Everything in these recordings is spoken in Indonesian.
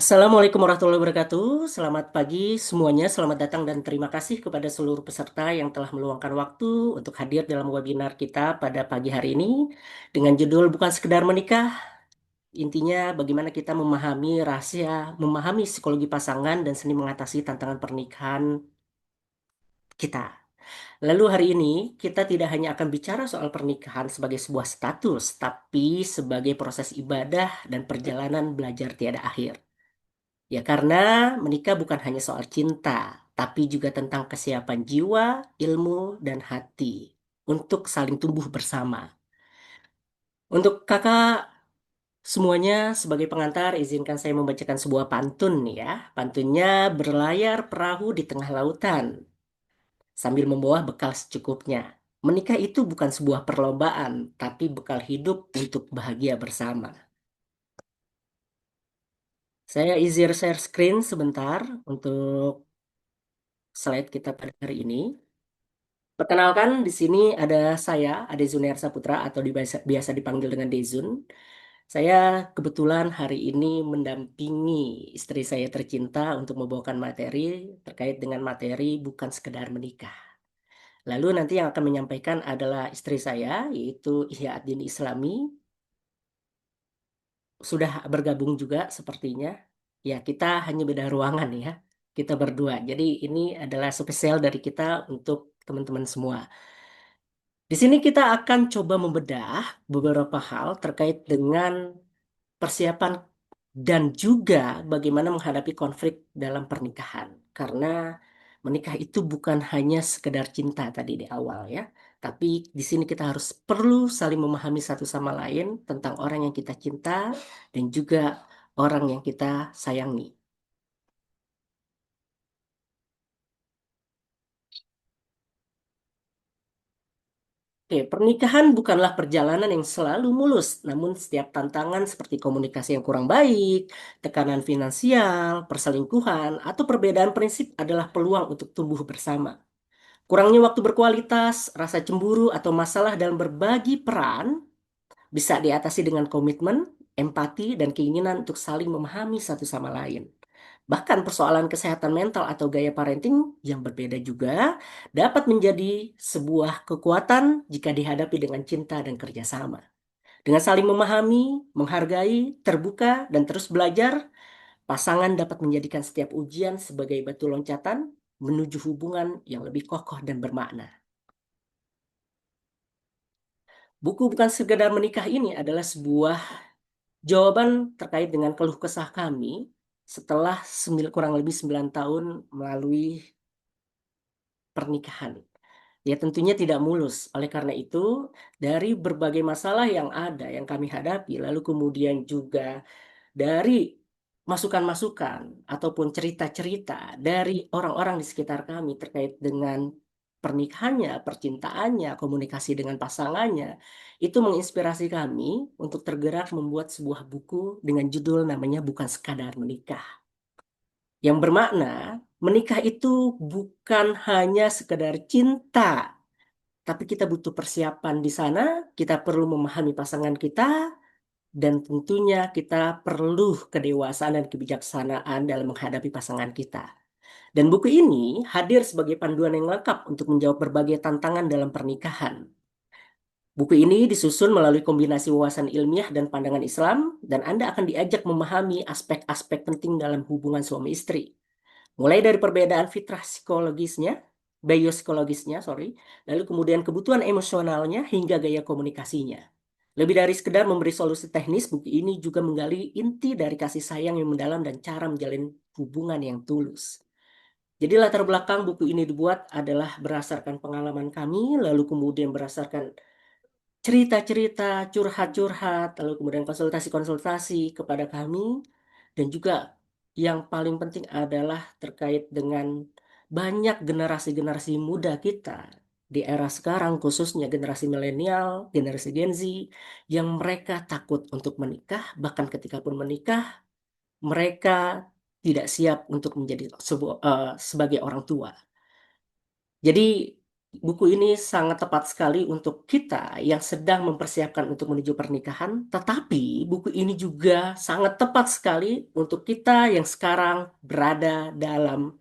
Assalamualaikum warahmatullahi wabarakatuh. Selamat pagi semuanya, selamat datang dan terima kasih kepada seluruh peserta yang telah meluangkan waktu untuk hadir dalam webinar kita pada pagi hari ini dengan judul Bukan Sekedar Menikah. Intinya bagaimana kita memahami rahasia, memahami psikologi pasangan dan seni mengatasi tantangan pernikahan kita. Lalu hari ini kita tidak hanya akan bicara soal pernikahan sebagai sebuah status, tapi sebagai proses ibadah dan perjalanan belajar tiada akhir. Ya, karena menikah bukan hanya soal cinta, tapi juga tentang kesiapan jiwa, ilmu, dan hati untuk saling tumbuh bersama. Untuk kakak semuanya, sebagai pengantar, izinkan saya membacakan sebuah pantun nih ya. Pantunnya berlayar perahu di tengah lautan, sambil membawa bekal secukupnya. Menikah itu bukan sebuah perlombaan, tapi bekal hidup untuk bahagia bersama. Saya izin share screen sebentar untuk slide kita pada hari ini. Perkenalkan, di sini ada saya, Ade Zunair Saputra atau biasa dipanggil dengan Dezun. Saya kebetulan hari ini mendampingi istri saya tercinta untuk membawakan materi terkait dengan materi bukan sekedar menikah. Lalu nanti yang akan menyampaikan adalah istri saya, yaitu Ihya Ad-Din Islami, sudah bergabung juga sepertinya. Ya, kita hanya beda ruangan ya, kita berdua. Jadi ini adalah spesial dari kita untuk teman-teman semua. Di sini kita akan coba membedah beberapa hal terkait dengan persiapan dan juga bagaimana menghadapi konflik dalam pernikahan. Karena menikah itu bukan hanya sekedar cinta tadi di awal ya, tapi di sini kita harus perlu saling memahami satu sama lain tentang orang yang kita cinta dan juga orang yang kita sayangi. Oke, pernikahan bukanlah perjalanan yang selalu mulus, namun setiap tantangan seperti komunikasi yang kurang baik, tekanan finansial, perselingkuhan, atau perbedaan prinsip adalah peluang untuk tumbuh bersama. Kurangnya waktu berkualitas, rasa cemburu, atau masalah dalam berbagi peran bisa diatasi dengan komitmen, empati, dan keinginan untuk saling memahami satu sama lain. Bahkan persoalan kesehatan mental atau gaya parenting yang berbeda juga dapat menjadi sebuah kekuatan jika dihadapi dengan cinta dan kerjasama. Dengan saling memahami, menghargai, terbuka, dan terus belajar, pasangan dapat menjadikan setiap ujian sebagai batu loncatan menuju hubungan yang lebih kokoh dan bermakna. Buku Bukan Sekedar Menikah ini adalah sebuah jawaban terkait dengan keluh kesah kami setelah kurang lebih 9 tahun melalui pernikahan. Ya tentunya tidak mulus. Oleh karena itu, dari berbagai masalah yang ada, yang kami hadapi, lalu kemudian juga dari masukan-masukan ataupun cerita-cerita dari orang-orang di sekitar kami terkait dengan pernikahannya, percintaannya, komunikasi dengan pasangannya, itu menginspirasi kami untuk tergerak membuat sebuah buku dengan judul namanya Bukan Sekadar Menikah. Yang bermakna, menikah itu bukan hanya sekedar cinta, tapi kita butuh persiapan di sana, kita perlu memahami pasangan kita, dan tentunya kita perlu kedewasaan dan kebijaksanaan dalam menghadapi pasangan kita. Dan buku ini hadir sebagai panduan yang lengkap untuk menjawab berbagai tantangan dalam pernikahan. Buku ini disusun melalui kombinasi wawasan ilmiah dan pandangan Islam, dan Anda akan diajak memahami aspek-aspek penting dalam hubungan suami istri. Mulai dari perbedaan fitrah psikologisnya, biopsikologisnya, sorry, lalu kemudian kebutuhan emosionalnya hingga gaya komunikasinya. Lebih dari sekedar memberi solusi teknis, buku ini juga menggali inti dari kasih sayang yang mendalam dan cara menjalin hubungan yang tulus. Jadi latar belakang buku ini dibuat adalah berdasarkan pengalaman kami, lalu kemudian berdasarkan cerita-cerita, curhat-curhat, lalu kemudian konsultasi-konsultasi kepada kami, dan juga yang paling penting adalah terkait dengan banyak generasi-generasi muda kita di era sekarang, khususnya generasi milenial, generasi Gen Z, yang mereka takut untuk menikah, bahkan ketika pun menikah, mereka tidak siap untuk menjadi sebagai orang tua. Jadi buku ini sangat tepat sekali untuk kita yang sedang mempersiapkan untuk menuju pernikahan, tetapi buku ini juga sangat tepat sekali untuk kita yang sekarang berada dalam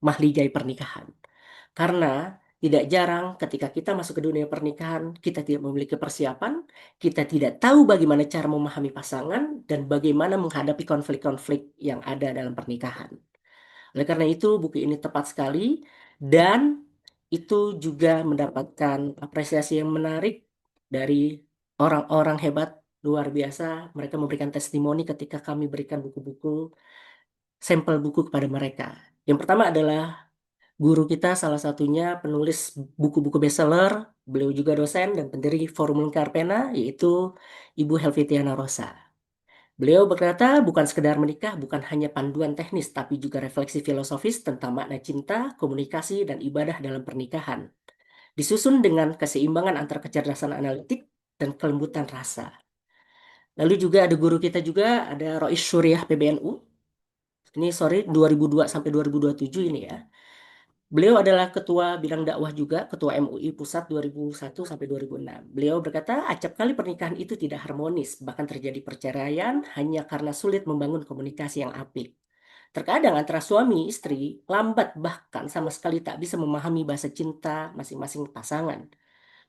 mahligai pernikahan. Karena tidak jarang ketika kita masuk ke dunia pernikahan, kita tidak memiliki persiapan, kita tidak tahu bagaimana cara memahami pasangan, dan bagaimana menghadapi konflik-konflik yang ada dalam pernikahan. Oleh karena itu, buku ini tepat sekali, dan itu juga mendapatkan apresiasi yang menarik dari orang-orang hebat luar biasa. Mereka memberikan testimoni ketika kami berikan buku-buku, sampel buku kepada mereka. Yang pertama adalah guru kita, salah satunya penulis buku-buku bestseller, beliau juga dosen dan pendiri Forum Lingkar Pena, yaitu Ibu Helvitiana Rosa. Beliau berkata, bukan sekedar menikah, bukan hanya panduan teknis, tapi juga refleksi filosofis tentang makna cinta, komunikasi, dan ibadah dalam pernikahan. Disusun dengan keseimbangan antara kecerdasan analitik dan kelembutan rasa. Lalu juga ada guru kita juga, ada Rois Syuriah PBNU. Ini sorry, 2002 sampai 2027 ini ya. Beliau adalah ketua bidang dakwah juga, ketua MUI Pusat 2001 sampai 2006. Beliau berkata, acap kali pernikahan itu tidak harmonis, bahkan terjadi perceraian hanya karena sulit membangun komunikasi yang apik. Terkadang antara suami istri lambat bahkan sama sekali tak bisa memahami bahasa cinta masing-masing pasangan.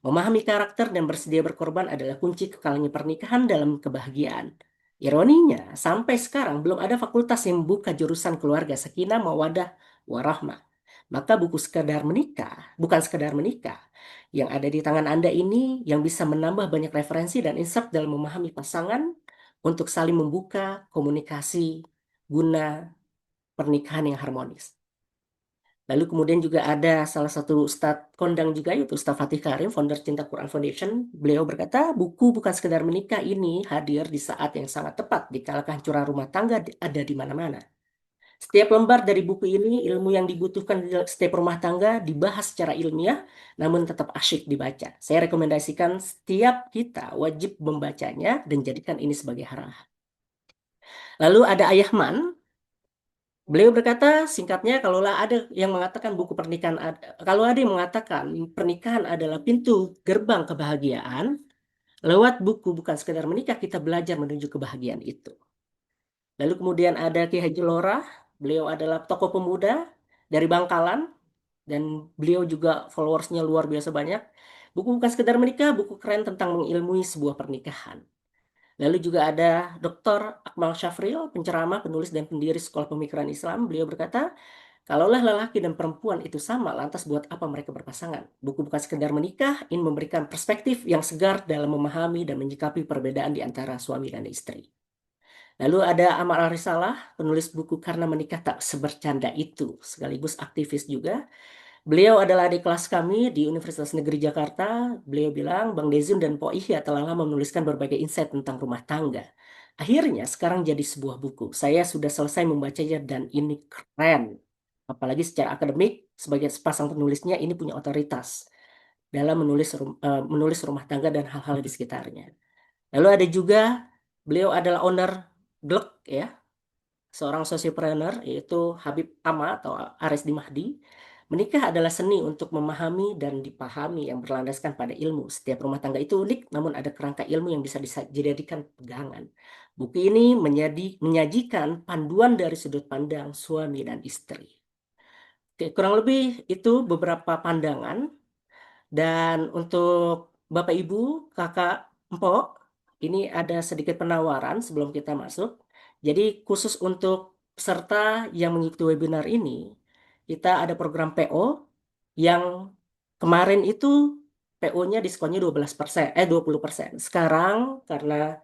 Memahami karakter dan bersedia berkorban adalah kunci kekalnya pernikahan dalam kebahagiaan. Ironinya, sampai sekarang belum ada fakultas yang membuka jurusan keluarga sakinah mawadah warahmah. Maka buku sekadar menikah, bukan sekadar menikah, yang ada di tangan Anda ini yang bisa menambah banyak referensi dan insight dalam memahami pasangan untuk saling membuka komunikasi guna pernikahan yang harmonis. Lalu kemudian juga ada salah satu Ustadz kondang juga, yaitu Ustadz Fatih Karim, founder Cinta Quran Foundation. Beliau berkata, buku bukan sekedar menikah ini hadir di saat yang sangat tepat di kala kehancuran rumah tangga ada di mana-mana. Setiap lembar dari buku ini, ilmu yang dibutuhkan di setiap rumah tangga dibahas secara ilmiah, namun tetap asyik dibaca. Saya rekomendasikan setiap kita wajib membacanya dan jadikan ini sebagai harahan. Lalu ada Ayahman. Beliau berkata, singkatnya, kalaulah ada yang mengatakan buku pernikahan, kalau ada yang mengatakan pernikahan adalah pintu gerbang kebahagiaan, lewat buku bukan sekedar menikah, kita belajar menuju kebahagiaan itu. Lalu kemudian ada Ki Haji Lorah, beliau adalah tokoh pemuda dari Bangkalan, dan beliau juga followersnya luar biasa banyak. Buku bukan sekedar menikah, buku keren tentang mengilmui sebuah pernikahan. Lalu juga ada Dr. Akmal Syafril, penceramah, penulis, dan pendiri Sekolah Pemikiran Islam. Beliau berkata, kalaulah lelaki dan perempuan itu sama, lantas buat apa mereka berpasangan? Buku bukan sekedar menikah, ingin memberikan perspektif yang segar dalam memahami dan menyikapi perbedaan di antara suami dan istri. Lalu ada Amal Arisalah, penulis buku Karena Menikah Tak Sebercanda Itu, sekaligus aktivis juga. Beliau adalah adik kelas kami di Universitas Negeri Jakarta. Beliau bilang, Bang Dezun dan Po Ihya telah lama menuliskan berbagai insight tentang rumah tangga. Akhirnya sekarang jadi sebuah buku. Saya sudah selesai membacanya dan ini keren. Apalagi secara akademik, sebagai sepasang penulisnya ini punya otoritas dalam menulis rumah tangga dan hal-hal di sekitarnya. Lalu ada juga, beliau adalah owner Glek ya, seorang sosiopreneur yaitu Habib Ama atau Aresdi Mahdi. Menikah adalah seni untuk memahami dan dipahami yang berlandaskan pada ilmu. Setiap rumah tangga itu unik, namun ada kerangka ilmu yang bisa dijadikan pegangan. Buku ini menyajikan panduan dari sudut pandang suami dan istri. Oke, kurang lebih itu beberapa pandangan. Dan untuk Bapak Ibu, Kakak, Mpok, ini ada sedikit penawaran sebelum kita masuk. Jadi khusus untuk peserta yang mengikuti webinar ini, kita ada program PO yang kemarin itu PO-nya diskonnya 12%, 20%. Sekarang karena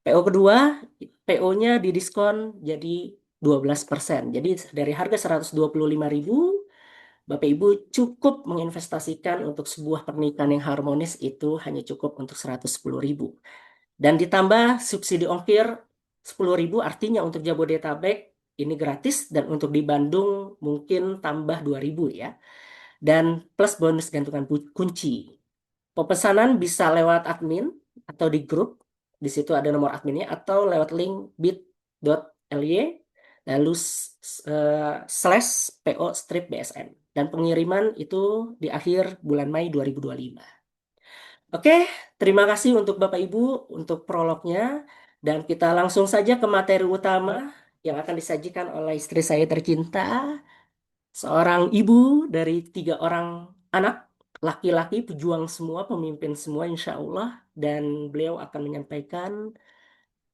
PO kedua, PO-nya didiskon jadi 12%. Jadi dari harga 125.000, Bapak Ibu cukup menginvestasikan untuk sebuah pernikahan yang harmonis itu hanya cukup untuk 110.000. Dan ditambah subsidi ongkir 10.000, artinya untuk Jabodetabek ini gratis, dan untuk di Bandung mungkin tambah 2.000 ya. Dan plus bonus gantungan kunci. Pemesanan bisa lewat admin atau di grup, di situ ada nomor adminnya, atau lewat link bit.ly lalu slash PO strip BSN. dan pengiriman itu di akhir bulan Mei 2025. Oke, terima kasih untuk Bapak Ibu untuk prolognya dan kita langsung saja ke materi utama yang akan disajikan oleh istri saya tercinta, seorang ibu dari 3 orang anak, laki-laki, pejuang semua, pemimpin semua insya Allah, dan beliau akan menyampaikan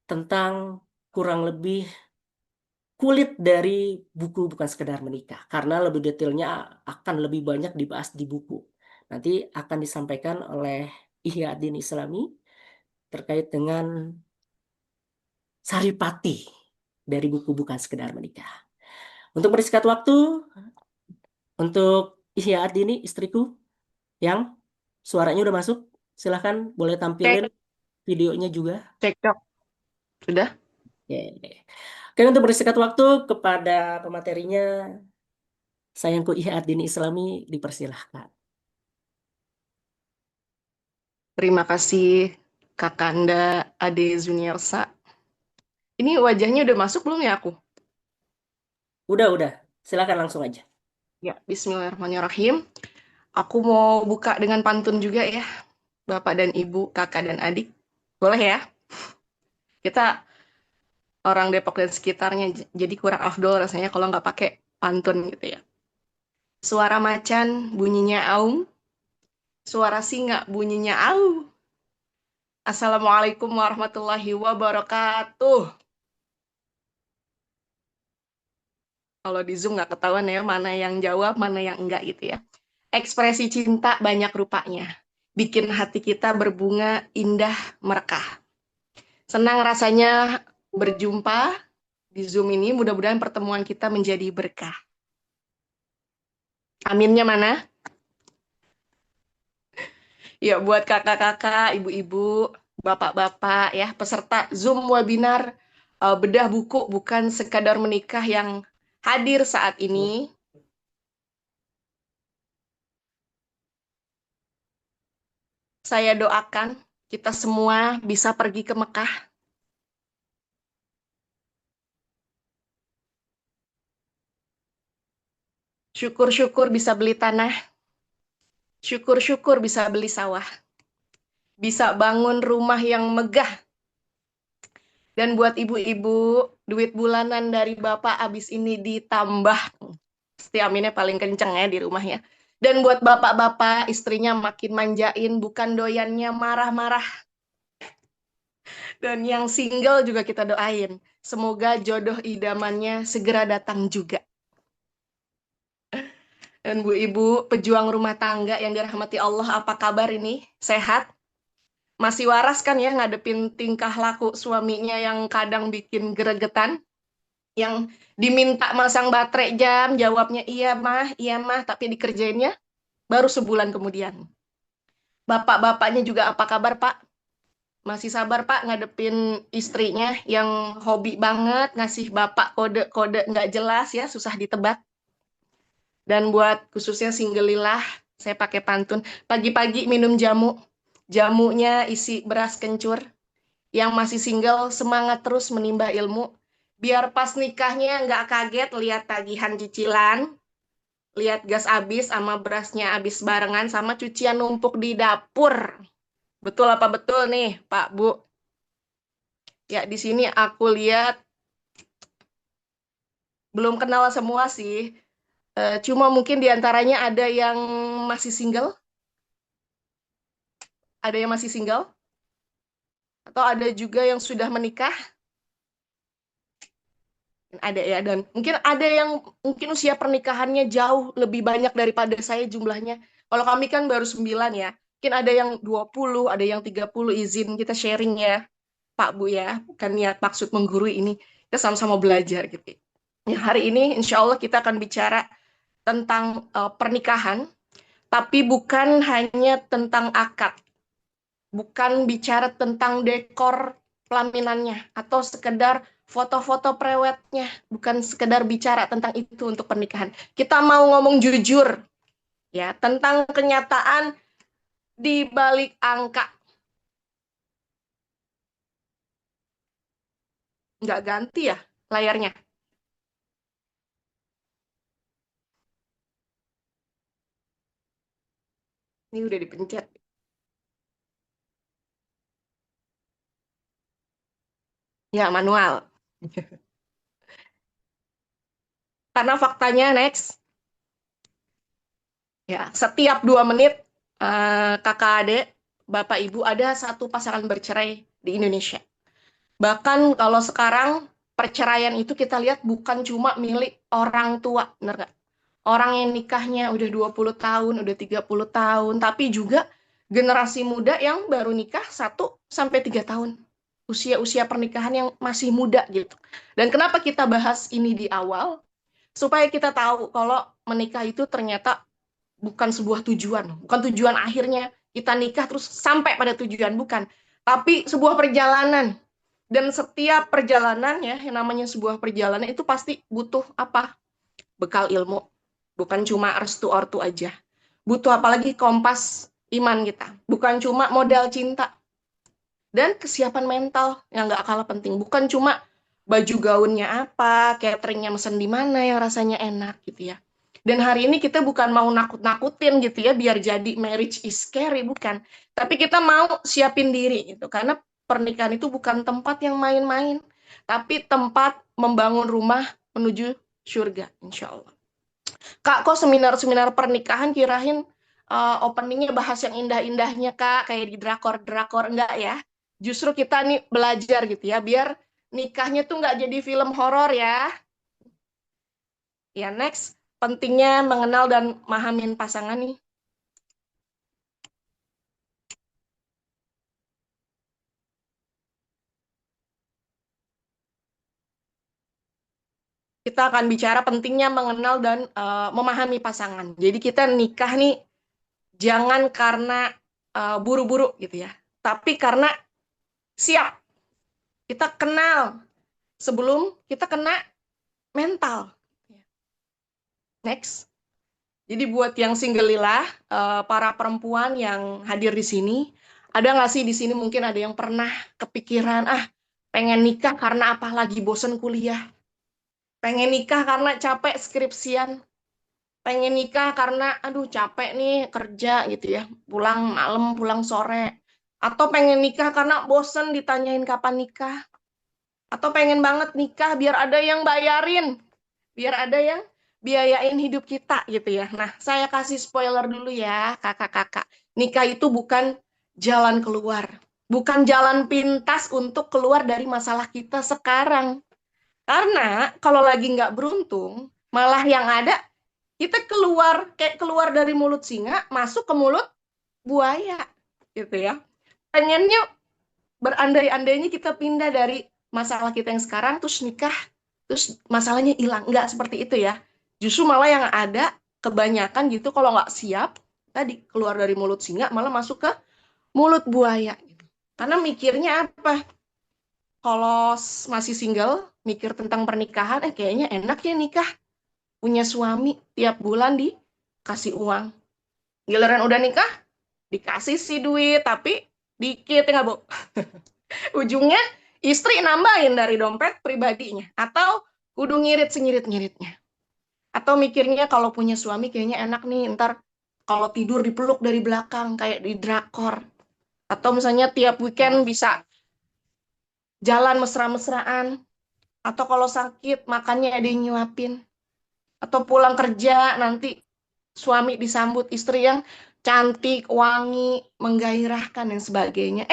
tentang kurang lebih kulit dari buku Bukan Sekedar Menikah, karena lebih detailnya akan lebih banyak dibahas di buku. Nanti akan disampaikan oleh Ihya Din Islami terkait dengan saripati dari buku Bukan Sekedar Menikah. Untuk bersingkat waktu, untuk Ihya Dini, istriku, yang suaranya udah masuk, silahkan boleh tampilin Cek, videonya juga. cekcok. Sudah? Oke. Oke, untuk bersingkat waktu kepada pematerinya, sayangku Ihya Dini Islami, dipersilahkan. Terima kasih Kakanda Ade Juniorsa. Ini wajahnya udah masuk belum ya aku? Udah, silahkan langsung aja. Ya, Bismillahirrahmanirrahim. Aku mau buka dengan pantun juga ya, Bapak dan Ibu, Kakak dan Adik. Boleh ya? Kita orang Depok dan sekitarnya, jadi kurang afdol rasanya kalau nggak pakai pantun gitu ya. Suara macan bunyinya aum, suara singa bunyinya au. Assalamualaikum warahmatullahi wabarakatuh. Kalau di Zoom nggak ketahuan ya, mana yang jawab, mana yang enggak gitu ya. Ekspresi cinta banyak rupanya. Bikin hati kita berbunga, indah, merekah. Senang rasanya berjumpa di Zoom ini. Mudah-mudahan pertemuan kita menjadi berkah. Aminnya mana? Ya, buat kakak-kakak, ibu-ibu, bapak-bapak ya, peserta Zoom webinar bedah buku bukan sekadar menikah yang hadir saat ini. Saya doakan kita semua bisa pergi ke Mekah. Syukur-syukur bisa beli tanah, syukur-syukur bisa beli sawah, bisa bangun rumah yang megah. Dan buat ibu-ibu, duit bulanan dari bapak abis ini ditambah. Pasti aminnya paling kenceng ya di rumahnya. Dan buat bapak-bapak, istrinya makin manjain, bukan doyannya marah-marah. Dan yang single juga kita doain. Semoga jodoh idamannya segera datang juga. Dan Bu Ibu, pejuang rumah tangga yang dirahmati Allah, apa kabar ini? Sehat? Masih waras kan ya ngadepin tingkah laku suaminya yang kadang bikin gregetan? Yang diminta masang baterai jam, jawabnya iya mah, tapi dikerjainnya baru sebulan kemudian. Bapak-bapaknya juga apa kabar Pak? Masih sabar Pak ngadepin istrinya yang hobi banget ngasih Bapak kode-kode nggak jelas ya, susah ditebak. Dan buat khususnya singgelilah, saya pakai pantun. Pagi-pagi minum jamu. Jamunya isi beras kencur. Yang masih single semangat terus menimba ilmu. Biar pas nikahnya nggak kaget lihat tagihan cicilan. Lihat gas habis sama berasnya habis barengan sama cucian numpuk di dapur. Betul apa betul nih Pak Bu? Ya di sini aku lihat belum kenal semua sih. Cuma mungkin diantaranya ada yang masih single. Ada yang masih single. Atau ada juga yang sudah menikah, ada ya, dan mungkin ada yang mungkin usia pernikahannya jauh lebih banyak daripada saya jumlahnya. Kalau kami kan baru 9 ya, mungkin ada yang 20, ada yang 30. Izin kita sharing ya Pak Bu ya, bukan niat maksud menggurui ini, kita sama-sama belajar gitu ya. Hari ini insya Allah kita akan bicara tentang pernikahan, tapi bukan hanya tentang akad, bukan bicara tentang dekor pelaminannya atau sekedar foto-foto prewednya, bukan sekedar bicara tentang itu untuk pernikahan. Kita mau ngomong jujur ya tentang kenyataan di balik angka. Nggak ganti ya layarnya. Ini udah dipencet. Ya, manual. Karena faktanya, next, ya, setiap 2 menit kakak adik, bapak ibu ada satu pasangan bercerai di Indonesia. Bahkan kalau sekarang perceraian itu kita lihat bukan cuma milik orang tua, bener nggak? Orang yang nikahnya udah 20 tahun, udah 30 tahun, tapi juga generasi muda yang baru nikah 1 sampai 3 tahun. Usia-usia pernikahan yang masih muda gitu. Dan kenapa kita bahas ini di awal? Supaya kita tahu kalau menikah itu ternyata bukan sebuah tujuan, bukan tujuan akhirnya kita nikah terus sampai pada tujuan, bukan. Tapi sebuah perjalanan. Dan setiap perjalanan ya, yang namanya sebuah perjalanan itu pasti butuh apa? Bekal ilmu. Bukan cuma restu ortu aja. Butuh apalagi kompas iman kita. Bukan cuma modal cinta. Dan kesiapan mental yang nggak kalah penting. Bukan cuma baju gaunnya apa, cateringnya mesen di mana yang rasanya enak gitu ya. Dan hari ini kita bukan mau nakut-nakutin gitu ya, biar jadi marriage is scary, bukan. Tapi kita mau siapin diri gitu. Karena pernikahan itu bukan tempat yang main-main. Tapi tempat membangun rumah menuju surga, insya Allah. Kak, kok seminar-seminar pernikahan kirain openingnya bahas yang indah-indahnya, Kak, kayak di drakor-drakor. Enggak ya. Justru kita nih belajar gitu ya, biar nikahnya tuh nggak jadi film horor ya. Ya, next. Pentingnya mengenal dan memahamin pasangan nih. Kita akan bicara pentingnya mengenal dan memahami pasangan. Jadi kita nikah nih jangan karena buru-buru gitu ya. Tapi karena siap. Kita kenal sebelum kita kena mental. Next. Jadi buat yang single lila, para perempuan yang hadir di sini, ada nggak sih di sini mungkin ada yang pernah kepikiran, pengen nikah karena apa lagi bosen kuliah, pengen nikah karena capek skripsian, pengen nikah karena aduh capek nih kerja gitu ya, pulang malam, pulang sore, atau pengen nikah karena bosen ditanyain kapan nikah, atau pengen banget nikah biar ada yang bayarin, biar ada yang biayain hidup kita gitu ya. Nah, saya kasih spoiler dulu ya, kakak-kakak. Nikah itu bukan jalan keluar. Bukan jalan pintas untuk keluar dari masalah kita sekarang. Karena kalau lagi nggak beruntung, malah yang ada kita keluar, kayak keluar dari mulut singa, masuk ke mulut buaya gitu ya. Pengennya berandai-andainya kita pindah dari masalah kita yang sekarang, terus nikah, terus masalahnya hilang. Nggak seperti itu ya. Justru malah yang ada kebanyakan gitu kalau nggak siap, tadi keluar dari mulut singa malah masuk ke mulut buaya. Karena mikirnya apa? Kalau masih single, mikir tentang pernikahan, kayaknya enak ya nikah. Punya suami, tiap bulan dikasih uang. Giliran udah nikah, dikasih sih duit, tapi dikit ya nggak, Bu? Ujungnya istri nambahin dari dompet pribadinya. Atau kudu ngirit sengirit-ngiritnya. Atau mikirnya kalau punya suami kayaknya enak nih, ntar kalau tidur dipeluk dari belakang kayak di drakor. Atau misalnya tiap weekend bisa jalan mesra-mesraan. Atau kalau sakit makannya ada yang nyuapin. Atau pulang kerja nanti suami disambut istri yang cantik, wangi, menggairahkan dan sebagainya.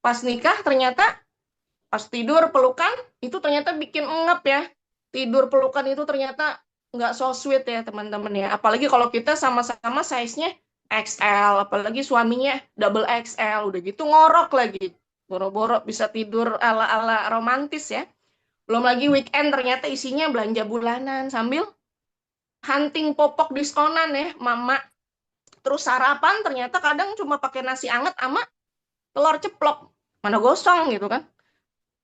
Pas nikah ternyata pas tidur pelukan itu ternyata bikin engap ya. Tidur pelukan itu ternyata nggak so sweet ya teman-teman ya. Apalagi kalau kita sama-sama size-nya XL, apalagi suaminya double XL, udah gitu ngorok lagi. Boro-boro bisa tidur ala-ala romantis ya. Belum lagi weekend ternyata isinya belanja bulanan sambil hunting popok diskonan ya, mama. Terus sarapan ternyata kadang cuma pakai nasi anget sama telur ceplok. Mana gosong gitu kan.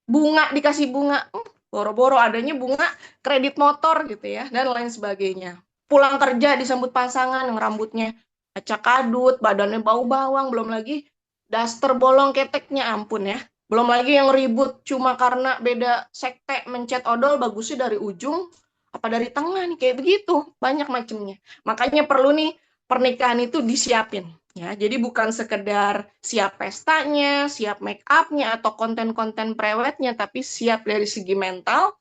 Bunga dikasih bunga, boro-boro adanya bunga kredit motor gitu ya, dan lain sebagainya. Pulang kerja disambut pasangan yang rambutnya acak kadut, badannya bau bawang, belum lagi daster bolong keteknya, ampun ya. Belum lagi yang ribut cuma karena beda sekte mencet odol bagusnya dari ujung apa dari tengah nih, kayak begitu, banyak macamnya. Makanya perlu nih pernikahan itu disiapin. Ya, jadi bukan sekedar siap pestanya, siap make up-nya atau konten-konten prewednya, tapi siap dari segi mental,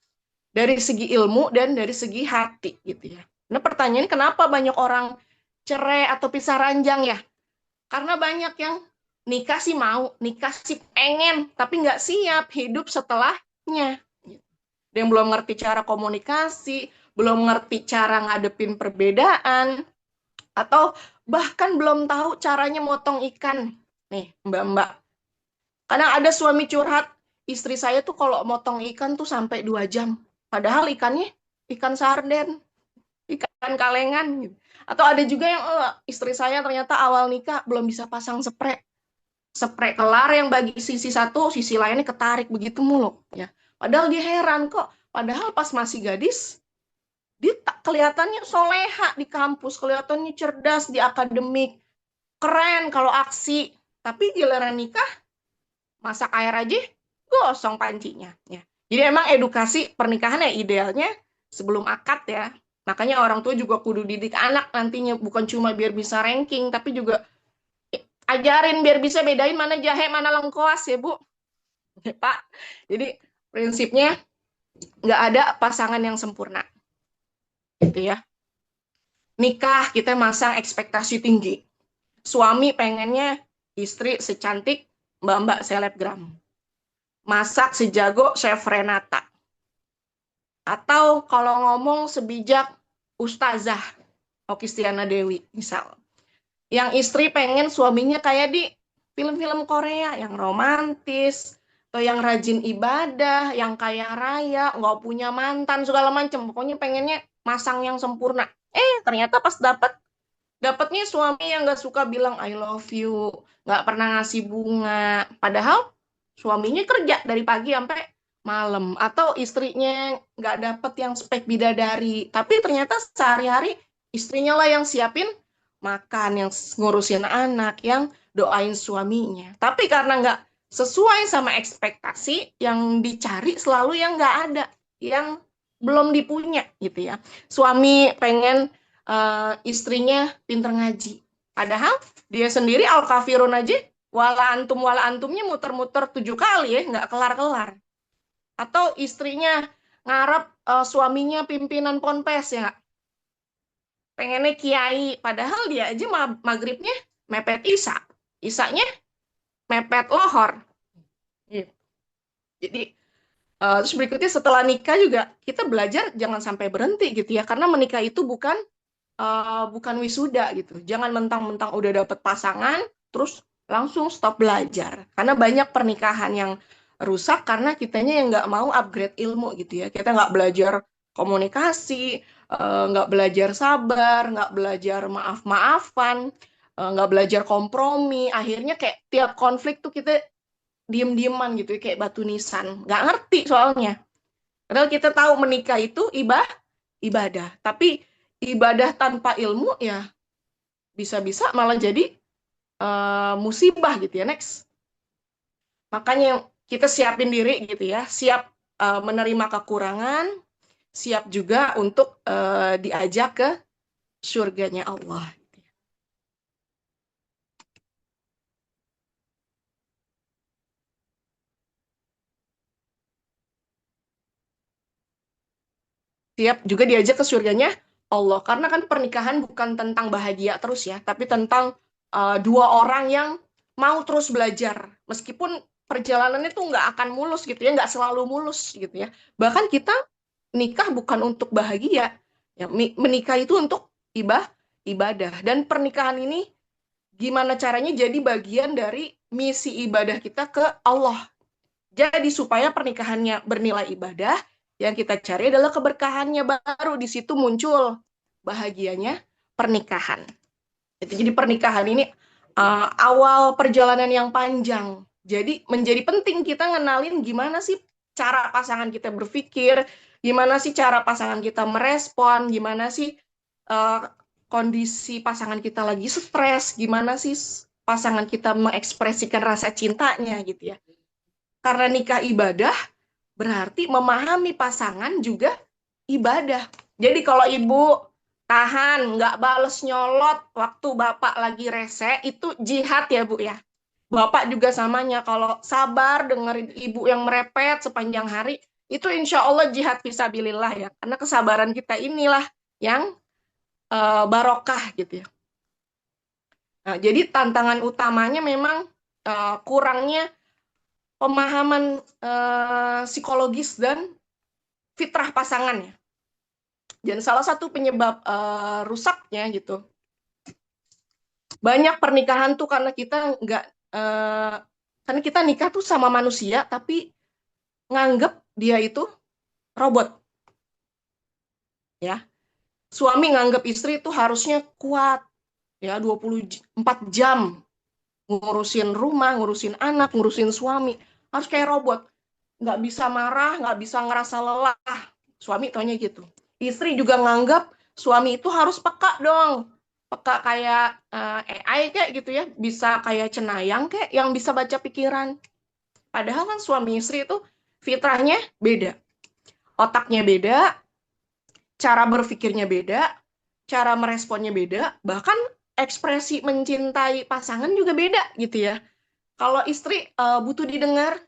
dari segi ilmu, dan dari segi hati gitu ya. Nah, pertanyaannya kenapa banyak orang cerai atau pisah ranjang ya? Karena banyak yang nikah sih mau, nikah sih pengen, tapi nggak siap hidup setelahnya. Dia yang belum ngerti cara komunikasi, belum ngerti cara ngadepin perbedaan, atau bahkan belum tahu caranya motong ikan. Nih, mbak-mbak. Kadang ada suami curhat, istri saya tuh kalau motong ikan tuh sampai 2 jam. Padahal ikannya ikan sarden, ikan kalengan gitu. Atau ada juga yang istri saya ternyata awal nikah belum bisa pasang spray. Spray kelar yang bagi sisi satu, sisi lainnya ketarik begitu mulu ya. Padahal dia heran kok. Padahal pas masih gadis, dia tak kelihatannya soleha di kampus, kelihatannya cerdas di akademik, keren kalau aksi. Tapi giliran nikah, masak air aja gosong pancinya ya. Jadi emang edukasi pernikahan ya idealnya sebelum akad ya. Makanya orang tua juga kudu didik anak nantinya bukan cuma biar bisa ranking tapi juga ajarin biar bisa bedain mana jahe mana lengkoas ya Bu. Ya, Pak. Jadi prinsipnya nggak ada pasangan yang sempurna gitu ya. Nikah kita masang ekspektasi tinggi. Suami pengennya istri secantik mbak-mbak selebgram. Masak sejago chef Renata. Atau kalau ngomong sebijak Ustazah Okistiana Dewi, misal. Yang istri pengen suaminya kayak di film-film Korea, yang romantis, atau yang rajin ibadah, yang kaya raya, nggak punya mantan, segala macam. Pokoknya pengennya masang yang sempurna. Ternyata pas dapatnya suami yang nggak suka bilang I love you, nggak pernah ngasih bunga. Padahal suaminya kerja dari pagi sampai malam. Atau istrinya nggak dapet yang spek bidadari. Tapi ternyata sehari-hari istrinya lah yang siapin makan, yang ngurusin anak, yang doain suaminya. Tapi karena nggak sesuai sama ekspektasi, yang dicari selalu yang nggak ada, yang belum dipunya gitu ya. Suami pengen istrinya pinter ngaji. Padahal dia sendiri al-kafirun aja wala antumnya muter-muter 7 kali ya, nggak kelar-kelar. Atau istrinya ngarep suaminya pimpinan ponpes ya, pengennya kiai. Padahal dia aja maghribnya mepet isya, isyanya mepet lohor. Gitu. Jadi terus berikutnya setelah nikah juga kita belajar jangan sampai berhenti gitu ya, karena menikah itu bukan wisuda gitu. Jangan mentang-mentang udah dapet pasangan, terus langsung stop belajar. Karena banyak pernikahan yang rusak karena kitanya yang nggak mau upgrade ilmu gitu ya. Kita nggak belajar komunikasi, nggak belajar sabar, nggak belajar maaf-maafan, nggak belajar kompromi. Akhirnya kayak tiap konflik tuh kita diem-dieman gitu ya, kayak batu nisan. Nggak ngerti soalnya. Padahal kita tahu menikah itu ibadah. Tapi ibadah tanpa ilmu ya bisa-bisa malah jadi musibah gitu ya. Next. Makanya kita siapin diri gitu ya, siap menerima kekurangan, siap juga untuk diajak ke surganya Allah. Siap juga diajak ke surganya Allah. Karena kan pernikahan bukan tentang bahagia terus ya, tapi tentang dua orang yang mau terus belajar. Meskipun perjalanannya tuh nggak akan mulus gitu ya, nggak selalu mulus gitu ya. Bahkan kita nikah bukan untuk bahagia, ya menikah itu untuk ibadah. Dan pernikahan ini gimana caranya jadi bagian dari misi ibadah kita ke Allah. Jadi supaya pernikahannya bernilai ibadah, yang kita cari adalah keberkahannya, baru di situ muncul bahagianya pernikahan. Jadi pernikahan ini awal perjalanan yang panjang. Jadi menjadi penting kita ngenalin gimana sih cara pasangan kita berpikir, gimana sih cara pasangan kita merespon, gimana sih uh, kondisi pasangan kita lagi stres, gimana sih pasangan kita mengekspresikan rasa cintanya gitu ya. Karena nikah ibadah, berarti memahami pasangan juga ibadah. Jadi kalau ibu tahan, nggak bales nyolot waktu bapak lagi rese, itu jihad ya Bu ya. Bapak juga samanya, kalau sabar dengerin ibu yang merepet sepanjang hari, itu insya Allah jihad fisabilillah ya. Karena kesabaran kita inilah yang barokah gitu ya. Nah, jadi tantangan utamanya memang kurangnya pemahaman psikologis dan fitrah pasangannya. Dan salah satu penyebab rusaknya gitu, banyak pernikahan tuh karena kita nggak karena kita nikah tuh sama manusia tapi nganggep dia itu robot ya. Suami nganggep istri itu harusnya kuat ya, 24 jam ngurusin rumah, ngurusin anak, ngurusin suami, harus kayak robot, nggak bisa marah, nggak bisa ngerasa lelah. Suami taunya gitu. Istri juga nganggap suami itu harus peka dong, peka kayak AI kayak gitu ya, bisa kayak cenayang kayak yang bisa baca pikiran. Padahal kan suami istri itu fitrahnya beda, otaknya beda, cara berpikirnya beda, cara meresponnya beda, bahkan ekspresi mencintai pasangan juga beda gitu ya. Kalau istri butuh didengar,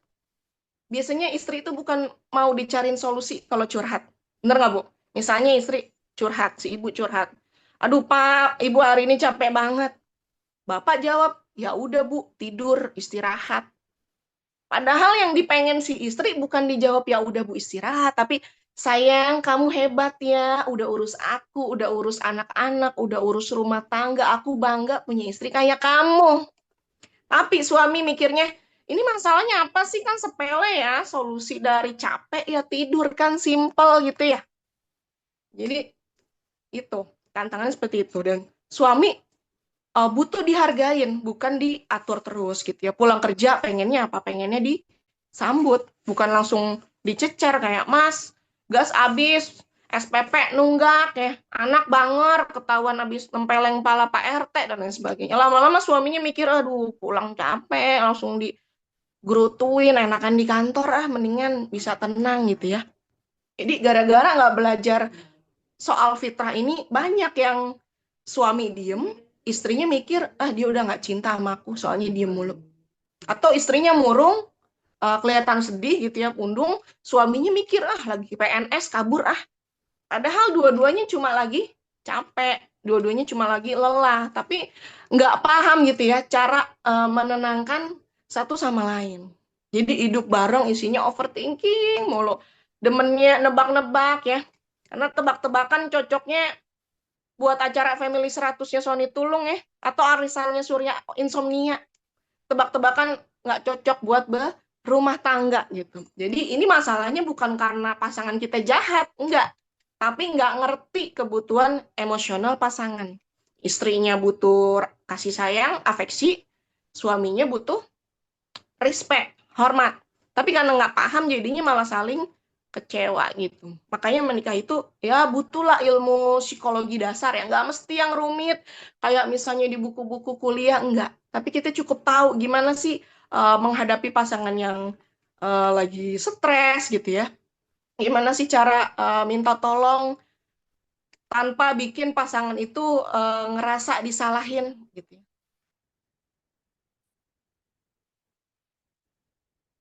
biasanya istri itu bukan mau dicariin solusi kalau curhat. Bener nggak, Bu? Misalnya istri curhat, si ibu curhat. Aduh, Pak, Ibu hari ini capek banget. Bapak jawab, ya udah, Bu, tidur, istirahat. Padahal yang dipengen si istri bukan dijawab, ya udah, Bu, istirahat. Tapi, sayang, kamu hebat ya. Udah urus aku, udah urus anak-anak, udah urus rumah tangga. Aku bangga punya istri kayak kamu. Tapi suami mikirnya, ini masalahnya apa sih, kan sepele ya, solusi dari capek ya tidur, kan simple gitu ya. Jadi itu, tantangannya seperti itu. Dan suami butuh dihargain, bukan diatur terus gitu ya. Pulang kerja pengennya apa? Pengennya disambut, bukan langsung dicecer kayak, Mas, gas habis, SPP nunggak ya, anak banger, ketahuan habis nempeleng pala Pak RT dan lain sebagainya. Lama-lama suaminya mikir, aduh pulang capek, langsung digerutuin, enakan di kantor, mendingan bisa tenang gitu ya. Jadi gara-gara nggak belajar soal fitrah ini, banyak yang suami diem, istrinya mikir, dia udah nggak cinta sama aku, soalnya diem mulu. Atau istrinya murung, kelihatan sedih gitu ya, pundung, suaminya mikir, lagi PNS, kabur. Padahal dua-duanya cuma lagi capek, dua-duanya cuma lagi lelah, tapi nggak paham gitu ya, cara menenangkan satu sama lain. Jadi hidup bareng isinya overthinking mulu, demennya nebak-nebak ya, karena tebak-tebakan cocoknya buat acara Family 100-nya Sony Tulung ya, atau arisannya Surya Insomnia. Tebak-tebakan nggak cocok buat berumah tangga gitu. Jadi ini masalahnya bukan karena pasangan kita jahat, enggak. Tapi nggak ngerti kebutuhan emosional pasangan. Istrinya butuh kasih sayang, afeksi, suaminya butuh respect, hormat. Tapi karena nggak paham jadinya malah saling kecewa gitu. Makanya menikah itu ya butuhlah ilmu psikologi dasar ya. Nggak mesti yang rumit kayak misalnya di buku-buku kuliah, enggak. Tapi kita cukup tahu gimana sih menghadapi pasangan yang lagi stres gitu ya. Gimana sih cara minta tolong tanpa bikin pasangan itu ngerasa disalahin gitu ya.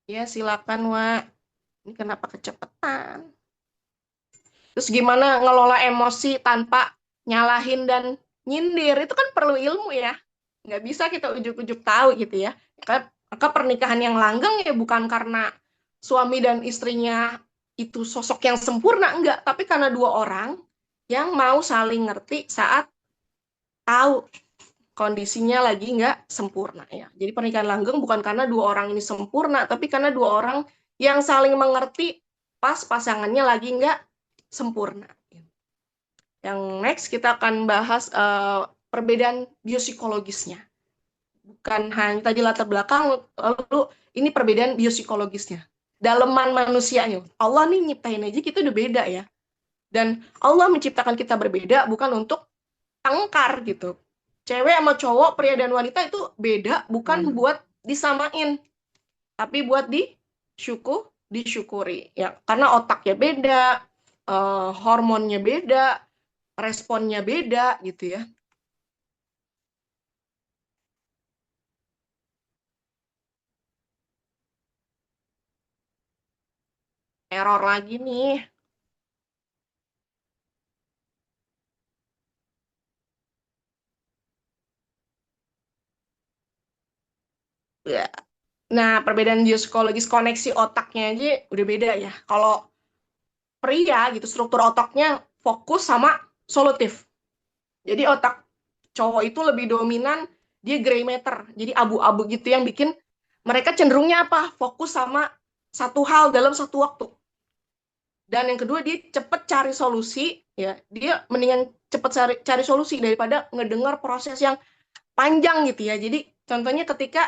Ya silakan, Wak. Ini kenapa kecepatan? Terus gimana ngelola emosi tanpa nyalahin dan nyindir, itu kan perlu ilmu ya. Nggak bisa kita ujuk-ujuk tahu gitu ya. Maka pernikahan yang langgeng ya bukan karena suami dan istrinya itu sosok yang sempurna, enggak. Tapi karena dua orang yang mau saling ngerti saat tahu kondisinya lagi nggak sempurna ya. Jadi pernikahan langgeng bukan karena dua orang ini sempurna, tapi karena dua orang yang saling mengerti pas pasangannya lagi nggak sempurna. Yang next kita akan bahas perbedaan biopsikologisnya. Bukan hanya tadi latar belakang, lalu ini perbedaan biopsikologisnya. Daleman manusianya. Allah nih nyiptain aja kita udah beda ya. Dan Allah menciptakan kita berbeda bukan untuk tengkar gitu. Cewek sama cowok, pria dan wanita itu beda, bukan buat disamain, tapi buat disyukuri ya. Karena otaknya beda, hormonnya beda, responnya beda gitu ya. Error lagi nih. Ya. Nah, perbedaan di psikologis koneksi otaknya aja udah beda ya. Kalau pria gitu, struktur otaknya fokus sama solutif. Jadi otak cowok itu lebih dominan, dia gray matter. Jadi abu-abu gitu yang bikin mereka cenderungnya apa? Fokus sama satu hal dalam satu waktu. Dan yang kedua dia cepet cari solusi, ya dia mendingan cepet cari solusi daripada ngedengar proses yang panjang gitu ya. Jadi contohnya ketika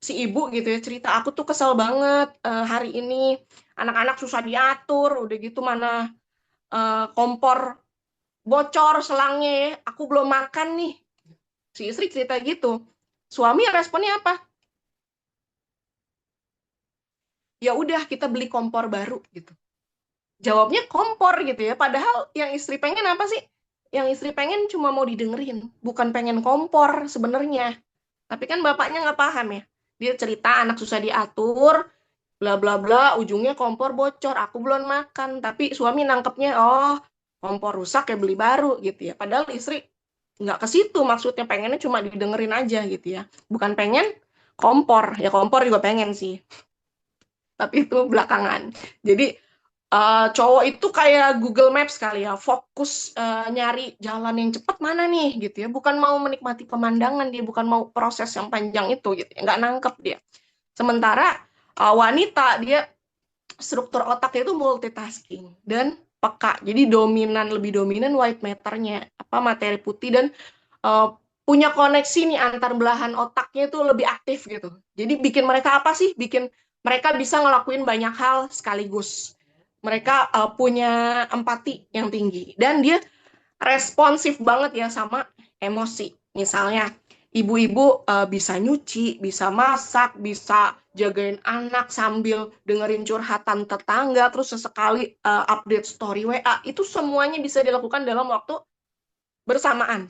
si ibu gitu ya cerita, aku tuh kesel banget hari ini anak-anak susah diatur, udah gitu mana kompor bocor selangnya ya, aku belum makan nih. Si istri cerita gitu. Suami responnya apa? Ya udah kita beli kompor baru gitu. Jawabnya kompor gitu ya. Padahal yang istri pengen apa sih? Yang istri pengen cuma mau didengerin, bukan pengen kompor sebenarnya. Tapi kan bapaknya nggak paham ya. Dia cerita anak susah diatur, bla bla bla, ujungnya kompor bocor, aku belum makan. Tapi suami nangkepnya, oh kompor rusak ya beli baru gitu ya. Padahal istri nggak ke situ maksudnya, pengennya cuma didengerin aja gitu ya. Bukan pengen kompor, ya kompor juga pengen sih. Tapi itu belakangan. Jadi cowok itu kayak Google Maps kali ya, fokus nyari jalan yang cepat mana nih gitu ya, bukan mau menikmati pemandangan, dia bukan mau proses yang panjang itu gitu ya, nggak nangkep dia. Sementara wanita dia struktur otaknya itu multitasking dan peka, jadi lebih dominan white matternya, apa materi putih, dan uh, punya koneksi nih antar belahan otaknya itu lebih aktif gitu. Jadi bikin mereka apa sih? Bikin mereka bisa ngelakuin banyak hal sekaligus. Mereka punya empati yang tinggi dan dia responsif banget ya sama emosi. Misalnya ibu-ibu bisa nyuci, bisa masak, bisa jagain anak sambil dengerin curhatan tetangga, terus sesekali update story WA. Itu semuanya bisa dilakukan dalam waktu bersamaan.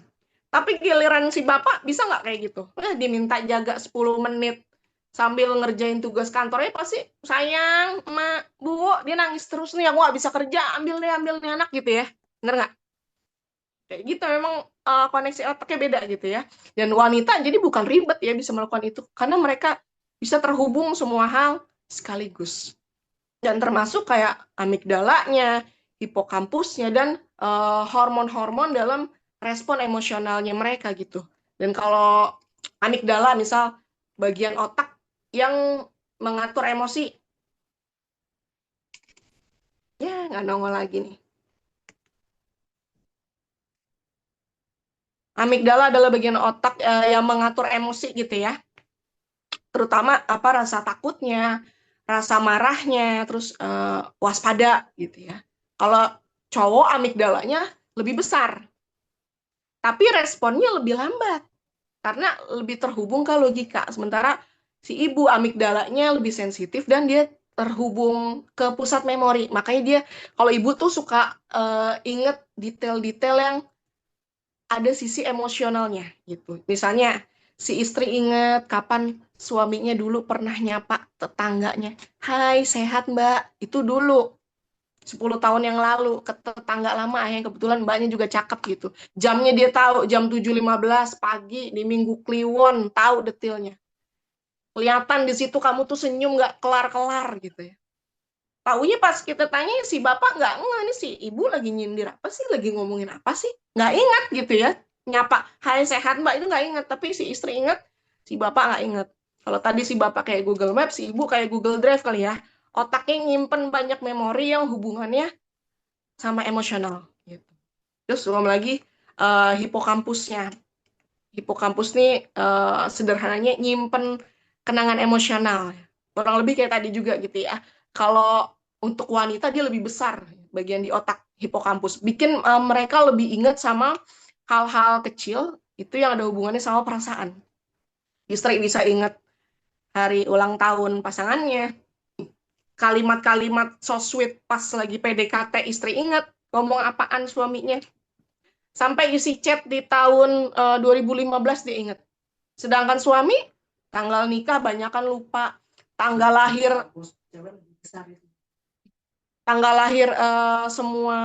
Tapi giliran si bapak bisa nggak kayak gitu? Diminta jaga 10 menit sambil ngerjain tugas kantornya pasti sayang, emak, bu, dia nangis terus nih, aku nggak bisa kerja, ambil nih anak gitu ya. Bener nggak? Kayak gitu memang koneksi otaknya beda gitu ya. Dan wanita jadi bukan ribet ya bisa melakukan itu. Karena mereka bisa terhubung semua hal sekaligus. Dan termasuk kayak amigdalanya, hipokampusnya, dan hormon-hormon dalam respon emosionalnya mereka gitu. Dan kalau amigdala misal bagian otak yang mengatur emosi, ya nggak nongol lagi nih. Amigdala adalah bagian otak yang mengatur emosi gitu ya. Terutama apa rasa takutnya, rasa marahnya, terus waspada gitu ya. Kalau cowok amigdalanya lebih besar, tapi responnya lebih lambat karena lebih terhubung ke logika. Sementara si ibu amigdalanya lebih sensitif dan dia terhubung ke pusat memori. Makanya dia kalau ibu tuh suka inget detail-detail yang ada sisi emosionalnya gitu. Misalnya si istri inget kapan suaminya dulu pernah nyapa tetangganya. Hai, sehat Mbak. Itu dulu 10 tahun yang lalu ke tetangga lama yang kebetulan mbaknya juga cakep gitu. Jamnya dia tahu, jam 7.15 pagi di Minggu Kliwon, tahu detailnya. Kelihatan di situ kamu tuh senyum nggak kelar-kelar gitu ya. Taunya pas kita tanya si bapak nggak nggak nih, si ibu lagi nyindir apa sih, lagi ngomongin apa sih, nggak ingat gitu ya. Nyapa hai sehat mbak itu nggak ingat, tapi si istri ingat, si bapak nggak ingat. Kalau tadi si bapak kayak Google Maps, si ibu kayak Google Drive kali ya, otaknya nyimpen banyak memori yang hubungannya sama emosional gitu. Terus belum lagi hipokampusnya. Hipokampus nih sederhananya nyimpen kenangan emosional. Kurang lebih kayak tadi juga gitu ya. Kalau untuk wanita dia lebih besar bagian di otak hipokampus. Bikin mereka lebih ingat sama hal-hal kecil itu yang ada hubungannya sama perasaan. Istri bisa ingat hari ulang tahun pasangannya, kalimat-kalimat so sweet pas lagi PDKT istri ingat ngomong apaan suaminya. Sampai isi chat di tahun 2015 dia ingat. Sedangkan suami, tanggal nikah banyakan lupa, tanggal lahir, semua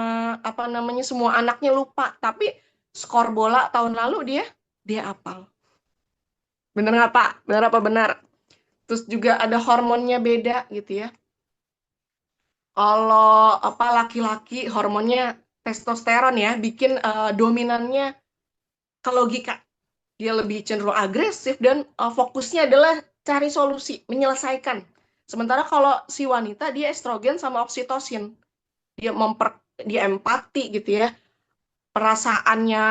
apa namanya semua anaknya lupa, tapi skor bola tahun lalu dia hafal. Bener nggak Pak? Bener apa benar? Terus juga ada hormonnya beda gitu ya. Kalau apa laki-laki hormonnya testosteron ya, bikin dominannya ke logika. Dia lebih cenderung agresif dan fokusnya adalah cari solusi, menyelesaikan. Sementara kalau si wanita dia estrogen sama oksitosin. Dia dia empati gitu ya. Perasaannya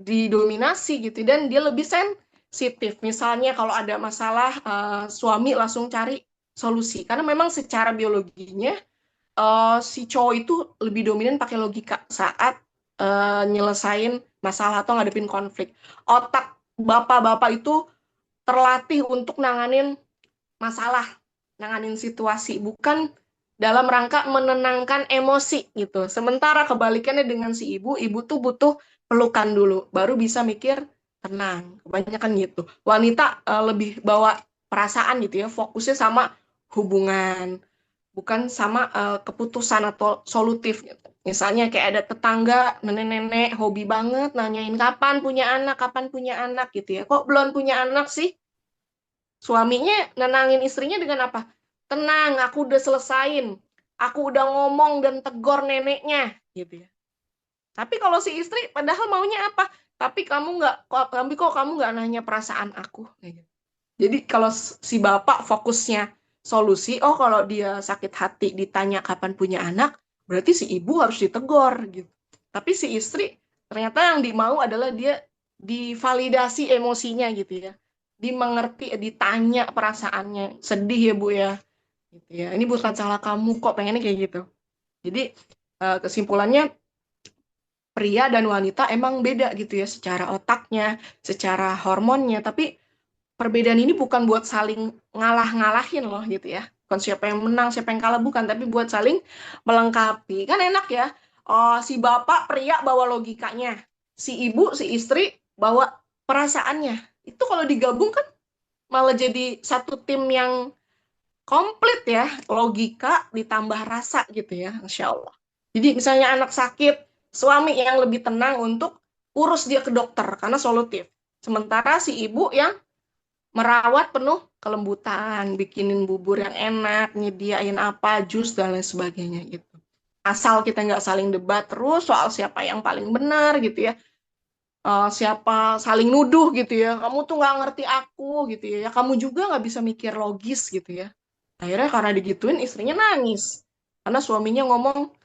didominasi gitu dan dia lebih sensitif. Misalnya kalau ada masalah suami langsung cari solusi karena memang secara biologinya si cowok itu lebih dominan pakai logika saat nyelesain masalah atau ngadepin konflik. Otak bapak-bapak itu terlatih untuk nanganin masalah, nanganin situasi, bukan dalam rangka menenangkan emosi gitu. Sementara kebalikannya dengan si ibu tuh butuh pelukan dulu, baru bisa mikir tenang. Kebanyakan gitu. Wanita lebih bawa perasaan gitu ya, fokusnya sama hubungan, bukan sama keputusan atau solutif gitu. Misalnya kayak ada tetangga nenek-nenek hobi banget nanyain kapan punya anak gitu ya. Kok belum punya anak sih? Suaminya nenangin istrinya dengan apa? Tenang, aku udah selesain. Aku udah ngomong dan tegor neneknya, gitu ya. Tapi kalau si istri, padahal maunya apa? Tapi kok kamu nggak nanya perasaan aku? Gitu. Jadi kalau si bapak fokusnya solusi, oh kalau dia sakit hati ditanya kapan punya anak, berarti si ibu harus ditegor gitu. Tapi si istri ternyata yang dimau adalah dia divalidasi emosinya gitu ya. Dimengerti, ditanya perasaannya. Sedih ya Bu ya. Gitu ya. Ini bukan salah kamu kok pengennya kayak gitu. Jadi kesimpulannya pria dan wanita emang beda gitu ya secara otaknya, secara hormonnya, tapi perbedaan ini bukan buat saling ngalah-ngalahin loh gitu ya. Bukan siapa yang menang, siapa yang kalah, bukan. Tapi buat saling melengkapi. Kan enak ya. Oh, si bapak pria bawa logikanya. Si ibu, si istri bawa perasaannya. Itu kalau digabung kan malah jadi satu tim yang komplit ya. Logika ditambah rasa gitu ya. Insya Allah. Jadi misalnya anak sakit, suami yang lebih tenang untuk urus dia ke dokter karena solutif. Sementara si ibu yang merawat penuh kelembutan, bikinin bubur yang enak, nyediain apa, jus dan lain sebagainya gitu. Asal kita nggak saling debat terus soal siapa yang paling benar gitu ya. Siapa saling nuduh gitu ya. Kamu tuh nggak ngerti aku gitu ya. Kamu juga nggak bisa mikir logis gitu ya. Akhirnya karena digituin istrinya nangis. Karena suaminya ngomong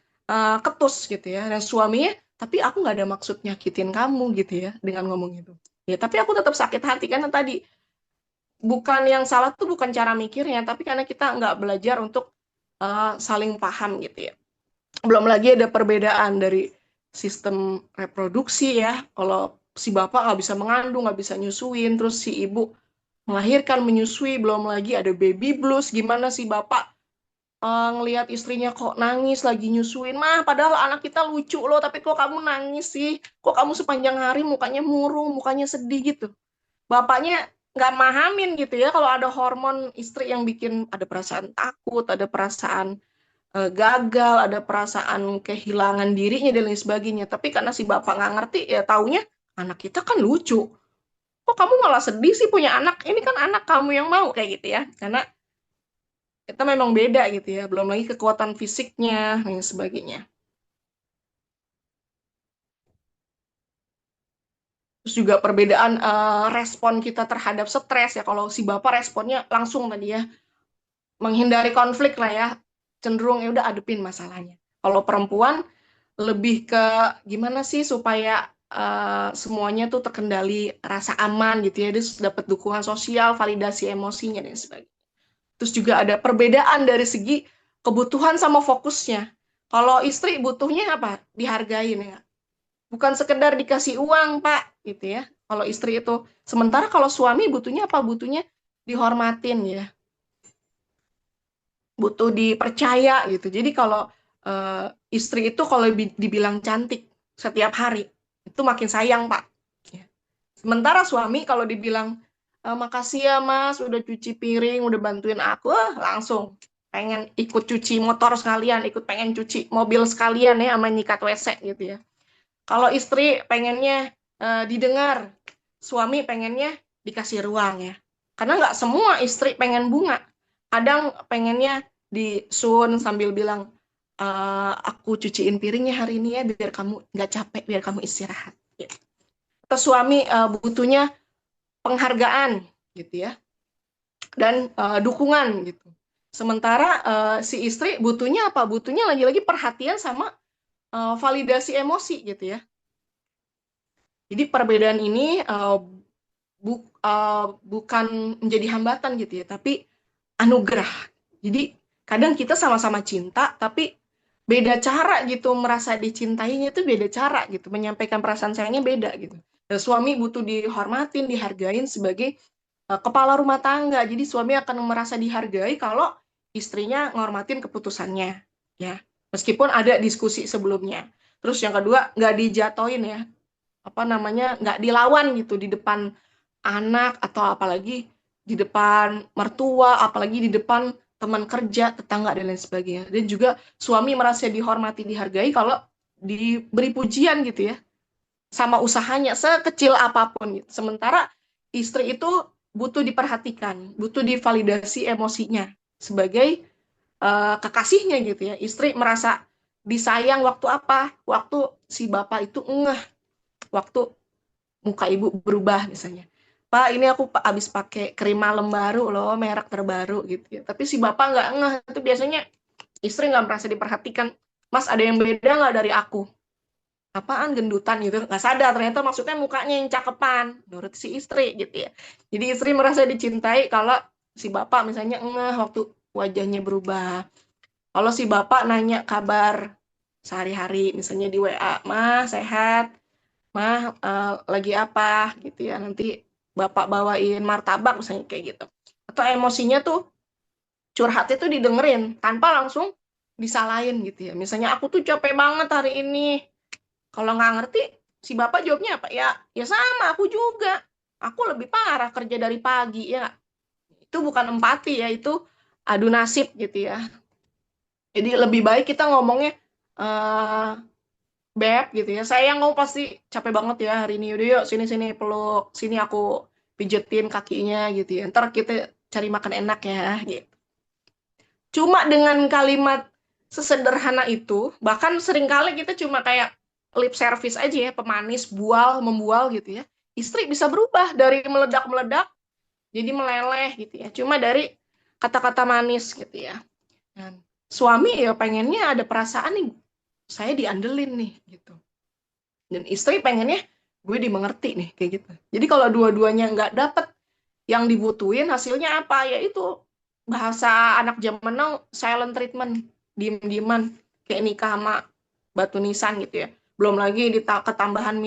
ketus gitu ya. Dan suaminya, tapi aku nggak ada maksud nyakitin kamu gitu ya dengan ngomong itu. Ya, tapi aku tetap sakit hati karena tadi bukan yang salah tuh bukan cara mikirnya, tapi karena kita nggak belajar untuk saling paham gitu ya. Belum lagi ada perbedaan dari sistem reproduksi ya. Kalau si bapak nggak bisa mengandung, nggak bisa nyusuin, terus si ibu melahirkan, menyusui, belum lagi ada baby blues. Gimana si bapak ngelihat istrinya kok nangis lagi nyusuin, mah padahal anak kita lucu loh, tapi kok kamu nangis sih? Kok kamu sepanjang hari mukanya murung, mukanya sedih gitu? Bapaknya nggak mahamin gitu ya kalau ada hormon istri yang bikin ada perasaan takut, ada perasaan gagal, ada perasaan kehilangan dirinya dan lain sebagainya. Tapi karena si bapak nggak ngerti, ya taunya anak kita kan lucu. Kok kamu malah sedih sih punya anak? Ini kan anak kamu yang mau kayak gitu ya. Karena kita memang beda gitu ya. Belum lagi kekuatan fisiknya dan lain sebagainya. Terus juga perbedaan respon kita terhadap stres ya. Kalau si bapak responnya langsung tadi ya, menghindari konflik lah ya, cenderung ya udah adepin masalahnya. Kalau perempuan lebih ke gimana sih supaya semuanya tuh terkendali, rasa aman gitu ya, dia dapat dukungan sosial, validasi emosinya dan sebagainya. Terus juga ada perbedaan dari segi kebutuhan sama fokusnya. Kalau istri butuhnya apa? Dihargain ya. Bukan sekedar dikasih uang, Pak, gitu ya. Kalau istri itu. Sementara kalau suami butuhnya apa? Butuhnya dihormatin ya, butuh dipercaya gitu. Jadi kalau istri itu kalau dibilang cantik setiap hari, itu makin sayang, Pak. Ya. Sementara suami kalau dibilang, makasih ya Mas, udah cuci piring, udah bantuin aku, langsung pengen ikut cuci motor sekalian, ikut pengen cuci mobil sekalian ya, sama nyikat WC gitu ya. Kalau istri pengennya didengar, suami pengennya dikasih ruang ya. Karena nggak semua istri pengen bunga. Kadang pengennya disun sambil bilang, aku cuciin piringnya hari ini ya, biar kamu nggak capek, biar kamu istirahat. Ya. Atau suami butuhnya penghargaan gitu ya, dan dukungan gitu. Sementara si istri butuhnya apa? Butuhnya lagi-lagi perhatian sama validasi emosi gitu ya. Jadi perbedaan ini bukan menjadi hambatan gitu ya, tapi anugerah. Jadi kadang kita sama-sama cinta, tapi beda cara gitu merasa dicintainya itu beda cara gitu, menyampaikan perasaan sayangnya beda gitu. Dan suami butuh dihormatin, dihargain sebagai kepala rumah tangga. Jadi suami akan merasa dihargai kalau istrinya ngormatin keputusannya, ya. Meskipun ada diskusi sebelumnya. Terus yang kedua, nggak dijatoin ya, apa namanya, nggak dilawan gitu di depan anak atau apalagi di depan mertua, apalagi di depan teman kerja, tetangga dan lain sebagainya. Dan juga suami merasa dihormati, dihargai kalau diberi pujian gitu ya, sama usahanya sekecil apapun gitu. Sementara istri itu butuh diperhatikan, butuh divalidasi emosinya sebagai kekasihnya gitu ya. Istri merasa disayang waktu apa? Waktu si bapak itu ngeh, waktu muka ibu berubah misalnya. Pak, ini aku habis pakai krim malam baru loh, merek terbaru gitu ya. Tapi si bapak nggak ngeh, itu biasanya istri nggak merasa diperhatikan. Mas, ada yang beda nggak dari aku? Apaan gendutan gitu, nggak sadar ternyata maksudnya mukanya yang cakepan menurut si istri gitu ya. Jadi istri merasa dicintai kalau si bapak misalnya ngeh waktu wajahnya berubah, kalau si bapak nanya kabar sehari-hari misalnya di WA, mah sehat, mah lagi apa gitu ya, nanti bapak bawain martabak misalnya kayak gitu, atau emosinya tuh curhat itu didengerin tanpa langsung disalahin gitu ya, misalnya aku tuh capek banget hari ini. Kalau nggak ngerti, si bapak jawabnya apa? Ya, ya sama, aku juga. Aku lebih parah kerja dari pagi, ya. Itu bukan empati ya, itu adu nasib gitu ya. Jadi lebih baik kita ngomongnya, eh Beb gitu ya. Sayang kamu pasti capek banget ya hari ini. Udah yuk, sini-sini peluk. Sini aku pijetin kakinya gitu ya. Ntar kita cari makan enak ya, gitu. Cuma dengan kalimat sesederhana itu, bahkan seringkali kita cuma kayak lip service aja ya, pemanis, bual, membual gitu ya. Istri bisa berubah dari meledak-meledak jadi meleleh gitu ya. Cuma dari kata-kata manis gitu ya. Dan suami ya pengennya ada perasaan nih, saya diandelin nih gitu. Dan istri pengennya gue dimengerti nih kayak gitu. Jadi kalau dua-duanya nggak dapet yang dibutuhin, hasilnya apa? Yaitu bahasa anak zaman now, silent treatment, diem-dieman, kayak nikah sama batu nisan gitu ya. Belum lagi ketambahan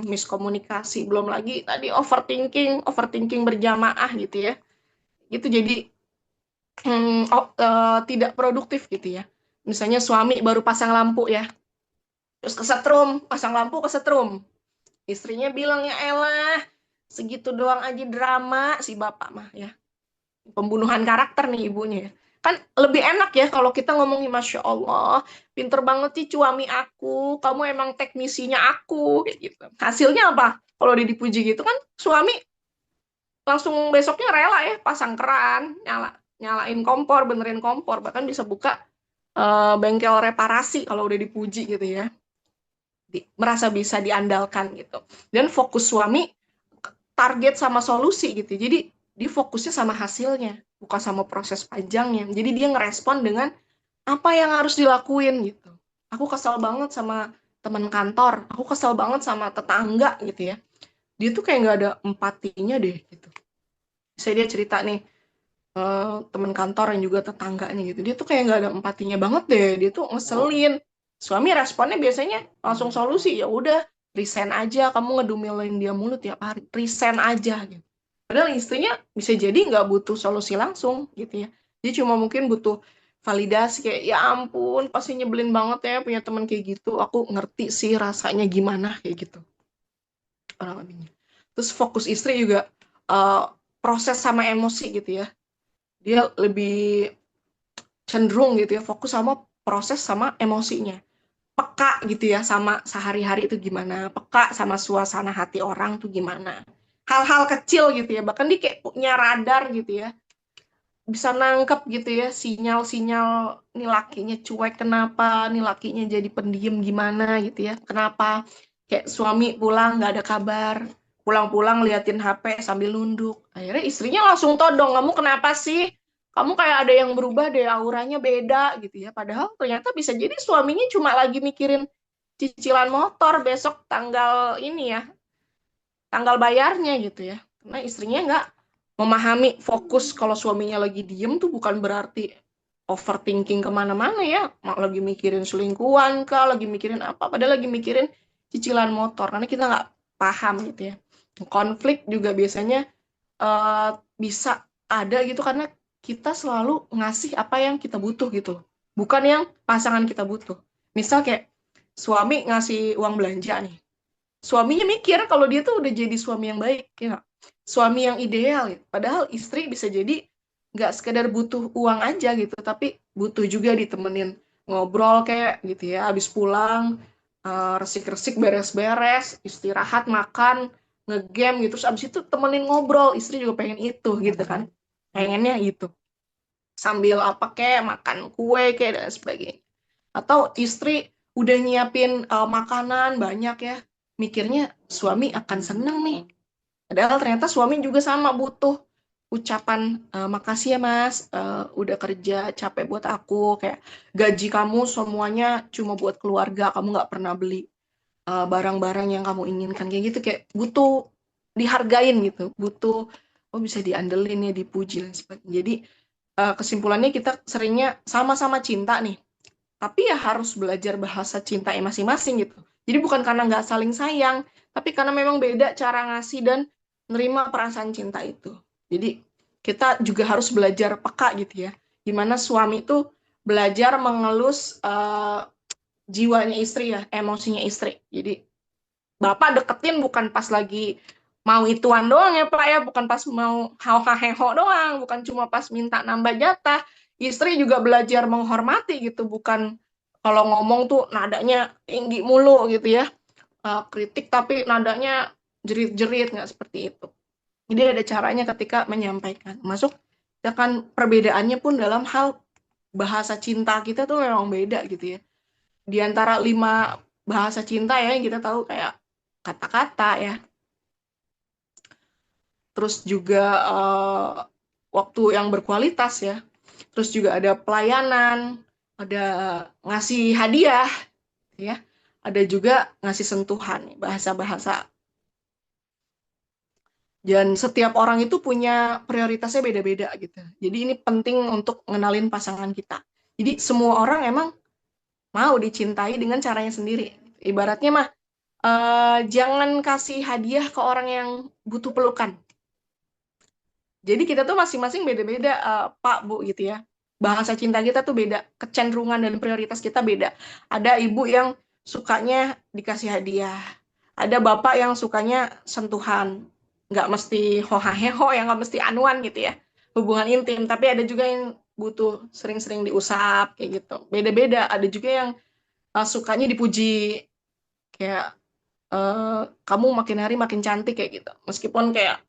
miskomunikasi, belum lagi tadi overthinking berjamaah gitu ya. Itu jadi tidak produktif gitu ya. Misalnya suami baru pasang lampu ya, terus kesetrum, pasang lampu kesetrum. Istrinya bilang, ya elah, segitu doang aja drama si bapak mah ya. Pembunuhan karakter nih ibunya ya. Kan lebih enak ya kalau kita ngomongin, Masya Allah, pinter banget sih suami aku, kamu emang teknisinya aku, kayak gitu. Hasilnya apa? Kalau dia dipuji gitu kan, suami langsung besoknya rela ya, pasang keran, nyalain kompor, benerin kompor, bahkan bisa buka bengkel reparasi kalau udah dipuji gitu ya. Merasa bisa diandalkan gitu. Dan fokus suami target sama solusi gitu. Jadi dia fokusnya sama hasilnya, bukan sama proses panjangnya. Jadi dia ngerespon dengan apa yang harus dilakuin gitu. Aku kesel banget sama teman kantor, aku kesel banget sama tetangga gitu ya. Dia tuh kayak nggak ada empatinya deh gitu. Saya dia cerita nih, teman kantor yang juga tetangganya gitu. Dia tuh kayak nggak ada empatinya banget deh. Dia tuh ngeselin. Suami responnya biasanya langsung solusi, ya udah resign aja, kamu ngedumelin dia mulu tiap hari, resign aja gitu. Padahal istrinya bisa jadi nggak butuh solusi langsung gitu ya. Dia cuma mungkin butuh validasi kayak, ya ampun, pasti nyebelin banget ya punya teman kayak gitu. Aku ngerti sih rasanya gimana kayak gitu. orang lebihnya. Terus fokus istri juga eh, proses sama emosi gitu ya. Dia lebih cenderung gitu ya, fokus sama proses sama emosinya. Peka gitu ya sama sehari-hari itu gimana, peka sama suasana hati orang tuh gimana. Hal-hal kecil gitu ya, bahkan dia kayak punya radar gitu ya, bisa nangkep gitu ya sinyal-sinyal nih lakinya cuek kenapa, nih lakinya jadi pendiam gimana gitu ya, kenapa kayak suami pulang nggak ada kabar, pulang-pulang liatin HP sambil nunduk, akhirnya istrinya langsung todong, kamu kenapa sih, kamu kayak ada yang berubah deh, auranya beda gitu ya, padahal ternyata bisa jadi suaminya cuma lagi mikirin cicilan motor besok tanggal ini ya, tanggal bayarnya gitu ya. Karena istrinya nggak memahami fokus kalau suaminya lagi diem tuh bukan berarti overthinking kemana-mana ya. Lagi mikirin selingkuhan kah, lagi mikirin apa, padahal lagi mikirin cicilan motor. Karena kita nggak paham gitu ya. Konflik juga biasanya bisa ada gitu karena kita selalu ngasih apa yang kita butuh gitu. Bukan yang pasangan kita butuh. Misal kayak suami ngasih uang belanja nih, suaminya mikir kalau dia tuh udah jadi suami yang baik ya, suami yang ideal gitu. Padahal istri bisa jadi nggak sekedar butuh uang aja gitu, tapi butuh juga ditemenin ngobrol kayak gitu ya, habis pulang resik-resik beres-beres, istirahat, makan, ngegame gitu, terus abis itu temenin ngobrol, istri juga pengen itu gitu kan, pengennya gitu, sambil apa kayak makan kue kayak dan sebagainya. Atau istri udah nyiapin makanan banyak ya, mikirnya suami akan seneng nih. Padahal ternyata suami juga sama butuh ucapan makasih ya mas, udah kerja capek buat aku, kayak gaji kamu semuanya cuma buat keluarga, kamu nggak pernah beli barang-barang yang kamu inginkan kayak gitu, kayak butuh dihargain gitu, butuh oh bisa diandelin ya, dipuji dan sebagainya. Jadi kesimpulannya kita seringnya sama-sama cinta nih, tapi ya harus belajar bahasa cinta masing-masing gitu. Jadi bukan karena nggak saling sayang, tapi karena memang beda cara ngasih dan nerima perasaan cinta itu. Jadi kita juga harus belajar peka gitu ya. Gimana suami itu belajar mengelus jiwanya istri ya, emosinya istri. Jadi bapak deketin bukan pas lagi mau ituan doang ya Pak ya, bukan pas mau haho doang, bukan cuma pas minta nambah jatah. Istri juga belajar menghormati gitu, bukan kalau ngomong tuh nadanya tinggi mulu gitu ya. Kritik tapi nadanya jerit-jerit, nggak seperti itu. Jadi ada caranya ketika menyampaikan. Masuk ya kan perbedaannya pun dalam hal bahasa cinta kita tuh memang beda gitu ya. Di antara 5 bahasa cinta ya yang kita tahu kayak kata-kata ya, terus juga waktu yang berkualitas ya, terus juga ada pelayanan, ada ngasih hadiah ya, ada juga ngasih sentuhan, bahasa-bahasa. Dan setiap orang itu punya prioritasnya beda-beda gitu. Jadi ini penting untuk ngenalin pasangan kita. Jadi semua orang emang mau dicintai dengan caranya sendiri. Ibaratnya mah jangan kasih hadiah ke orang yang butuh pelukan. Jadi kita tuh masing-masing beda-beda, Pak, Bu, gitu ya. Bahasa cinta kita tuh beda, kecenderungan dan prioritas kita beda. Ada ibu yang sukanya dikasih hadiah. Ada bapak yang sukanya sentuhan. Nggak mesti hoha-heho, yang nggak mesti anuan gitu ya. Hubungan intim. Tapi ada juga yang butuh sering-sering diusap, kayak gitu. Beda-beda. Ada juga yang sukanya dipuji. Kayak, kamu makin hari makin cantik, kayak gitu. Meskipun kayak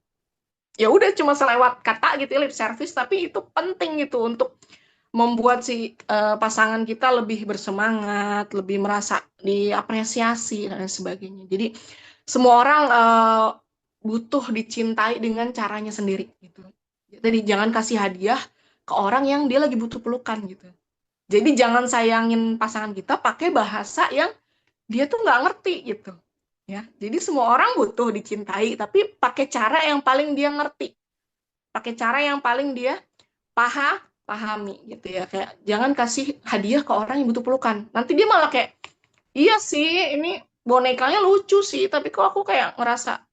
ya udah cuma selewat kata gitu ya, lip service, tapi itu penting gitu untuk membuat si pasangan kita lebih bersemangat, lebih merasa diapresiasi dan sebagainya. Jadi semua orang butuh dicintai dengan caranya sendiri gitu. Jadi jangan kasih hadiah ke orang yang dia lagi butuh pelukan gitu. Jadi jangan sayangin pasangan kita pakai bahasa yang dia tuh nggak ngerti gitu. Ya, jadi semua orang butuh dicintai, tapi pakai cara yang paling dia ngerti, pakai cara yang paling dia pahami gitu ya. Kayak jangan kasih hadiah ke orang yang butuh pelukan. Nanti dia malah kayak, iya sih, ini bonekanya lucu sih, tapi kok aku kayak ngerasa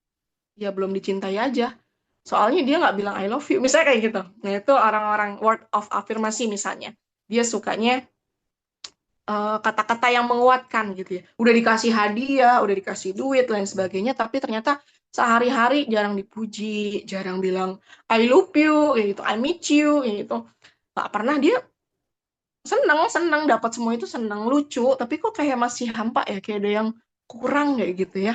ya belum dicintai aja. Soalnya dia nggak bilang I love you, misalnya kayak gitu. Nah itu orang-orang word of affirmation misalnya. Dia sukanya kata-kata yang menguatkan gitu ya. Udah dikasih hadiah, udah dikasih duit lain sebagainya, tapi ternyata sehari-hari jarang dipuji, jarang bilang I love you, kayak gitu, I miss you, kayak gitu. Gak pernah dia seneng seneng dapat semua itu seneng lucu, tapi kok kayak masih hampa ya, kayak ada yang kurang kayak gitu ya.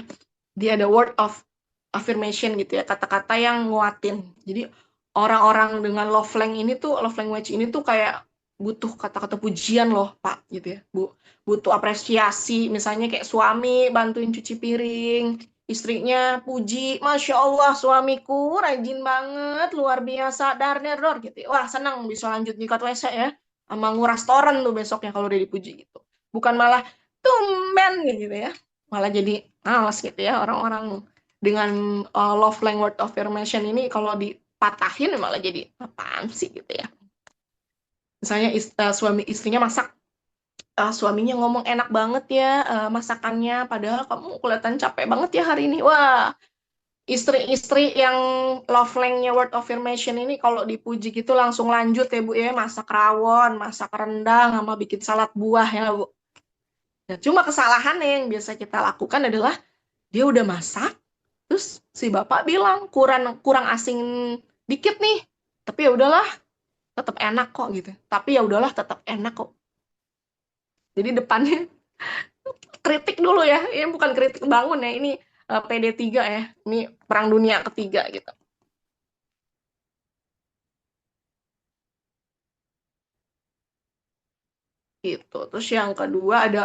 Dia ada word of affirmation gitu ya, kata-kata yang nguatin. Jadi orang-orang dengan love language ini tuh kayak butuh kata-kata pujian loh Pak gitu ya, butuh apresiasi. Misalnya kayak suami bantuin cuci piring, istrinya puji, Masya Allah suamiku rajin banget, luar biasa, dar dar dar gitu ya. Wah senang bisa lanjut nyikat WC ya, sama nguras toren tuh besoknya kalau udah dipuji gitu. Bukan malah tumben gitu ya, malah jadi males gitu ya orang-orang dengan love language affirmation ini kalau dipatahin malah jadi apaan sih gitu ya. Misalnya suami istrinya masak, suaminya ngomong enak banget ya masakannya, padahal kamu kelihatan capek banget ya hari ini. Wah, istri-istri yang love language word affirmation ini kalau dipuji gitu langsung lanjut ya Bu ya, masak rawon, masak rendang, sama bikin salad buah ya Bu. Nah, cuma kesalahannya yang biasa kita lakukan adalah dia udah masak, terus si bapak bilang kurang kurang asin dikit nih. Tapi ya udahlah, tetap enak kok gitu. Tapi ya udahlah tetap enak kok. Jadi depannya kritik dulu ya. Ini bukan kritik bangun ya, ini PD3 ya. Ini perang dunia ketiga gitu. Gitu. Terus yang kedua ada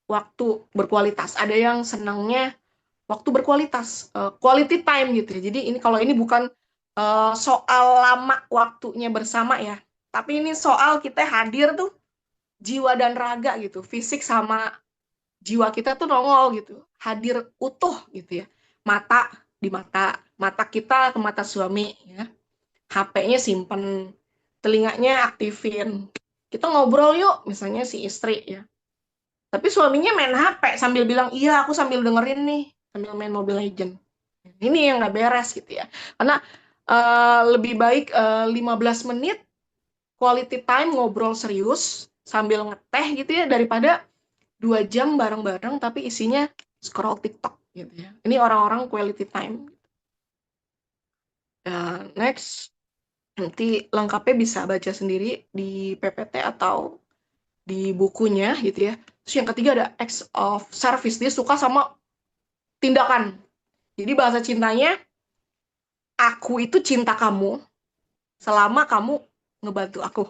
waktu berkualitas. Ada yang senangnya waktu berkualitas, quality time gitu ya. Jadi ini kalau ini bukan soal lama waktunya bersama ya, tapi ini soal kita hadir tuh jiwa dan raga gitu, fisik sama jiwa kita tuh nongol gitu, hadir utuh gitu ya. Mata di mata, mata kita ke mata suami ya, HP-nya simpen, telinganya aktifin. Kita ngobrol yuk, misalnya si istri ya. Tapi suaminya main HP sambil bilang, iya aku sambil dengerin nih, sambil main Mobile Legend. Ini yang nggak beres gitu ya. Karena lebih baik 15 menit quality time ngobrol serius sambil ngeteh gitu ya, daripada 2 jam bareng-bareng tapi isinya scroll TikTok gitu ya. Ini orang-orang quality time. Next, nanti lengkapnya bisa baca sendiri di PPT atau di bukunya gitu ya. Terus yang ketiga ada acts of service. Dia suka sama tindakan. Jadi bahasa cintanya, aku itu cinta kamu selama kamu ngebantu aku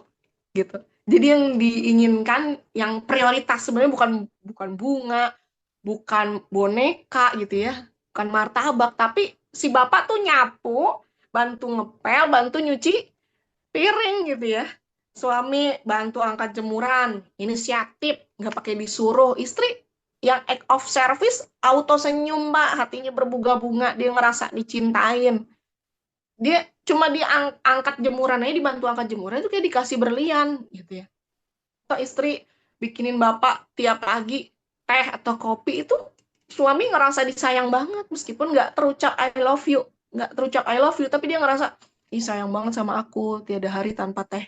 gitu. Jadi yang diinginkan yang prioritas sebenarnya bukan bukan bunga, bukan boneka gitu ya, bukan martabak, tapi si bapak tuh nyapu, bantu ngepel, bantu nyuci piring gitu ya. Suami bantu angkat jemuran, inisiatif, nggak pakai disuruh. Istri yang act of service, auto senyum mbak, hatinya berbunga-bunga, dia ngerasa dicintain. Dia cuma diangkat jemuran aja, dibantu angkat jemuran itu kayak dikasih berlian gitu ya. Atau istri bikinin bapak tiap pagi teh atau kopi, itu suami ngerasa disayang banget meskipun nggak terucap I love you, nggak terucap I love you, tapi dia ngerasa ih sayang banget sama aku, tiada hari tanpa teh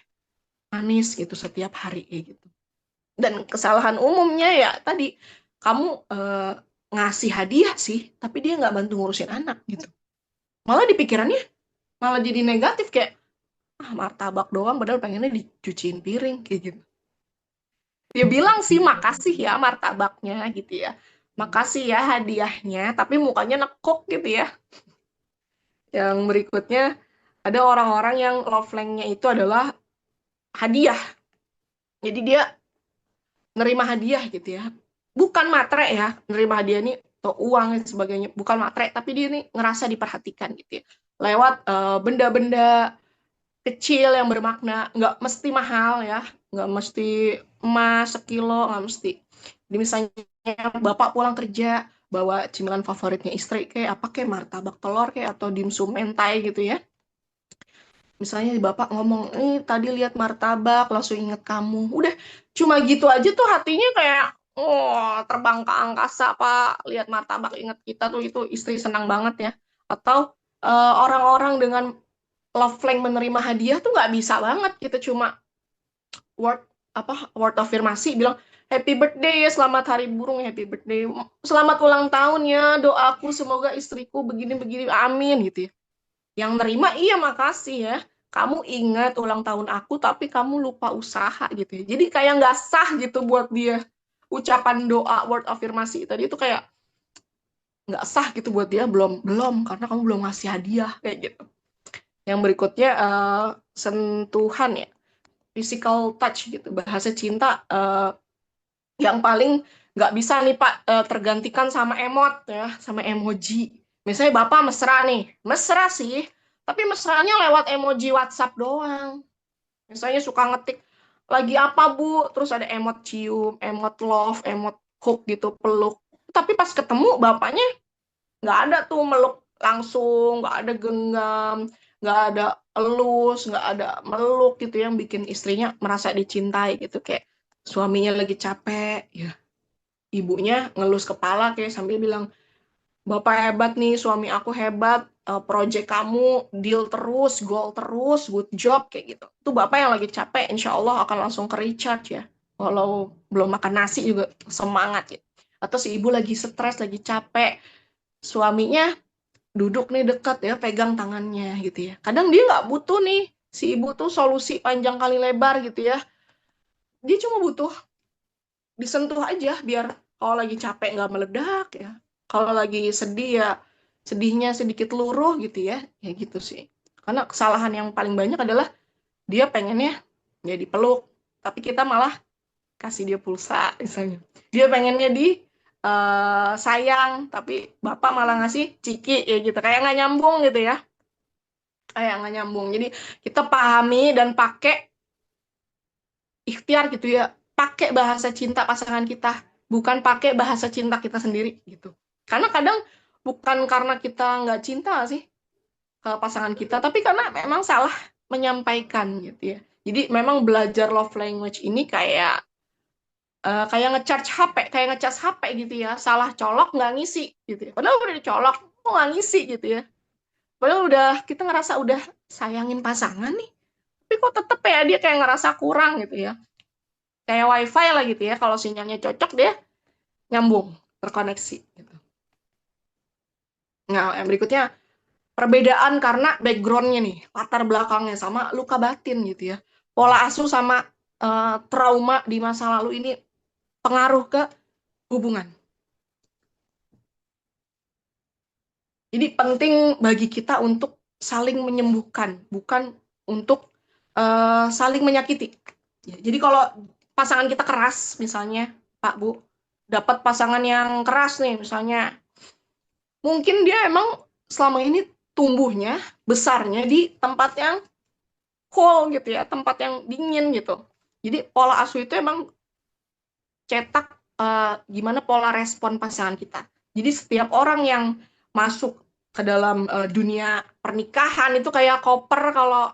manis gitu setiap hari gitu. Dan kesalahan umumnya ya tadi, kamu ngasih hadiah sih tapi dia nggak bantu ngurusin anak gitu, malah dipikirannya malah jadi negatif, kayak martabak doang padahal pengennya dicuciin piring kayak gitu. Dia bilang sih makasih ya martabaknya gitu ya, makasih ya hadiahnya, tapi mukanya nekuk gitu ya. Yang berikutnya ada orang-orang yang love language-nya itu adalah hadiah. Jadi dia nerima hadiah gitu ya, bukan matre ya, nerima hadiah ini atau uang dan sebagainya, bukan matre, tapi dia ini ngerasa diperhatikan gitu ya, lewat benda-benda kecil yang bermakna, nggak mesti mahal ya, nggak mesti emas sekilo, nggak mesti. Jadi misalnya bapak pulang kerja bawa cemilan favoritnya istri, kayak apa, kayak martabak telur kayak atau dimsum mentai gitu ya. Misalnya bapak ngomong, tadi lihat martabak langsung inget kamu, udah cuma gitu aja tuh hatinya kayak oh terbang ke angkasa pak, lihat martabak inget kita tuh, itu istri senang banget ya. Atau orang-orang dengan love language menerima hadiah tuh nggak bisa banget gitu, cuma word word afirmasi bilang happy birthday ya, selamat hari burung, happy birthday, selamat ulang tahun ya, doaku semoga istriku begini-begini, amin gitu ya. Yang nerima, iya makasih ya. Kamu ingat ulang tahun aku, tapi kamu lupa usaha gitu ya. Jadi kayak nggak sah gitu buat dia. Ucapan doa, word affirmasi tadi itu kayak nggak sah gitu buat dia. Belum, belum, karena kamu belum ngasih hadiah, kayak gitu. Yang berikutnya, sentuhan ya. Physical touch gitu. Bahasa cinta yang paling nggak bisa nih Pak, tergantikan sama emot ya, sama emoji. Misalnya Bapak mesra nih, mesra sih, tapi mesranya lewat emoji WhatsApp doang. Misalnya suka ngetik, lagi apa Bu? Terus ada emot cium, emot love, emot hug gitu, peluk. Tapi pas ketemu bapaknya nggak ada tuh meluk langsung, nggak ada genggam, nggak ada elus, nggak ada meluk gitu yang bikin istrinya merasa dicintai gitu. Kayak suaminya lagi capek, ya ibunya ngelus kepala kayak sambil bilang, Bapak hebat nih, suami aku hebat, project kamu deal terus, goal terus, good job, kayak gitu. Itu Bapak yang lagi capek, insya Allah akan langsung ke recharge ya. Walau belum makan nasi juga semangat ya. Atau si ibu lagi stres, lagi capek, suaminya duduk nih dekat ya, pegang tangannya gitu ya. Kadang dia nggak butuh nih, si ibu tuh solusi panjang kali lebar gitu ya. Dia cuma butuh disentuh aja biar kalau lagi capek nggak meledak ya, kalau lagi sedih ya sedihnya sedikit luruh gitu ya, ya gitu sih. Karena kesalahan yang paling banyak adalah dia pengennya jadi peluk, tapi kita malah kasih dia pulsa misalnya. Dia pengennya di sayang, tapi bapak malah ngasih ciki ya gitu, kayak nggak nyambung gitu ya, kayak nggak nyambung. Jadi kita pahami dan pakai ikhtiar gitu ya, pakai bahasa cinta pasangan kita, bukan pakai bahasa cinta kita sendiri gitu. Karena kadang bukan karena kita nggak cinta sih ke pasangan kita, tapi karena memang salah menyampaikan gitu ya. Jadi memang belajar love language ini kayak kayak ngecharge HP, kayak ngecas HP gitu ya. Salah colok nggak ngisi gitu ya. Padahal udah dicolok, kok nggak ngisi gitu ya. Padahal udah kita ngerasa udah sayangin pasangan nih, tapi kok tetep ya dia kayak ngerasa kurang gitu ya. Kayak wifi lah gitu ya, kalau sinyalnya cocok dia nyambung, terkoneksi gitu. Nah, yang berikutnya perbedaan karena backgroundnya nih, latar belakangnya sama luka batin gitu ya. Pola asuh sama trauma di masa lalu ini pengaruh ke hubungan. Jadi penting bagi kita untuk saling menyembuhkan, bukan untuk saling menyakiti. Ya, jadi kalau pasangan kita keras, misalnya Pak Bu, dapat pasangan yang keras nih, misalnya mungkin dia emang selama ini tumbuhnya, besarnya di tempat yang cool gitu ya, tempat yang dingin gitu. Jadi pola asuh itu emang cetak gimana pola respon pasangan kita. Jadi setiap orang yang masuk ke dalam dunia pernikahan itu kayak koper, kalau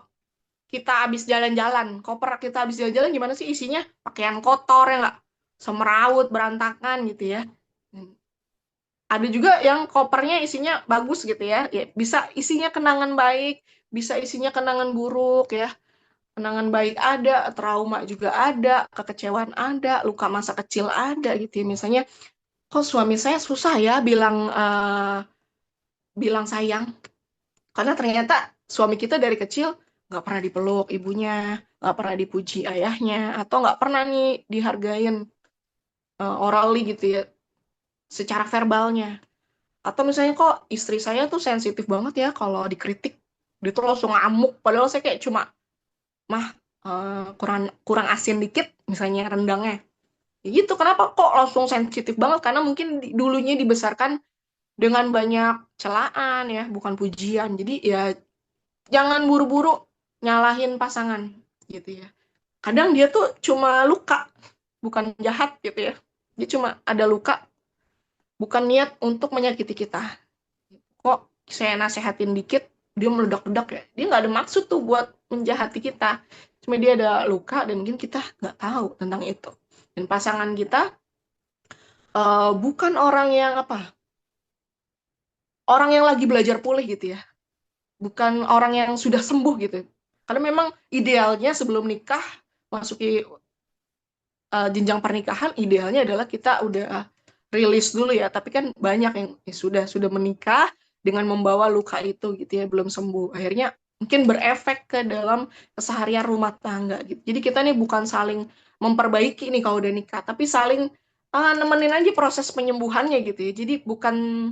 kita habis jalan-jalan, koper kita habis jalan-jalan gimana sih isinya? Pakaian kotor ya nggak? Semeraut, berantakan gitu ya. Ada juga yang kopernya isinya bagus gitu ya. Ya, bisa isinya kenangan baik, bisa isinya kenangan buruk ya. Kenangan baik ada, trauma juga ada, kekecewaan ada, luka masa kecil ada gitu ya. Misalnya, kok suami saya susah ya bilang sayang. Karena ternyata suami kita dari kecil nggak pernah dipeluk ibunya, nggak pernah dipuji ayahnya, atau nggak pernah nih dihargain orally gitu ya, secara verbalnya. Atau misalnya kok istri saya tuh sensitif banget ya kalau dikritik, dia tuh langsung ngamuk. Padahal saya kayak cuma, mah kurang kurang asin dikit misalnya rendangnya. Ya gitu, kenapa kok langsung sensitif banget? Karena mungkin dulunya dibesarkan dengan banyak celaan ya, bukan pujian. Jadi ya jangan buru-buru nyalahin pasangan gitu ya. Kadang dia tuh cuma luka, bukan jahat gitu ya. Dia cuma ada luka, bukan niat untuk menyakiti kita. Kok saya nasehatin dikit dia meledak-ledak ya, dia nggak ada maksud tuh buat menjahati kita, cuma dia ada luka dan mungkin kita nggak tahu tentang itu. Dan pasangan kita bukan orang yang apa, orang yang lagi belajar pulih gitu ya, bukan orang yang sudah sembuh gitu, karena memang idealnya sebelum nikah masuki jenjang pernikahan idealnya adalah kita udah rilis dulu ya, tapi kan banyak yang sudah menikah dengan membawa luka itu gitu ya, belum sembuh. Akhirnya mungkin berefek ke dalam keseharian rumah tangga gitu. Jadi kita nih bukan saling memperbaiki nih kalau udah nikah, tapi saling nemenin aja proses penyembuhannya gitu ya. Jadi bukan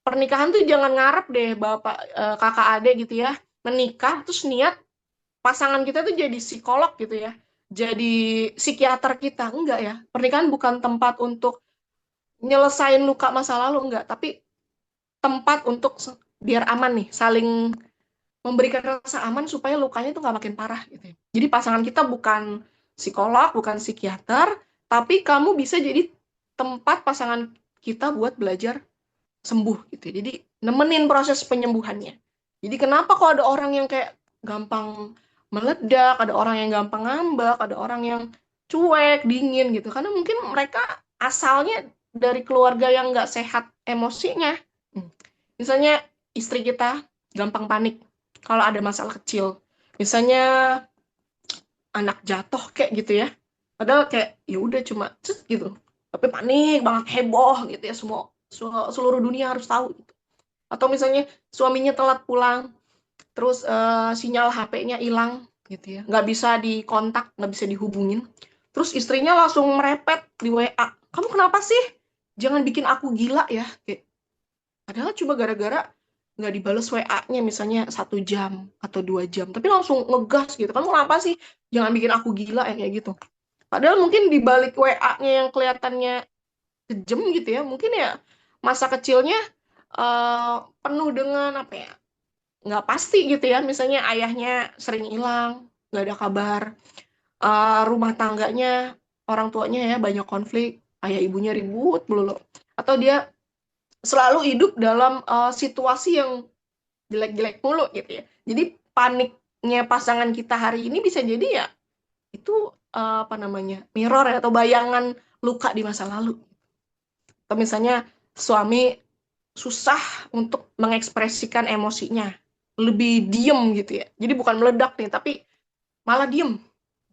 pernikahan tuh jangan ngarep deh bapak kakak adik gitu ya menikah terus niat pasangan kita tuh jadi psikolog gitu ya, jadi psikiater kita. Enggak ya, pernikahan bukan tempat untuk nyelesain luka masa lalu, enggak, tapi tempat untuk biar aman nih, saling memberikan rasa aman supaya lukanya tuh nggak makin parah gitu ya. Jadi pasangan kita bukan psikolog, bukan psikiater, tapi kamu bisa jadi tempat pasangan kita buat belajar sembuh gitu ya. Jadi nemenin proses penyembuhannya. Jadi kenapa kok ada orang yang kayak gampang meledak, ada orang yang gampang ngambek, ada orang yang cuek, dingin gitu. Karena mungkin mereka asalnya dari keluarga yang nggak sehat emosinya. Misalnya istri kita gampang panik kalau ada masalah kecil. Misalnya anak jatuh kayak gitu ya. Padahal kayak ya udah cuma cet gitu. Tapi panik banget, heboh gitu ya, semua seluruh dunia harus tahu gitu. Atau misalnya suaminya telat pulang, terus sinyal HP-nya hilang gitu ya, nggak bisa dikontak, nggak bisa dihubungin, terus istrinya langsung merepet di WA, kamu kenapa sih, jangan bikin aku gila ya, kayak padahal cuma gara-gara nggak dibales WA-nya misalnya 1 jam atau 2 jam, tapi langsung ngegas gitu, kamu kenapa sih, jangan bikin aku gila ya, kayak gitu. Padahal mungkin di balik WA-nya yang kelihatannya kejam gitu ya, mungkin ya masa kecilnya penuh dengan apa ya, nggak pasti gitu ya, misalnya ayahnya sering hilang, nggak ada kabar, rumah tangganya orang tuanya ya banyak konflik, ayah ibunya ribut melulu, atau dia selalu hidup dalam situasi yang jelek-jelek mulu gitu ya. Jadi paniknya pasangan kita hari ini bisa jadi ya itu apa namanya, mirror ya, atau bayangan luka di masa lalu. Atau misalnya suami susah untuk mengekspresikan emosinya, lebih diem gitu ya. Jadi bukan meledak nih, tapi malah diem.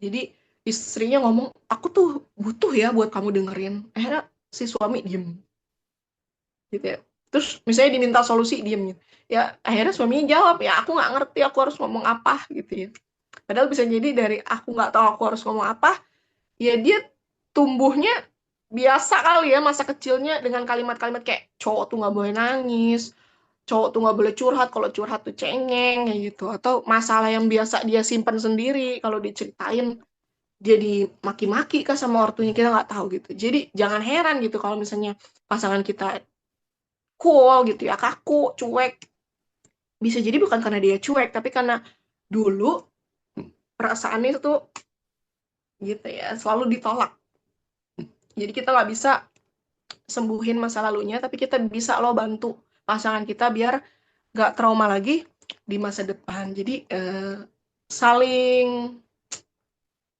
Jadi istrinya ngomong, aku tuh butuh ya buat kamu dengerin. Akhirnya si suami diem gitu ya. Terus misalnya diminta solusi diem gitu. Ya akhirnya suaminya jawab, ya aku nggak ngerti aku harus ngomong apa gitu ya. Padahal bisa jadi dari aku nggak tahu aku harus ngomong apa, ya dia tumbuhnya biasa kali ya masa kecilnya dengan kalimat-kalimat kayak cowok tuh nggak boleh nangis, cowok tuh nggak boleh curhat, kalau curhat tuh cengeng kayak gitu, atau masalah yang biasa dia simpan sendiri kalau diceritain jadi maki-maki kah sama ortunya, kita nggak tahu gitu. Jadi jangan heran gitu kalau misalnya pasangan kita cool gitu ya, kaku, cuek, bisa jadi bukan karena dia cuek, tapi karena dulu perasaannya itu gitu ya selalu ditolak. Jadi kita nggak bisa sembuhin masa lalunya, tapi kita bisa loh bantu pasangan kita biar nggak trauma lagi di masa depan. Jadi saling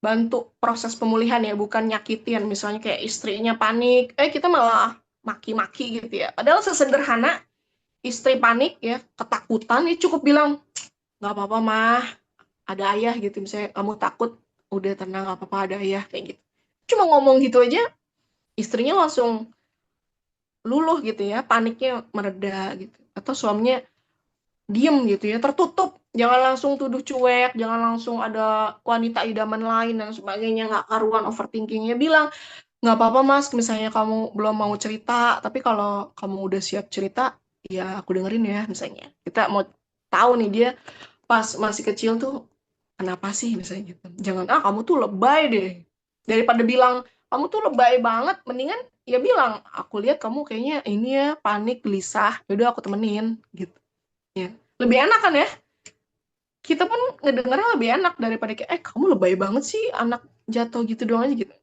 bantu proses pemulihan ya, bukan nyakitin. Misalnya kayak istrinya panik, kita malah maki-maki gitu ya. Padahal sesederhana istri panik ya, ketakutan, ya cukup bilang, nggak apa-apa mah, ada ayah gitu. Misalnya kamu takut, udah tenang, nggak apa-apa ada ayah, kayak gitu. Cuma ngomong gitu aja, istrinya langsung luluh gitu ya, paniknya mereda gitu. Atau suaminya diem gitu ya, tertutup, jangan langsung tuduh cuek, jangan langsung ada wanita idaman lain dan sebagainya, nggak karuan overthinkingnya, bilang nggak apa-apa mas, misalnya kamu belum mau cerita, tapi kalau kamu udah siap cerita ya aku dengerin ya. Misalnya kita mau tahu nih dia pas masih kecil tuh kenapa sih misalnya gitu, jangan kamu tuh lebay deh, daripada bilang kamu tuh lebay banget, mendingan ya bilang aku lihat kamu kayaknya ini ya panik gelisah, yaudah aku temenin gitu ya, lebih enak kan ya, kita pun ngedengarnya lebih enak daripada kayak kamu lebay banget sih anak jatuh gitu doang aja gitu.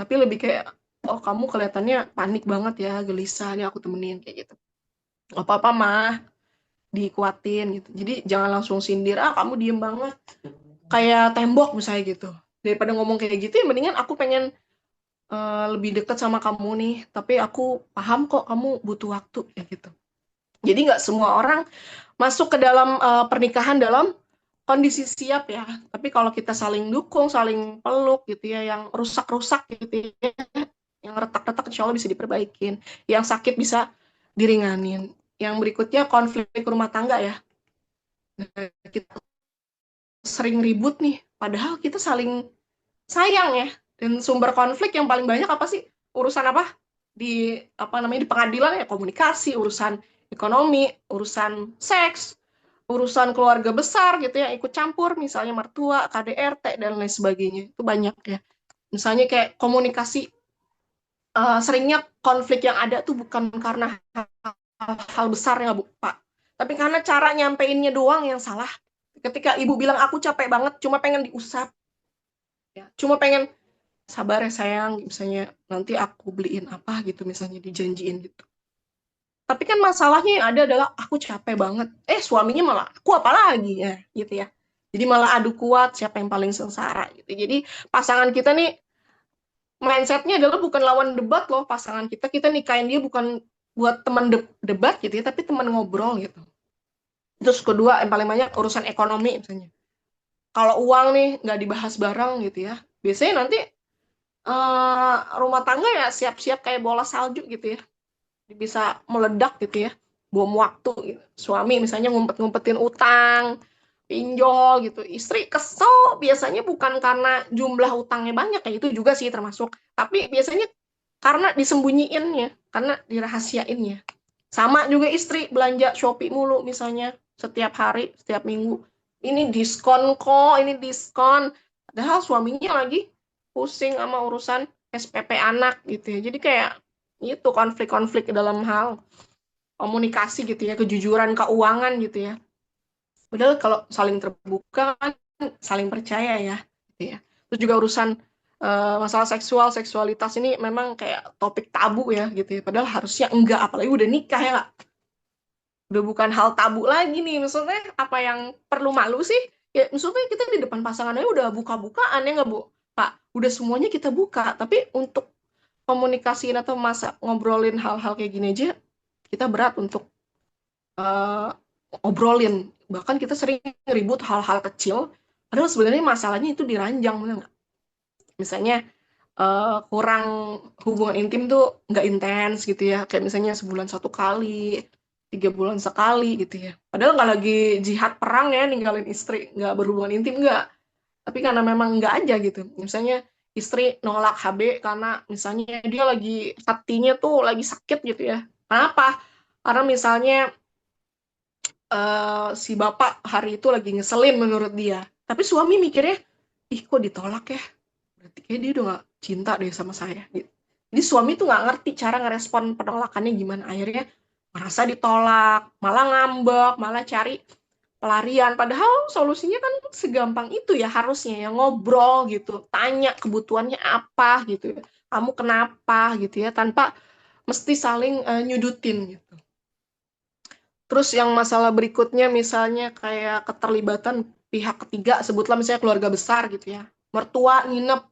Tapi lebih kayak oh kamu kelihatannya panik banget ya, gelisah nih aku temenin kayak gitu, gak apa-apa mah, dikuatin gitu. Jadi jangan langsung sindir, kamu diem banget kayak tembok misalnya gitu, daripada ngomong kayak gitu ya mendingan aku pengen lebih dekat sama kamu nih, tapi aku paham kok kamu butuh waktu ya gitu. Jadi nggak semua orang masuk ke dalam pernikahan dalam kondisi siap ya. Tapi kalau kita saling dukung, saling peluk gitu ya, yang rusak-rusak gitu ya, yang retak-retak insya Allah bisa diperbaikin. Yang sakit bisa diringanin. Yang berikutnya konflik rumah tangga ya. Nah, kita sering ribut nih, padahal kita saling sayang ya. Dan sumber konflik yang paling banyak apa sih? Urusan apa? Di apa namanya di pengadilan ya komunikasi, urusan ekonomi, urusan seks, urusan keluarga besar gitu ya ikut campur, misalnya mertua, KDRT dan lain sebagainya. Itu banyak ya. Misalnya kayak komunikasi seringnya konflik yang ada tuh bukan karena hal besarnya Bu, Pak. Tapi karena cara nyampeinnya doang yang salah. Ketika ibu bilang aku capek banget, cuma pengen diusap, ya. Cuma pengen sabar ya sayang, misalnya nanti aku beliin apa gitu, misalnya dijanjiin gitu. Tapi kan masalahnya yang ada adalah aku capek banget. Suaminya malah aku apa lagi ya, gitu ya. Jadi malah adu kuat siapa yang paling sengsara gitu. Jadi pasangan kita nih mindsetnya adalah bukan lawan debat loh pasangan kita. Kita nikahin dia bukan buat teman debat gitu ya, tapi teman ngobrol gitu. Terus kedua yang paling banyak urusan ekonomi misalnya. Kalau uang nih nggak dibahas bareng gitu ya. Biasanya nanti rumah tangga ya siap-siap kayak bola salju gitu ya. Bisa meledak gitu ya. Bom waktu gitu. Suami misalnya ngumpet-ngumpetin utang, pinjol gitu. Istri kesel biasanya bukan karena jumlah utangnya banyak, kayak itu juga sih termasuk. Tapi biasanya karena disembunyiinnya, karena dirahasiainnya. Sama juga istri belanja Shopee mulu misalnya setiap hari, setiap minggu. Ini diskon kok, ini diskon. Padahal suaminya lagi pusing sama urusan SPP anak gitu ya. Jadi kayak itu konflik-konflik dalam hal komunikasi gitu ya, kejujuran keuangan gitu ya. Padahal kalau saling terbuka kan saling percaya ya, gitu ya. Terus juga urusan masalah seksual, seksualitas ini memang kayak topik tabu ya gitu ya. Padahal harusnya enggak, apalagi udah nikah ya nggak? Udah bukan hal tabu lagi nih. Maksudnya apa yang perlu malu sih? Ya maksudnya kita di depan pasangannya udah buka-bukaan ya nggak Bu? Pak, udah semuanya kita buka. Tapi untuk komunikasiin atau masa ngobrolin hal-hal kayak gini aja, kita berat untuk eh, obrolin. Bahkan kita sering ribut hal-hal kecil, padahal sebenarnya masalahnya itu diranjang, bener nggak? Misalnya kurang hubungan intim tuh nggak intens gitu ya, kayak misalnya sebulan satu kali, 3 bulan sekali gitu ya. Padahal nggak lagi jihad perang ya, ninggalin istri, nggak berhubungan intim nggak. Tapi karena memang nggak aja gitu. Misalnya istri nolak HB karena misalnya dia lagi hatinya tuh lagi sakit gitu ya. Kenapa? Karena misalnya si bapak hari itu lagi ngeselin menurut dia. Tapi suami mikirnya, ih kok ditolak ya? Berarti kayak dia udah gak cinta deh sama saya. Gitu. Jadi suami tuh gak ngerti cara ngerespon penolakannya gimana. Akhirnya merasa ditolak, malah ngambek, malah cari pelarian. Padahal solusinya kan segampang itu ya harusnya ya ngobrol gitu. Tanya kebutuhannya apa gitu ya. Kamu kenapa gitu ya. Tanpa mesti saling nyudutin gitu. Terus yang masalah berikutnya misalnya kayak keterlibatan pihak ketiga, sebutlah misalnya keluarga besar gitu ya. Mertua nginep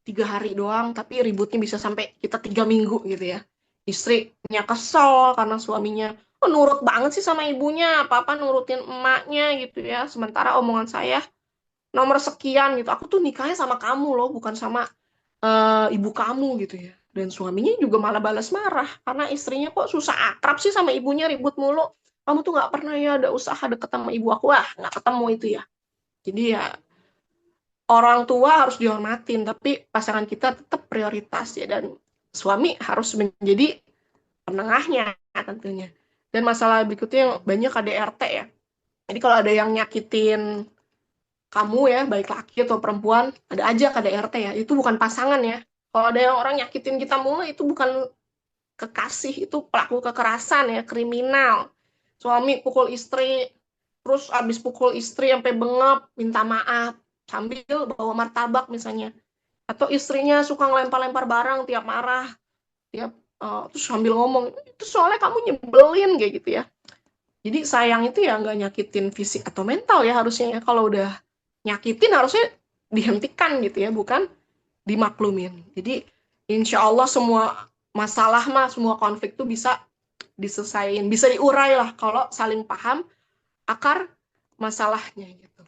3 hari doang, tapi ributnya bisa sampai kita 3 minggu gitu ya. Istrinya kesel karena suaminya nurut banget sih sama ibunya, apa-apa nurutin emaknya gitu ya. Sementara omongan saya nomor sekian gitu, aku tuh nikahnya sama kamu loh, bukan sama ibu kamu gitu ya. Dan suaminya juga malah balas marah karena istrinya kok susah akrab sih sama ibunya, ribut mulu. Kamu tuh nggak pernah ya ada usaha deket sama ibu aku, wah nggak ketemu itu ya. Jadi ya orang tua harus dihormatin, tapi pasangan kita tetap prioritas ya, dan suami harus menjadi penengahnya tentunya. Dan masalah berikutnya yang banyak KDRT ya. Jadi kalau ada yang nyakitin kamu ya, baik laki atau perempuan, ada aja KDRT ya. Itu bukan pasangan ya. Kalau ada yang orang nyakitin kita mulu, itu bukan kekasih, itu pelaku kekerasan ya, kriminal. Suami pukul istri, terus abis pukul istri sampai bengap, minta maaf, sambil bawa martabak misalnya. Atau istrinya suka ngelempar-lempar barang tiap marah, tiap terus sambil ngomong, itu soalnya kamu nyebelin kayak gitu ya. Jadi sayang itu ya nggak nyakitin fisik atau mental ya harusnya ya. Kalau udah nyakitin harusnya dihentikan gitu ya, bukan dimaklumin. Jadi insya Allah semua masalah mah, semua konflik tuh bisa diselesaikan, bisa diurai lah kalau saling paham akar masalahnya gitu.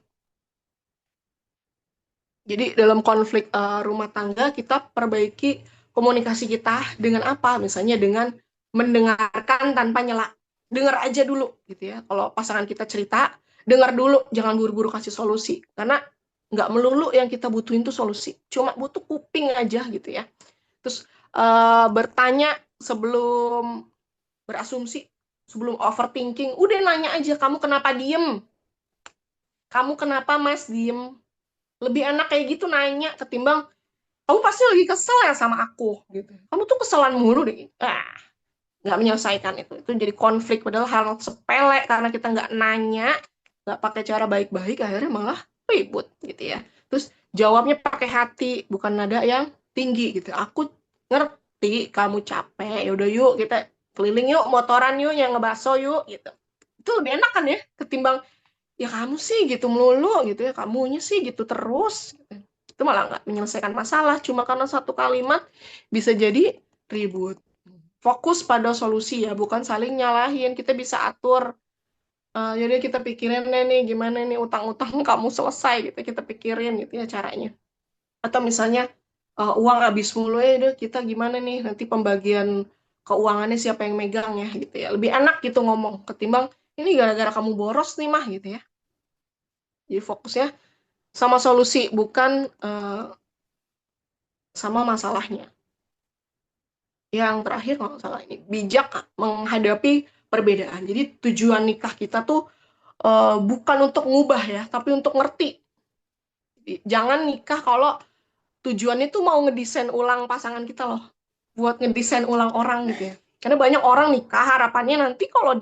Jadi dalam konflik rumah tangga kita perbaiki komunikasi kita dengan apa? Misalnya dengan mendengarkan tanpa nyela. Dengar aja dulu gitu ya. Kalau pasangan kita cerita, dengar dulu, jangan buru-buru kasih solusi. Karena nggak melulu yang kita butuhin tuh solusi. Cuma butuh kuping aja gitu ya. Terus bertanya sebelum berasumsi, sebelum overthinking, udah nanya aja, kamu kenapa diem? Kamu kenapa mas diem? Lebih enak kayak gitu nanya ketimbang kamu pasti lagi kesel ya sama aku gitu. Kamu tuh keselan mulu deh. Nggak menyelesaikan itu jadi konflik padahal hal sepele karena kita nggak nanya, nggak pakai cara baik-baik, akhirnya malah ribut gitu ya. Terus jawabnya pakai hati, bukan nada yang tinggi gitu. Aku ngerti kamu capek, yaudah yuk kita keliling yuk, motoran yuk, yang ngebaso yuk gitu. Itu lebih enak kan ya ketimbang ya kamu sih gitu melulu gitu ya, kamunya sih gitu terus gitu. Itu malah nggak menyelesaikan masalah, cuma karena satu kalimat bisa jadi ribut. Fokus pada solusi ya, bukan saling nyalahin. Kita bisa atur, jadi kita pikirin deh nih gimana nih utang-utang kamu selesai gitu, kita pikirin gitu ya caranya. Atau misalnya uang habis mulu ya, udah kita gimana nih nanti pembagian keuangannya siapa yang megang ya gitu ya. Lebih enak gitu ngomong ketimbang ini gara-gara kamu boros nih mah gitu ya. Jadi fokusnya sama solusi, bukan sama masalahnya. Yang terakhir kalau nggak salah ini, bijak menghadapi perbedaan. Jadi tujuan nikah kita tuh bukan untuk ngubah ya, tapi untuk ngerti. Jangan nikah kalau tujuannya tuh mau ngedesain ulang pasangan kita loh. Buat ngedesain ulang orang gitu ya. Karena banyak orang nikah harapannya nanti kalau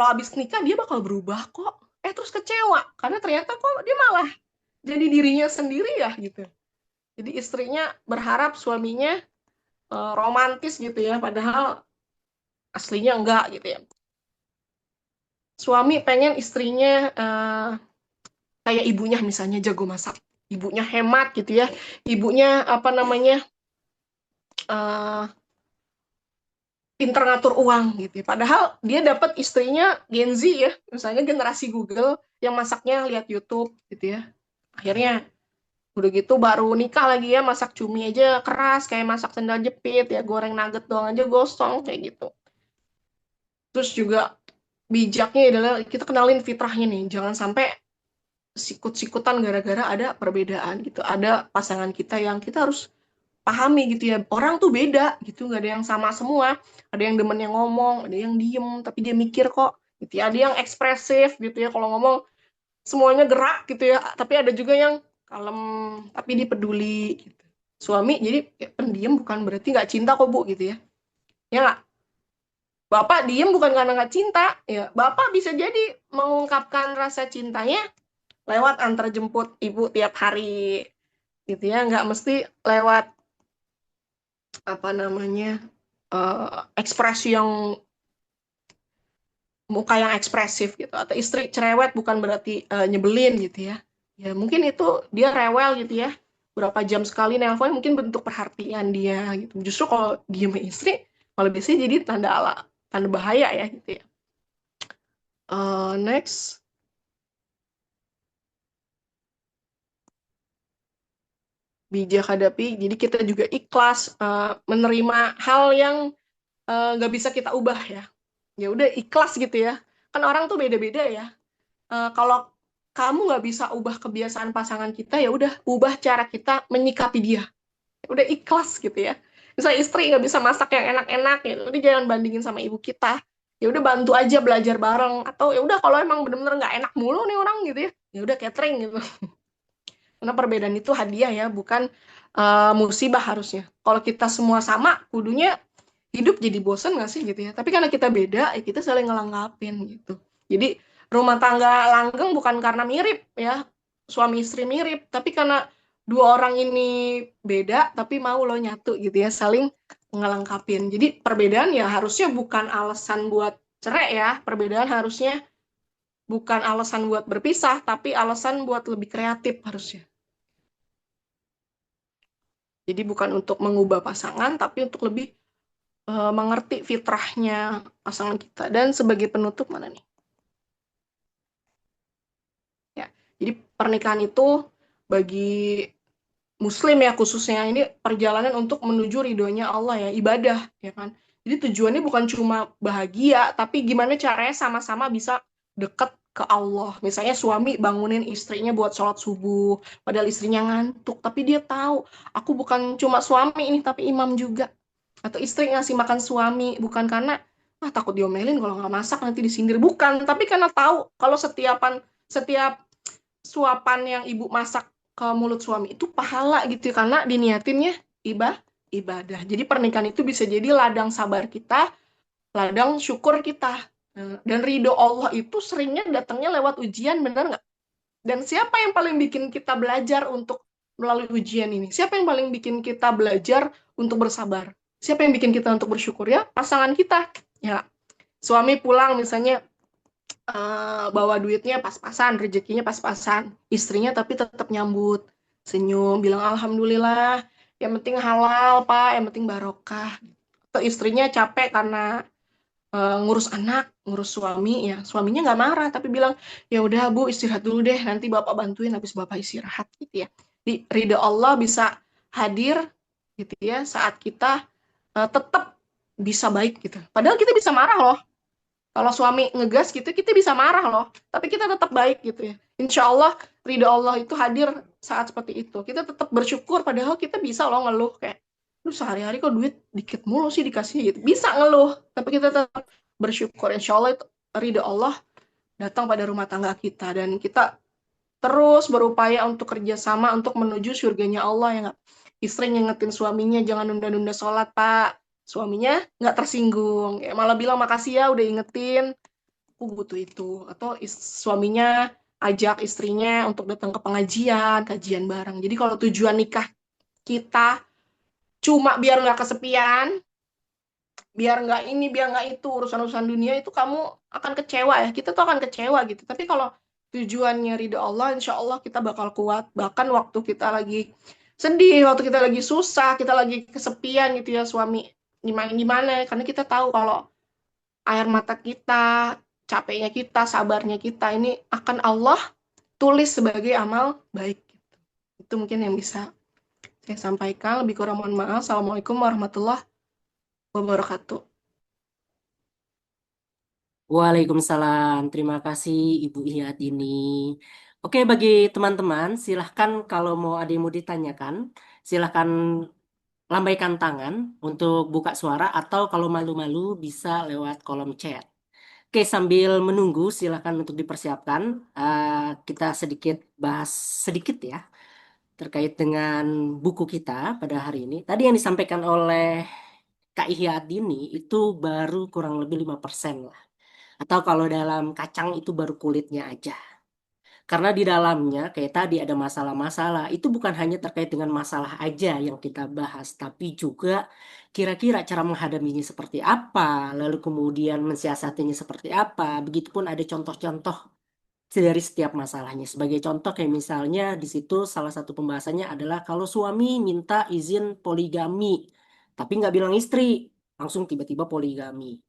abis nikah dia bakal berubah kok. Terus kecewa. Karena ternyata kok dia malah jadi dirinya sendiri ya gitu. Jadi istrinya berharap suaminya romantis gitu ya, padahal aslinya enggak gitu ya. Suami pengen istrinya kayak ibunya misalnya jago masak, ibunya hemat gitu ya, ibunya apa namanya uh, pinter ngatur uang gitu ya. Padahal dia dapat istrinya Gen Z ya, misalnya generasi Google yang masaknya lihat YouTube gitu ya. Akhirnya udah gitu baru nikah lagi ya, masak cumi aja keras kayak masak sendal jepit ya, goreng nugget doang aja gosong kayak gitu. Terus juga bijaknya adalah kita kenalin fitrahnya nih, jangan sampai sikut-sikutan gara-gara ada perbedaan gitu. Ada pasangan kita yang kita harus pahami gitu ya. Orang tuh beda gitu, nggak ada yang sama semua. Ada yang demen yang ngomong, ada yang diem tapi dia mikir kok. Gitu ya. Ada yang ekspresif gitu ya. Kalau ngomong semuanya gerak gitu ya. Tapi ada juga yang kalem tapi dia peduli gitu. Suami jadi ya, pendiam bukan berarti nggak cinta kok Bu gitu ya. Ya nggak? Bapak diem bukan karena nggak cinta, ya Bapak bisa jadi mengungkapkan rasa cintanya lewat antar jemput ibu tiap hari gitu ya, nggak mesti lewat apa namanya ekspresi yang muka yang ekspresif gitu, atau istri cerewet bukan berarti nyebelin gitu ya. Ya mungkin itu dia rewel gitu ya, berapa jam sekali nelpon mungkin bentuk perhatian dia gitu. Justru kalau diem istri kalau biasanya jadi tanda bahaya ya gitu ya. Next, bijak hadapi, jadi kita juga ikhlas menerima hal yang nggak bisa kita ubah ya. Ya udah ikhlas gitu ya, kan orang tuh beda-beda ya. Kalau kamu nggak bisa ubah kebiasaan pasangan kita, ya udah ubah cara kita menyikapi dia. Ya udah ikhlas gitu ya. Misalnya istri nggak bisa masak yang enak-enak, ya udah jangan bandingin sama ibu kita. Ya udah bantu aja belajar bareng, atau ya udah kalau emang bener-bener nggak enak mulu nih orang gitu ya, ya udah catering gitu. Karena perbedaan itu hadiah ya, bukan musibah harusnya. Kalau kita semua sama, kudunya hidup jadi bosan nggak sih gitu ya. Tapi karena kita beda, ya kita saling ngelengkapin gitu. Jadi rumah tangga langgeng bukan karena mirip ya, suami istri mirip, tapi karena dua orang ini beda, tapi mau lo nyatu gitu ya, saling ngelengkapin. Jadi perbedaan ya harusnya bukan alasan buat cerai ya, perbedaan harusnya bukan alasan buat berpisah, tapi alasan buat lebih kreatif harusnya. Jadi bukan untuk mengubah pasangan, tapi untuk lebih mengerti fitrahnya pasangan kita. Dan sebagai penutup mana nih? Ya, jadi pernikahan itu bagi Muslim ya khususnya ini perjalanan untuk menuju ridhonya Allah ya, ibadah ya kan. Jadi tujuannya bukan cuma bahagia, tapi gimana caranya sama-sama bisa deket ke Allah. Misalnya suami bangunin istrinya buat sholat subuh, padahal istrinya ngantuk, tapi dia tahu aku bukan cuma suami ini, tapi imam juga. Atau istri ngasih makan suami bukan karena takut diomelin kalau nggak masak nanti disindir, bukan, tapi karena tahu kalau setiap suapan yang ibu masak ke mulut suami itu pahala gitu ya, karena diniatinnya ibadah. Jadi pernikahan itu bisa jadi ladang sabar kita, ladang syukur kita. Dan ridho Allah itu seringnya datangnya lewat ujian, benar nggak? Dan siapa yang paling bikin kita belajar untuk melalui ujian ini? Siapa yang paling bikin kita belajar untuk bersabar? Siapa yang bikin kita untuk bersyukur ya? Pasangan kita. Ya, suami pulang misalnya bawa duitnya pas-pasan, rezekinya pas-pasan. Istrinya tapi tetap nyambut, senyum, bilang alhamdulillah, yang penting halal, Pak, yang penting barokah. Atau istrinya capek karena ngurus anak, ngurus suami, ya suaminya nggak marah, tapi bilang, ya udah Bu, istirahat dulu deh, nanti Bapak bantuin habis Bapak istirahat gitu ya. Di ridha Allah bisa hadir gitu ya saat kita tetap bisa baik gitu. Padahal kita bisa marah loh, kalau suami ngegas gitu, kita bisa marah loh. Tapi kita tetap baik gitu ya. Insya Allah, ridha Allah itu hadir saat seperti itu. Kita tetap bersyukur, padahal kita bisa loh ngeluh. Kayak, lu sehari-hari kok duit dikit mulu sih dikasih gitu. Bisa ngeluh, tapi kita tetap bersyukur. Insya Allah itu ridha Allah datang pada rumah tangga kita. Dan kita terus berupaya untuk kerjasama untuk menuju surganya Allah ya nggak. Istri ngingetin suaminya jangan nunda-nunda sholat Pak, suaminya nggak tersinggung ya, malah bilang makasih ya udah ingetin, aku butuh itu. Atau suaminya ajak istrinya untuk datang ke pengajian, kajian bareng. Jadi kalau tujuan nikah kita cuma biar nggak kesepian, biar nggak ini, biar nggak itu, urusan-urusan dunia itu kamu akan kecewa ya. Kita tuh akan kecewa gitu. Tapi kalau tujuannya ridho Allah, insya Allah kita bakal kuat. Bahkan waktu kita lagi sedih, waktu kita lagi susah, kita lagi kesepian gitu ya, suami gimana gimana. Karena kita tahu kalau air mata kita, capeknya kita, sabarnya kita ini akan Allah tulis sebagai amal baik. Itu mungkin yang bisa saya sampaikan. Lebih kurang mohon maaf. Assalamualaikum warahmatullahi wabarakatuh. Waalaikumsalam. Terima kasih Ibu Iyadini. Oke, bagi teman-teman, silahkan kalau mau ada yang mau ditanyakan, silahkan lambaikan tangan untuk buka suara atau kalau malu-malu bisa lewat kolom chat. Oke, sambil menunggu, silahkan untuk dipersiapkan. Kita sedikit bahas sedikit ya terkait dengan buku kita pada hari ini. Tadi yang disampaikan oleh Kak Ihyadini itu baru kurang lebih 5% lah. Atau kalau dalam kacang itu baru kulitnya aja. Karena di dalamnya kayak tadi ada masalah-masalah. Itu bukan hanya terkait dengan masalah aja yang kita bahas, tapi juga kira-kira cara menghadapinya seperti apa, lalu kemudian mensiasatinya seperti apa. Begitupun ada contoh-contoh dari setiap masalahnya. Sebagai contoh kayak misalnya di situ salah satu pembahasannya adalah kalau suami minta izin poligami, tapi nggak bilang istri, langsung tiba-tiba poligami.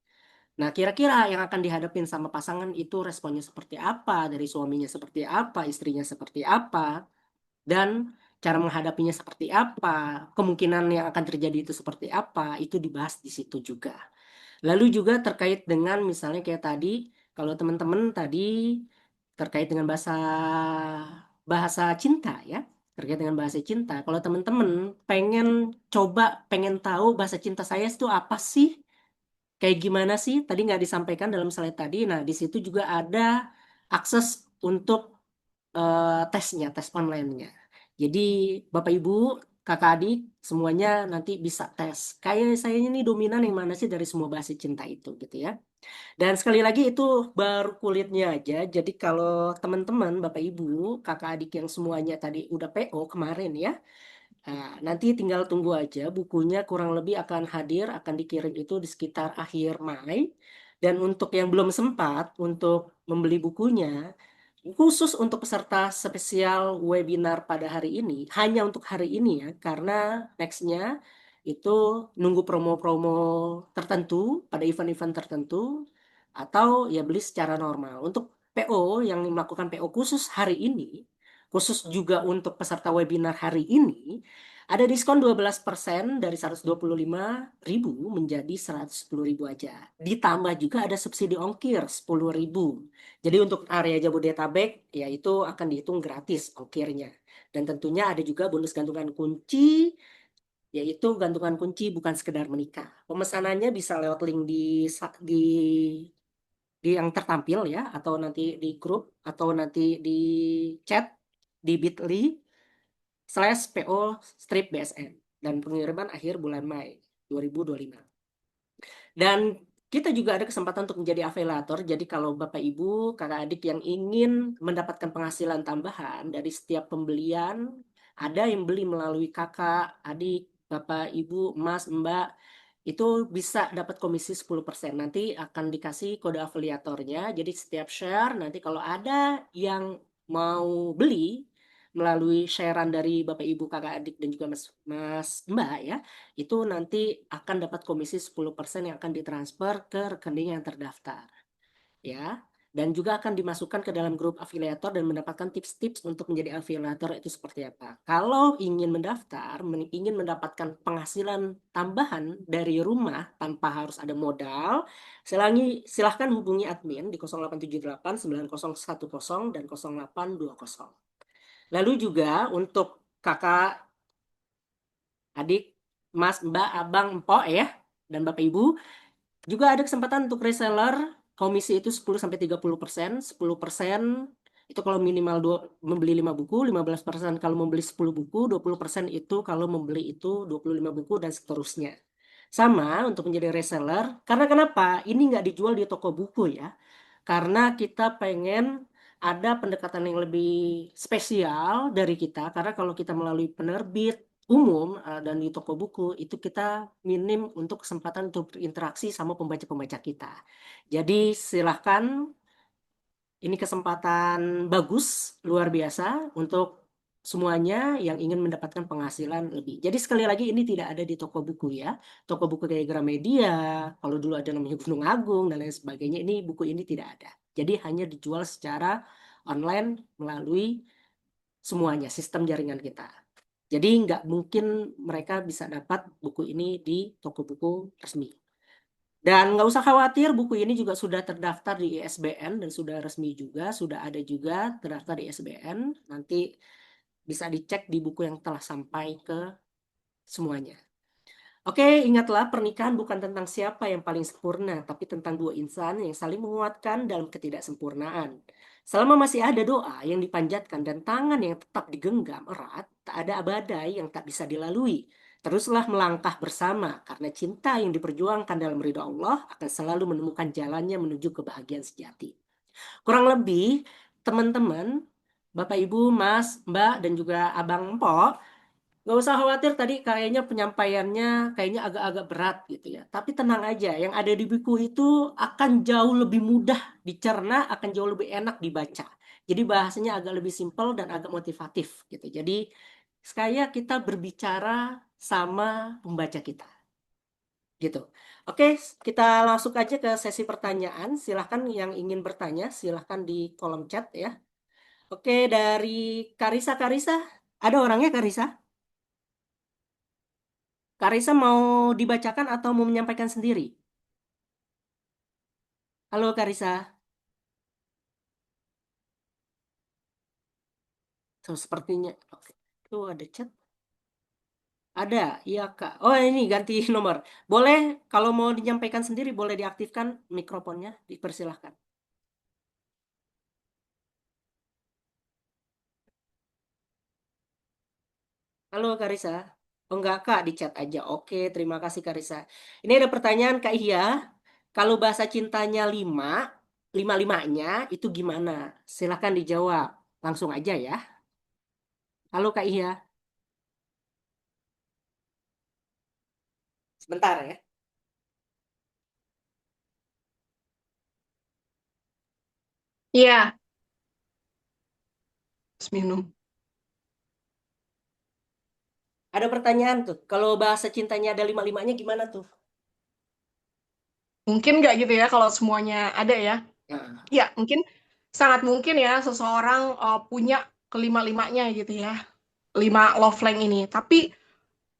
Nah, kira-kira yang akan dihadapin sama pasangan itu responnya seperti apa, dari suaminya seperti apa, istrinya seperti apa, dan cara menghadapinya seperti apa, kemungkinan yang akan terjadi itu seperti apa, itu dibahas di situ juga. Lalu juga terkait dengan misalnya kayak tadi, kalau teman-teman tadi terkait dengan bahasa bahasa cinta ya, terkait dengan bahasa cinta. Kalau teman-teman pengen coba pengen tahu bahasa cinta saya itu apa sih? Kayak gimana sih? Tadi nggak disampaikan dalam slide tadi. Nah, di situ juga ada akses untuk tesnya, tes online-nya. Jadi, Bapak Ibu, kakak adik, semuanya nanti bisa tes. Kayak saya ini dominan yang mana sih dari semua bahasa cinta itu, gitu ya. Dan sekali lagi itu baru kulitnya aja. Jadi kalau teman-teman, Bapak Ibu, kakak adik yang semuanya tadi udah PO kemarin ya, nanti tinggal tunggu aja bukunya kurang lebih akan hadir, akan dikirim itu di sekitar akhir Mei. Dan untuk yang belum sempat untuk membeli bukunya, khusus untuk peserta spesial webinar pada hari ini, hanya untuk hari ini ya, karena nextnya itu nunggu promo-promo tertentu pada event-event tertentu, atau ya beli secara normal. Untuk PO yang melakukan PO khusus hari ini, khusus juga untuk peserta webinar hari ini, ada diskon 12% dari 125.000 menjadi 110.000 aja. Ditambah juga ada subsidi ongkir 10.000. Jadi untuk area Jabodetabek, ya itu akan dihitung gratis ongkirnya. Dan tentunya ada juga bonus gantungan kunci, yaitu gantungan kunci bukan sekedar menikah. Pemesanannya bisa lewat link di yang tertampil ya, atau nanti di grup, atau nanti di chat di bit.ly/PO strip BSN, dan pengiriman akhir bulan Mei 2025. Dan kita juga ada kesempatan untuk menjadi afiliator. Jadi kalau Bapak Ibu, kakak adik yang ingin mendapatkan penghasilan tambahan dari setiap pembelian, ada yang beli melalui kakak, adik, Bapak, Ibu, Mas, Mbak, itu bisa dapat komisi 10%. Nanti akan dikasih kode afiliatornya. Jadi setiap share, nanti kalau ada yang mau beli melalui sharean dari Bapak Ibu, kakak adik, dan juga Mas Mbak ya, itu nanti akan dapat komisi 10% yang akan ditransfer ke rekening yang terdaftar ya. Dan juga akan dimasukkan ke dalam grup afiliator dan mendapatkan tips-tips untuk menjadi afiliator itu seperti apa. Kalau ingin mendaftar, ingin mendapatkan penghasilan tambahan dari rumah tanpa harus ada modal, silahkan hubungi admin di 0878 9010 dan 0820. Lalu juga untuk kakak, adik, mas, mbak, abang, empok ya, dan bapak ibu, juga ada kesempatan untuk reseller. Komisi itu 10-30%. 10% itu kalau minimal membeli 5 buku, 15% kalau membeli 10 buku, 20% itu kalau membeli itu 25 buku, dan seterusnya. Sama untuk menjadi reseller, karena kenapa? Ini nggak dijual di toko buku ya. Karena kita pengen ada pendekatan yang lebih spesial dari kita, karena kalau kita melalui penerbit umum dan di toko buku itu kita minim untuk kesempatan untuk berinteraksi sama pembaca-pembaca kita. Jadi silahkan, ini kesempatan bagus luar biasa untuk semuanya yang ingin mendapatkan penghasilan lebih. Jadi sekali lagi ini tidak ada di toko buku ya. Toko buku kayak Gramedia, kalau dulu ada namanya Gunung Agung dan lain sebagainya, ini buku ini tidak ada. Jadi hanya dijual secara online melalui semuanya sistem jaringan kita. Jadi nggak mungkin mereka bisa dapat buku ini di toko buku resmi. Dan nggak usah khawatir, buku ini juga sudah terdaftar di ISBN dan sudah resmi juga, sudah ada juga terdaftar di ISBN. Nanti bisa dicek di buku yang telah sampai ke semuanya. Oke, ingatlah pernikahan bukan tentang siapa yang paling sempurna, tapi tentang dua insan yang saling menguatkan dalam ketidaksempurnaan. Selama masih ada doa yang dipanjatkan dan tangan yang tetap digenggam erat, tak ada badai yang tak bisa dilalui. Teruslah melangkah bersama, karena cinta yang diperjuangkan dalam ridha Allah akan selalu menemukan jalannya menuju kebahagiaan sejati. Kurang lebih, teman-teman, Bapak, Ibu, Mas, Mbak, dan juga Abang Empok, nggak usah khawatir tadi kayaknya penyampaiannya kayaknya agak-agak berat gitu ya. Tapi tenang aja, yang ada di buku itu akan jauh lebih mudah dicerna, akan jauh lebih enak dibaca. Jadi bahasanya agak lebih simpel dan agak motivatif gitu. Jadi sekaya kita berbicara sama pembaca kita gitu. Oke, kita langsung aja ke sesi pertanyaan. Silahkan yang ingin bertanya, silahkan di kolom chat ya. Oke, dari Karisa. Karisa, ada orangnya Karisa? Karisa mau dibacakan atau mau menyampaikan sendiri? Halo Karisa. Tuh, sepertinya. Oke. Tuh ada chat. Ada, iya Kak. Oh ini ganti nomor. Boleh, kalau mau menyampaikan sendiri boleh diaktifkan mikrofonnya, dipersilahkan. Halo Karisa. Oh enggak Kak, di chat aja. Oke, terima kasih Karisa. Ini ada pertanyaan Kak Iya. Kalau bahasa cintanya lima, lima-limanya itu gimana? Silahkan dijawab. Langsung aja ya. Halo Kak Iya. Sebentar ya. Iya, terus minum. Ada pertanyaan tuh. Kalau bahasa cintanya ada lima-limanya gimana tuh? Mungkin nggak gitu ya kalau semuanya ada ya. Nah, Ya, mungkin sangat mungkin ya seseorang punya kelima-limanya gitu ya, 5 love language ini. Tapi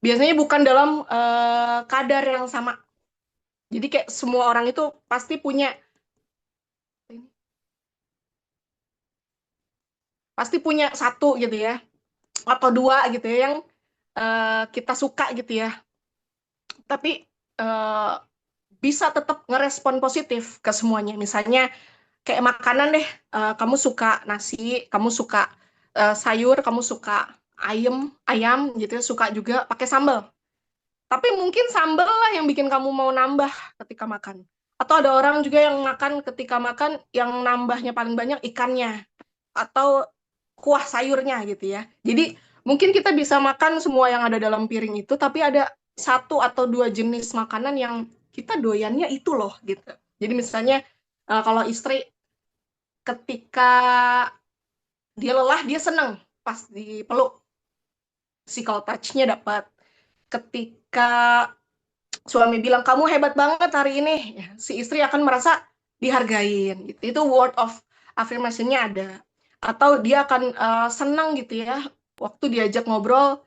biasanya bukan dalam kadar yang sama. Jadi kayak semua orang itu pasti punya satu gitu ya, atau dua gitu ya yang kita suka gitu ya. Tapi eh, bisa tetap ngerespon positif ke semuanya. Misalnya kayak makanan deh, kamu suka nasi, kamu suka sayur, kamu suka ayam, ayam gitu ya, suka juga pakai sambal. Tapi mungkin sambal lah yang bikin kamu mau nambah ketika makan. Atau ada orang juga yang makan ketika makan yang nambahnya paling banyak ikannya atau kuah sayurnya gitu ya. Jadi mungkin kita bisa makan semua yang ada dalam piring itu, tapi ada satu atau dua jenis makanan yang kita doyannya itu loh gitu. Jadi misalnya kalau istri ketika dia lelah dia seneng pas dipeluk, physical touch-nya dapat. Ketika suami bilang kamu hebat banget hari ini, ya, si istri akan merasa dihargain gitu. Itu word of affirmation-nya ada. Atau dia akan senang gitu ya waktu diajak ngobrol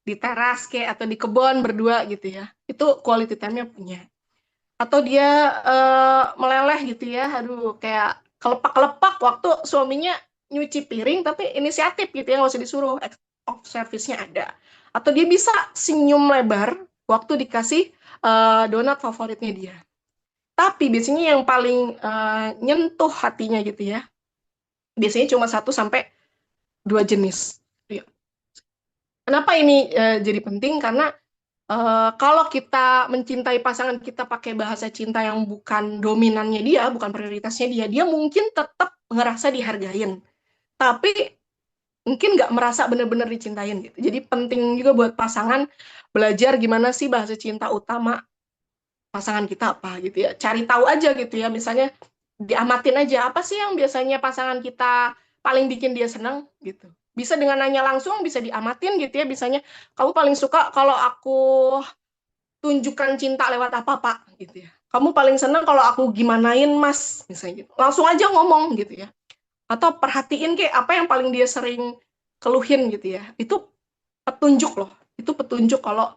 di teras kayak atau di kebun berdua gitu ya. Itu quality time-nya punya. Atau dia meleleh gitu ya, aduh kayak kelepak-kelepak waktu suaminya nyuci piring tapi inisiatif gitu ya, nggak usah disuruh, act of service-nya ada. Atau dia bisa senyum lebar waktu dikasih donat favoritnya dia. Tapi biasanya yang paling nyentuh hatinya gitu ya, biasanya cuma 1 sampai 2 jenis. Ya. Kenapa ini jadi penting? Karena kalau kita mencintai pasangan kita pakai bahasa cinta yang bukan dominannya dia, bukan prioritasnya dia, dia mungkin tetap ngerasa dihargain. Tapi mungkin nggak merasa benar-benar dicintain gitu. Jadi penting juga buat pasangan belajar gimana sih bahasa cinta utama pasangan kita apa gitu ya. Cari tahu aja gitu ya. Misalnya diamatin aja apa sih yang biasanya pasangan kita paling bikin dia senang gitu. Bisa dengan nanya langsung, bisa diamatin gitu ya. Misalnya kamu paling suka kalau aku tunjukkan cinta lewat apa Pak gitu ya. Kamu paling senang kalau aku gimanain Mas misalnya gitu. Langsung aja ngomong gitu ya. Atau perhatiin kayak apa yang paling dia sering keluhin gitu ya. Itu petunjuk loh. Itu petunjuk kalau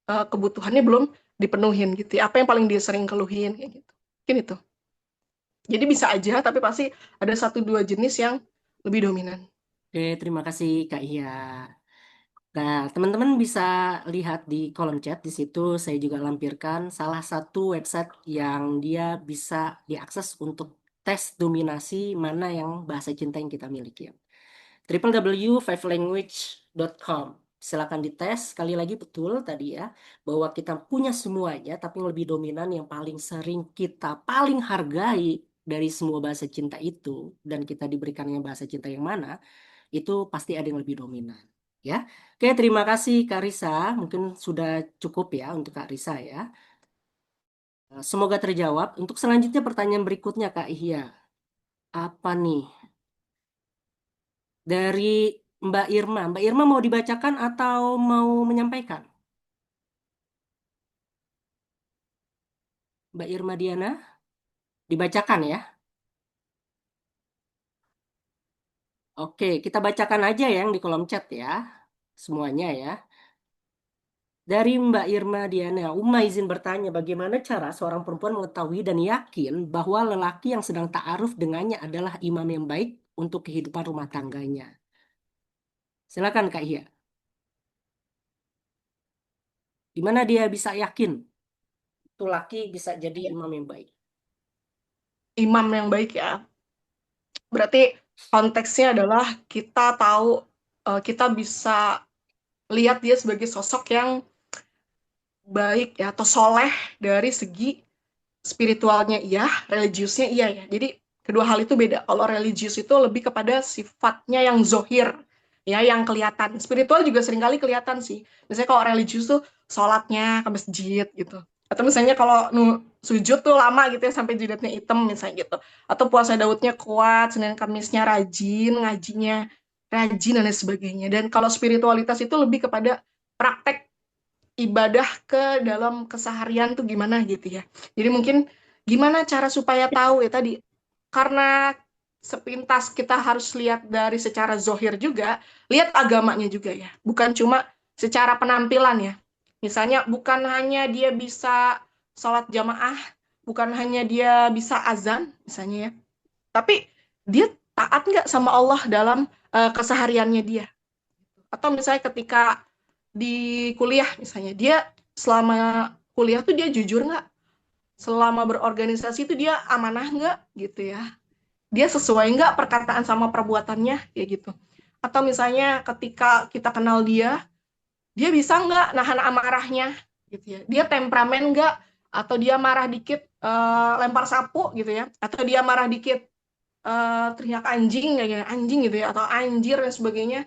kebutuhannya belum dipenuhin gitu ya. Apa yang paling dia sering keluhin kayak gitu. Mungkin itu. Jadi bisa aja tapi pasti ada 1 2 jenis yang lebih dominan. Oke, terima kasih Kak Iya. Nah, teman-teman bisa lihat di kolom chat di situ saya juga lampirkan salah satu website yang dia bisa diakses untuk tes dominasi mana yang bahasa cinta yang kita miliki. www.fivelanguage.com. Silakan dites. Sekali lagi betul tadi ya bahwa kita punya semuanya tapi yang lebih dominan yang paling sering kita paling hargai dari semua bahasa cinta itu dan kita diberikan yang bahasa cinta yang mana itu pasti ada yang lebih dominan. Ya, oke terima kasih Kak Risa. Mungkin sudah cukup ya untuk Kak Risa ya. Semoga terjawab. Untuk selanjutnya pertanyaan berikutnya Kak Ihya. Apa nih? Dari Mbak Irma. Mbak Irma mau dibacakan atau mau menyampaikan? Mbak Irma Diana, dibacakan ya. Oke, kita bacakan aja ya yang di kolom chat ya. Semuanya ya. Dari Mbak Irma Diana, Uma izin bertanya bagaimana cara seorang perempuan mengetahui dan yakin bahwa lelaki yang sedang ta'aruf dengannya adalah imam yang baik untuk kehidupan rumah tangganya. Silakan Kak Iya. Di mana dia bisa yakin itu laki bisa jadi imam yang baik? Imam yang baik ya. Berarti konteksnya adalah kita tahu kita bisa lihat dia sebagai sosok yang baik ya atau soleh dari segi spiritualnya iya, religiusnya iya ya. Jadi kedua hal itu beda. Kalau religius itu lebih kepada sifatnya yang zohir, ya yang kelihatan. Spiritual juga seringkali kelihatan sih. Misalnya kalau religius tuh sholatnya ke masjid gitu. Atau misalnya kalau sujud tuh lama gitu ya sampai jidatnya hitam misalnya gitu. Atau puasa Daudnya kuat, Senin Kamisnya rajin, ngajinya rajin dan lain sebagainya. Dan kalau spiritualitas itu lebih kepada praktek ibadah ke dalam keseharian tuh gimana gitu ya. Jadi mungkin gimana cara supaya tahu ya tadi karena sepintas kita harus lihat dari secara zohir juga, lihat agamanya juga ya. Bukan cuma secara penampilan ya. Misalnya bukan hanya dia bisa sholat jamaah, bukan hanya dia bisa azan, misalnya ya. Tapi dia taat nggak sama Allah dalam kesehariannya dia. Atau misalnya ketika di kuliah misalnya, dia selama kuliah tuh dia jujur nggak? Selama berorganisasi itu dia amanah nggak gitu ya? Dia sesuai nggak perkataan sama perbuatannya ya gitu. Atau misalnya ketika kita kenal dia bisa nggak nahan amarahnya gitu ya. Dia temperamen nggak, atau dia marah dikit lempar sapu gitu ya, atau dia marah dikit teriak anjing kayak anjing gitu ya, atau anjir dan sebagainya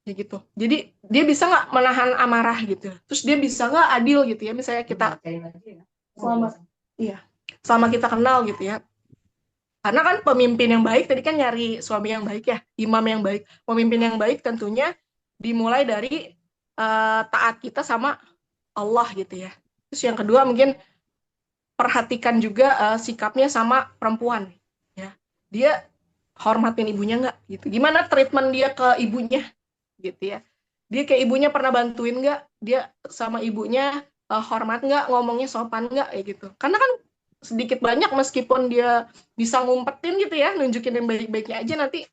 ya gitu. Jadi dia bisa nggak menahan amarah gitu. Terus dia bisa nggak adil gitu ya. Misalnya kita selama iya selama kita kenal gitu ya. Karena kan pemimpin yang baik tadi kan nyari suami yang baik ya, imam yang baik. Pemimpin yang baik tentunya dimulai dari taat kita sama Allah gitu ya. Terus yang kedua mungkin perhatikan juga sikapnya sama perempuan ya. Dia hormatin ibunya nggak gitu. Gimana treatment dia ke ibunya gitu ya. Dia kayak ibunya pernah bantuin nggak? Dia sama ibunya hormat nggak? Ngomongnya sopan nggak? Ya gitu. Karena kan sedikit banyak meskipun dia bisa ngumpetin gitu ya, nunjukin yang baik-baiknya aja nanti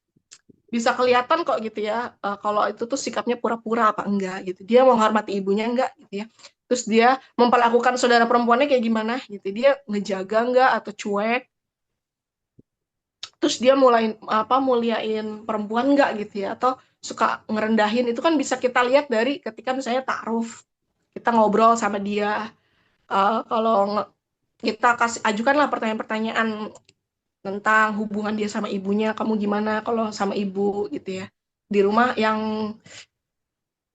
bisa kelihatan kok gitu ya. Kalau itu tuh sikapnya pura-pura apa enggak gitu. Dia menghormati ibunya enggak gitu ya. Terus dia memperlakukan saudara perempuannya kayak gimana gitu. Dia ngejaga enggak atau cuek. Terus dia muliain perempuan enggak gitu ya, atau suka ngerendahin. Itu kan bisa kita lihat dari ketika misalnya ta'aruf, kita ngobrol sama dia. Kalau kita kasih ajukanlah pertanyaan-pertanyaan tentang hubungan dia sama ibunya, kamu gimana kalau sama ibu gitu ya, di rumah yang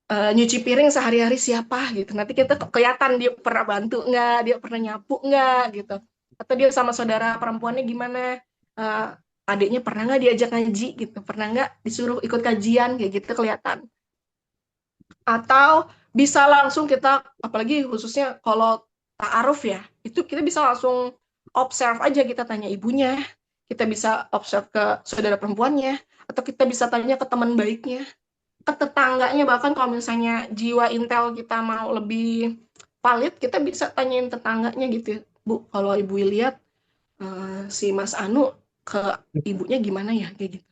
nyuci piring sehari-hari siapa gitu. Nanti kita kelihatan dia pernah bantu nggak, dia pernah nyapu nggak gitu. Atau dia sama saudara perempuannya gimana, uh, adiknya pernah nggak diajak ngaji gitu, pernah nggak disuruh ikut kajian kayak gitu kelihatan. Atau bisa langsung kita, apalagi khususnya kalau ta'aruf ya, itu kita bisa langsung observe aja, kita tanya ibunya, kita bisa observe ke saudara perempuannya, atau kita bisa tanya ke teman baiknya, ke tetangganya. Bahkan kalau misalnya jiwa intel kita mau lebih valid, kita bisa tanyain tetangganya gitu, Bu, kalau ibu lihat si Mas Anu ke ibunya gimana ya kayak gitu.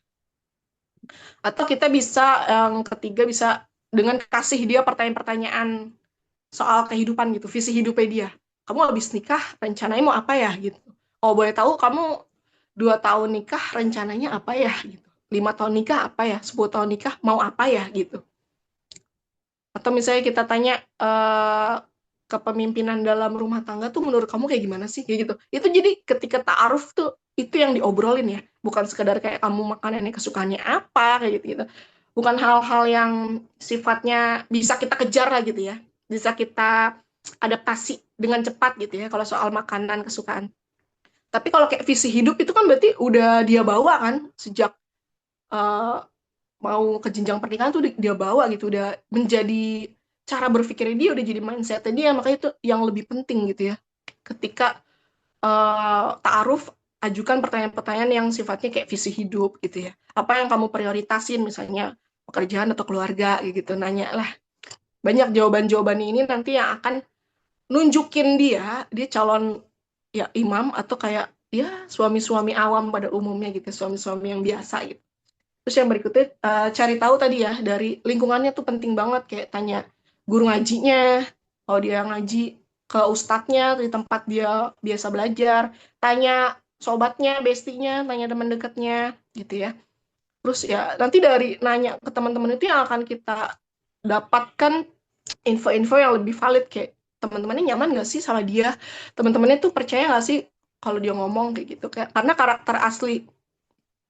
Atau kita bisa yang ketiga bisa dengan kasih dia pertanyaan-pertanyaan soal kehidupan gitu, visi hidupnya dia. Kamu habis nikah rencananya mau apa ya gitu. Oh boleh tahu kamu 2 tahun nikah rencananya apa ya gitu. 5 tahun nikah apa ya, 10 tahun nikah mau apa ya gitu. Atau misalnya kita tanya kepemimpinan dalam rumah tangga tuh menurut kamu kayak gimana sih kayak gitu. Itu jadi ketika ta'aruf tuh itu yang diobrolin ya, bukan sekedar kayak kamu makanannya kesukaannya apa kayak gitu gitu. Bukan hal-hal yang sifatnya bisa kita kejar lah gitu ya, bisa kita adaptasi dengan cepat gitu ya kalau soal makanan kesukaan. Tapi kalau kayak visi hidup itu kan berarti udah dia bawa kan sejak eh, mau ke jenjang pernikahan tuh dia bawa gitu, udah menjadi cara berpikirnya dia, udah jadi mindsetnya dia. Makanya itu yang lebih penting gitu ya, ketika ta'aruf, ajukan pertanyaan-pertanyaan yang sifatnya kayak visi hidup gitu ya, apa yang kamu prioritasin, misalnya pekerjaan atau keluarga gitu. Nanya lah banyak, jawaban-jawaban ini nanti yang akan nunjukin dia calon ya imam atau kayak ya suami-suami awam pada umumnya gitu, suami-suami yang biasa gitu. Terus yang berikutnya cari tahu tadi ya dari lingkungannya tuh penting banget, kayak tanya guru ngajinya, kalau dia ngaji ke ustadznya di tempat dia biasa belajar, tanya sobatnya, bestinya, tanya teman dekatnya gitu ya. Terus ya nanti dari nanya ke teman-teman itu yang akan kita dapatkan info-info yang lebih valid, kayak teman-temannya nyaman gak sih sama dia, teman-temannya tuh percaya gak sih kalau dia ngomong kayak gitu, kayak karena karakter asli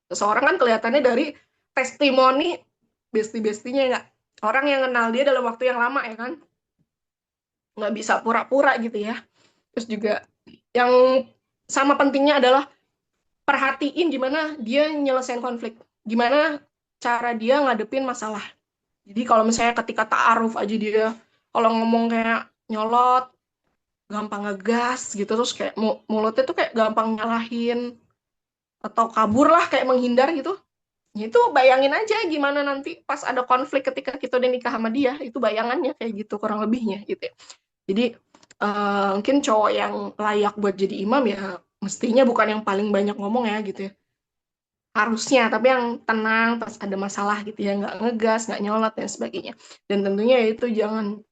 seseorang kan kelihatannya dari testimoni besti-bestinya, nggak, orang yang kenal dia dalam waktu yang lama ya kan, nggak bisa pura-pura gitu ya. Terus juga yang sama pentingnya adalah perhatiin gimana dia nyelesain konflik, gimana cara dia ngadepin masalah. Jadi kalau misalnya ketika ta'aruf aja dia kalau ngomong kayak nyolot, gampang ngegas gitu, terus kayak mulutnya tuh kayak gampang nyalahin, atau kabur lah kayak menghindar gitu. Ya itu bayangin aja gimana nanti pas ada konflik ketika kita udah nikah sama dia, itu bayangannya kayak gitu kurang lebihnya gitu ya. Jadi mungkin cowok yang layak buat jadi imam ya mestinya bukan yang paling banyak ngomong ya gitu ya. Harusnya, tapi yang tenang pas ada masalah gitu ya, nggak ngegas, nggak nyolot dan sebagainya. Dan tentunya ya itu jangan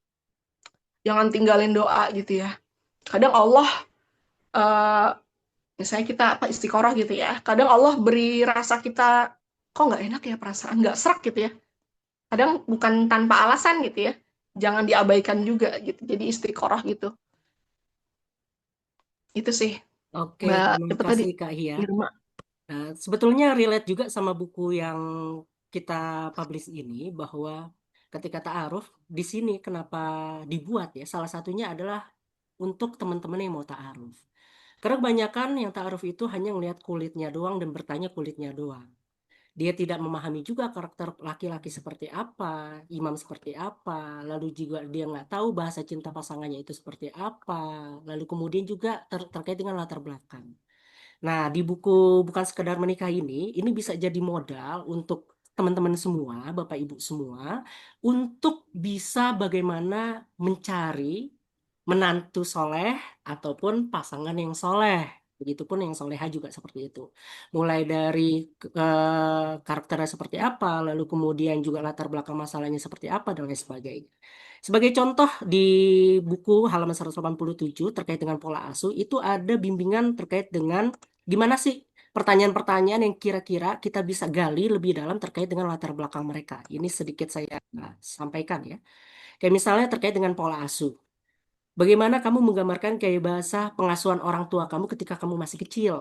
jangan tinggalin doa gitu ya. Kadang Allah eh, misalnya kita apa istiqoroh gitu ya. Kadang Allah beri rasa kita kok nggak enak ya perasaan, nggak serak gitu ya. Kadang bukan tanpa alasan gitu ya. Jangan diabaikan juga gitu. Jadi istiqoroh gitu. Itu sih Oke, Mbak terima dapat tadi kasih Kak Hia. Irma. Sebetulnya relate juga sama buku yang kita publish ini bahwa ketika ta'aruf di sini kenapa dibuat ya salah satunya adalah untuk teman-teman yang mau ta'aruf. Karena kebanyakan yang ta'aruf itu hanya melihat kulitnya doang dan bertanya kulitnya doang. Dia tidak memahami juga karakter laki-laki seperti apa, imam seperti apa, lalu juga dia nggak tahu bahasa cinta pasangannya itu seperti apa, lalu kemudian juga terkait dengan latar belakang. Nah, di buku Bukan Sekedar Menikah ini bisa jadi modal untuk teman-teman semua, Bapak Ibu semua, untuk bisa bagaimana mencari menantu soleh ataupun pasangan yang soleh. Begitupun yang soleha juga seperti itu. Mulai dari karakternya seperti apa, lalu kemudian juga latar belakang masalahnya seperti apa, dan lain sebagainya. Sebagai contoh di buku halaman 187 terkait dengan pola asuh, itu ada bimbingan terkait dengan gimana sih pertanyaan-pertanyaan yang kira-kira kita bisa gali lebih dalam terkait dengan latar belakang mereka. Ini sedikit saya sampaikan ya. Kayak misalnya terkait dengan pola asuh. Bagaimana kamu menggambarkan kayak bahasa pengasuhan orang tua kamu ketika kamu masih kecil?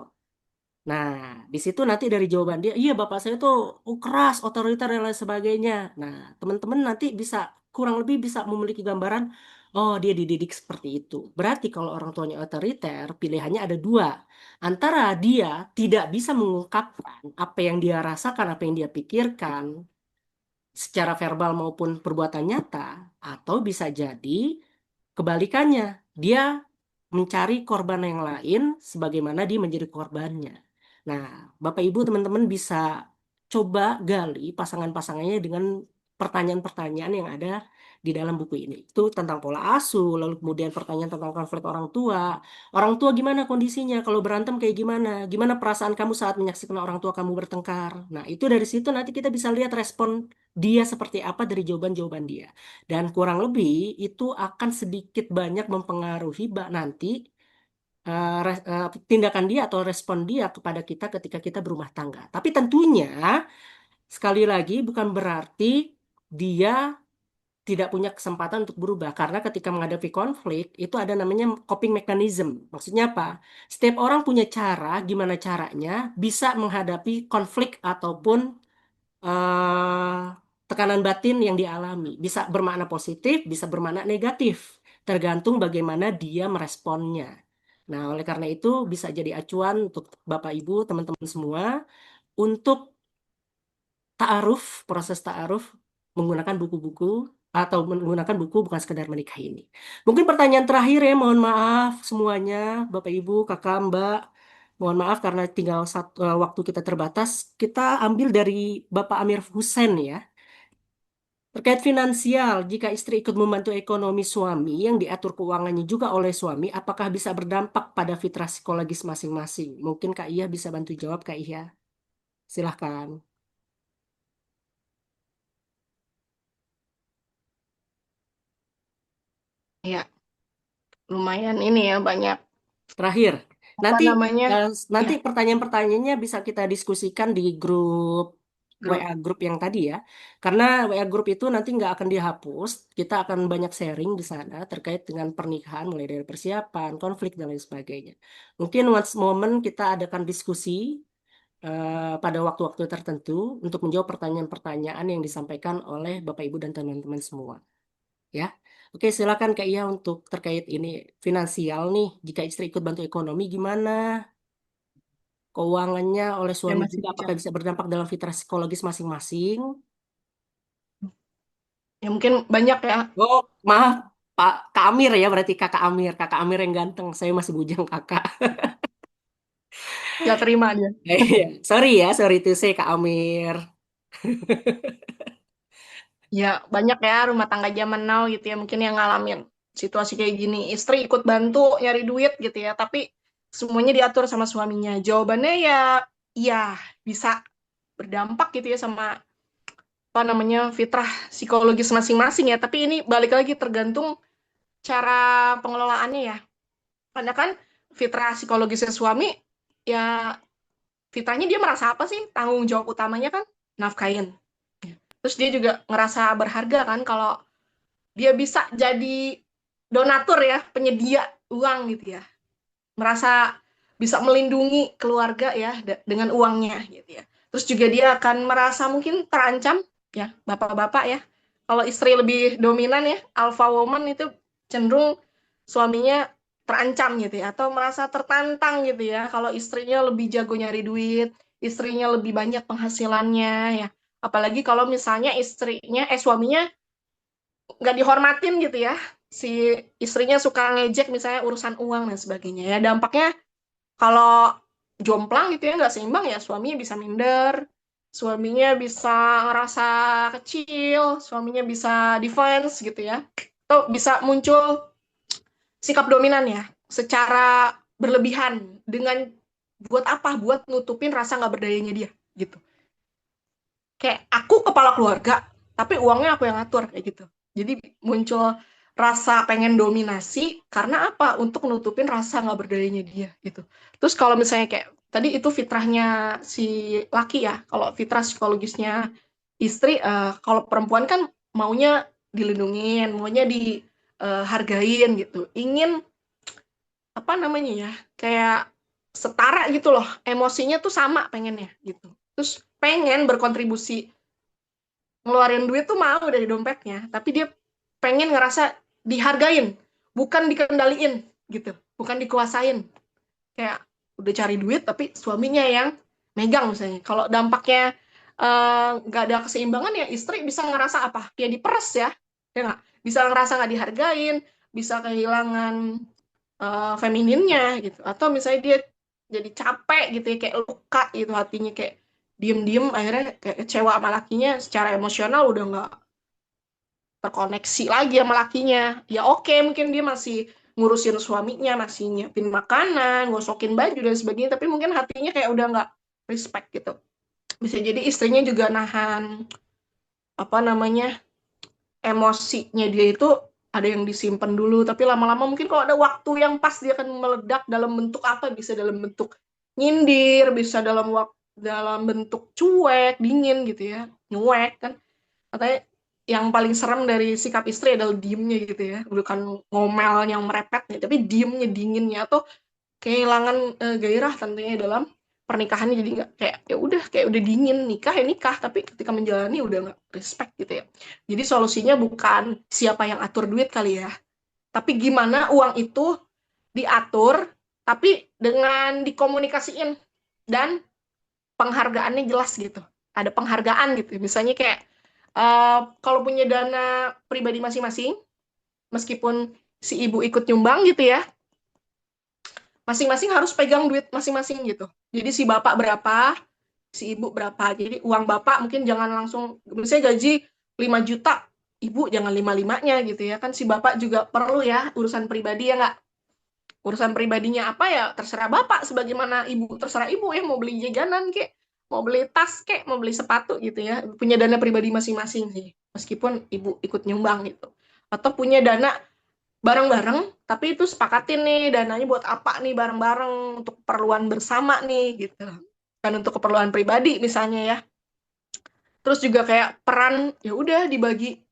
Nah, di situ nanti dari jawaban dia, iya bapak saya tuh keras, otoriter dan lain sebagainya. Nah, teman-teman nanti bisa kurang lebih bisa memiliki gambaran, oh dia dididik seperti itu. Berarti kalau orang tuanya otoriter, pilihannya ada dua. Antara dia tidak bisa mengungkapkan apa yang dia rasakan, apa yang dia pikirkan, secara verbal maupun perbuatan nyata, atau bisa jadi kebalikannya, dia mencari korban yang lain sebagaimana dia menjadi korbannya. Nah, Bapak Ibu teman-teman bisa coba gali pasangan-pasangannya dengan pertanyaan-pertanyaan yang ada di dalam buku ini. Itu tentang pola asuh, lalu kemudian pertanyaan tentang konflik orang tua. Orang tua gimana kondisinya? Kalau berantem kayak gimana? Gimana perasaan kamu saat menyaksikan orang tua kamu bertengkar? Nah, itu dari situ nanti kita bisa lihat respon dia seperti apa dari jawaban-jawaban dia. Dan kurang lebih itu akan sedikit banyak mempengaruhi nanti tindakan dia atau respon dia kepada kita ketika kita berumah tangga. Tapi tentunya sekali lagi bukan berarti dia tidak punya kesempatan untuk berubah karena ketika menghadapi konflik itu ada namanya coping mechanism. Maksudnya apa? Setiap orang punya cara gimana caranya bisa menghadapi konflik ataupun eh, tekanan batin yang dialami. Bisa bermakna positif, bisa bermakna negatif, tergantung bagaimana dia meresponnya. Nah, oleh karena itu bisa jadi acuan untuk Bapak Ibu, teman-teman semua untuk ta'aruf, proses ta'aruf menggunakan buku-buku atau menggunakan buku Bukan Sekedar Menikah ini. Mungkin pertanyaan terakhir ya, mohon maaf semuanya, Bapak Ibu, Kakak, Mbak. Mohon maaf karena tinggal waktu kita terbatas. Kita ambil dari Bapak Amir Hussein ya. Terkait finansial, jika istri ikut membantu ekonomi suami yang diatur keuangannya juga oleh suami, apakah bisa berdampak pada fitrah psikologis masing-masing? Mungkin Kak Iya bisa bantu jawab, Kak Iya. Silahkan. Ya, lumayan ini ya banyak Terakhir, apa nanti namanya? eh, nanti Ya, pertanyaan-pertanyaannya bisa kita diskusikan di grup grup. WA grup yang tadi ya. Karena WA grup itu nanti nggak akan dihapus. Kita akan banyak sharing di sana terkait dengan pernikahan, mulai dari persiapan, konflik, dan lain sebagainya. Mungkin once moment kita adakan diskusi pada waktu-waktu tertentu untuk menjawab pertanyaan-pertanyaan yang disampaikan oleh Bapak Ibu dan teman-teman semua. Ya, oke silakan Kak Iya untuk terkait ini finansial nih. Jika istri ikut bantu ekonomi gimana? Keuangannya oleh Ya suami masih juga bijak. apakah bisa berdampak dalam fitrah psikologis masing-masing? Ya mungkin banyak ya. Oh, maaf Pak Kak Amir ya berarti Kakak Amir yang ganteng. Saya masih bujang Kakak. Gak terima dia. Sorry to say Kak Amir. Ya, banyak ya rumah tangga zaman now gitu ya, mungkin yang ngalamin situasi kayak gini. Istri ikut bantu nyari duit gitu ya, tapi semuanya diatur sama suaminya. Jawabannya ya, iya, bisa berdampak gitu ya sama apa namanya fitrah psikologis masing-masing ya. Tapi ini balik lagi tergantung cara pengelolaannya ya. Karena kan fitrah psikologisnya suami ya fitrahnya dia merasa apa sih tanggung jawab utamanya kan nafkain. Terus dia juga ngerasa berharga kan kalau dia bisa jadi donatur ya, penyedia uang gitu ya. Merasa bisa melindungi keluarga ya dengan uangnya gitu ya. Terus juga dia akan merasa mungkin terancam ya, bapak-bapak ya. Kalau istri lebih dominan ya, alpha woman itu cenderung suaminya terancam gitu ya atau merasa tertantang gitu ya kalau istrinya lebih jago nyari duit, istrinya lebih banyak penghasilannya ya. Apalagi kalau misalnya suaminya nggak dihormatin gitu ya, si istrinya suka ngejek misalnya urusan uang dan sebagainya ya, dampaknya kalau jomplang gitu ya nggak seimbang ya, suaminya bisa minder, suaminya bisa ngerasa kecil, suaminya bisa defense gitu ya, atau bisa muncul sikap dominan ya secara berlebihan dengan buat apa, buat nutupin rasa nggak berdayanya dia gitu. Kayak aku kepala keluarga tapi uangnya aku yang ngatur kayak gitu, jadi muncul rasa pengen dominasi karena apa, untuk nutupin rasa nggak berdayanya dia gitu. Terus kalau misalnya kayak tadi itu fitrahnya si laki ya, kalau fitrah psikologisnya istri, kalau perempuan kan maunya dilindungin, maunya dihargain gitu, ingin apa namanya ya, kayak setara gitu loh, emosinya tuh sama pengennya gitu, terus pengen berkontribusi ngeluarin duit tuh mau dari dompetnya, tapi dia pengen ngerasa dihargain, bukan dikendaliin gitu, bukan dikuasain. Kayak udah cari duit tapi suaminya yang megang misalnya. Kalau dampaknya nggak ada keseimbangan ya istri bisa ngerasa apa? Ya diperes ya nggak? Bisa ngerasa nggak dihargain, bisa kehilangan femininnya gitu. Atau misalnya dia jadi capek gitu ya, kayak luka gitu hatinya, kayak diem-diem akhirnya kayak kecewa sama lakinya, secara emosional udah nggak terkoneksi lagi sama lakinya. Ya oke, mungkin dia masih ngurusin suaminya, masih nyiapin makanan, ngosokin baju dan sebagainya, tapi mungkin hatinya kayak udah nggak respect gitu. Bisa jadi istrinya juga nahan apa namanya emosinya dia itu, ada yang disimpan dulu, tapi lama-lama mungkin kalau ada waktu yang pas dia akan meledak dalam bentuk apa, bisa dalam bentuk nyindir, bisa dalam bentuk cuek, dingin gitu ya, nyuek kan. Katanya yang paling serem dari sikap istri adalah diemnya gitu ya, bukan ngomel yang merepet nih, tapi diemnya, dinginnya, atau kehilangan gairah tentunya dalam pernikahannya, jadi nggak kayak ya udah, kayak udah dingin, nikah ya nikah tapi ketika menjalani udah nggak respect gitu ya. Jadi solusinya bukan siapa yang atur duit kali ya, tapi gimana uang itu diatur tapi dengan dikomunikasiin dan penghargaannya jelas gitu, ada penghargaan gitu, misalnya kayak kalau punya dana pribadi masing-masing, meskipun si ibu ikut nyumbang gitu ya, masing-masing harus pegang duit masing-masing gitu. Jadi si bapak berapa, si ibu berapa. Jadi uang bapak mungkin jangan langsung, misalnya gaji 5 juta, ibu jangan lima-limanya gitu ya. Kan si bapak juga perlu ya urusan pribadi ya nggak? Urusan pribadinya apa ya terserah bapak, sebagaimana ibu terserah ibu ya, mau beli jajanan kek, mau beli tas kek, mau beli sepatu gitu ya. Punya dana pribadi masing-masing sih, meskipun ibu ikut nyumbang gitu. Atau punya dana bareng-bareng, tapi itu sepakatin nih dananya buat apa nih bareng-bareng, untuk keperluan bersama nih gitu. Kan untuk keperluan pribadi misalnya ya. Terus juga kayak peran ya udah dibagi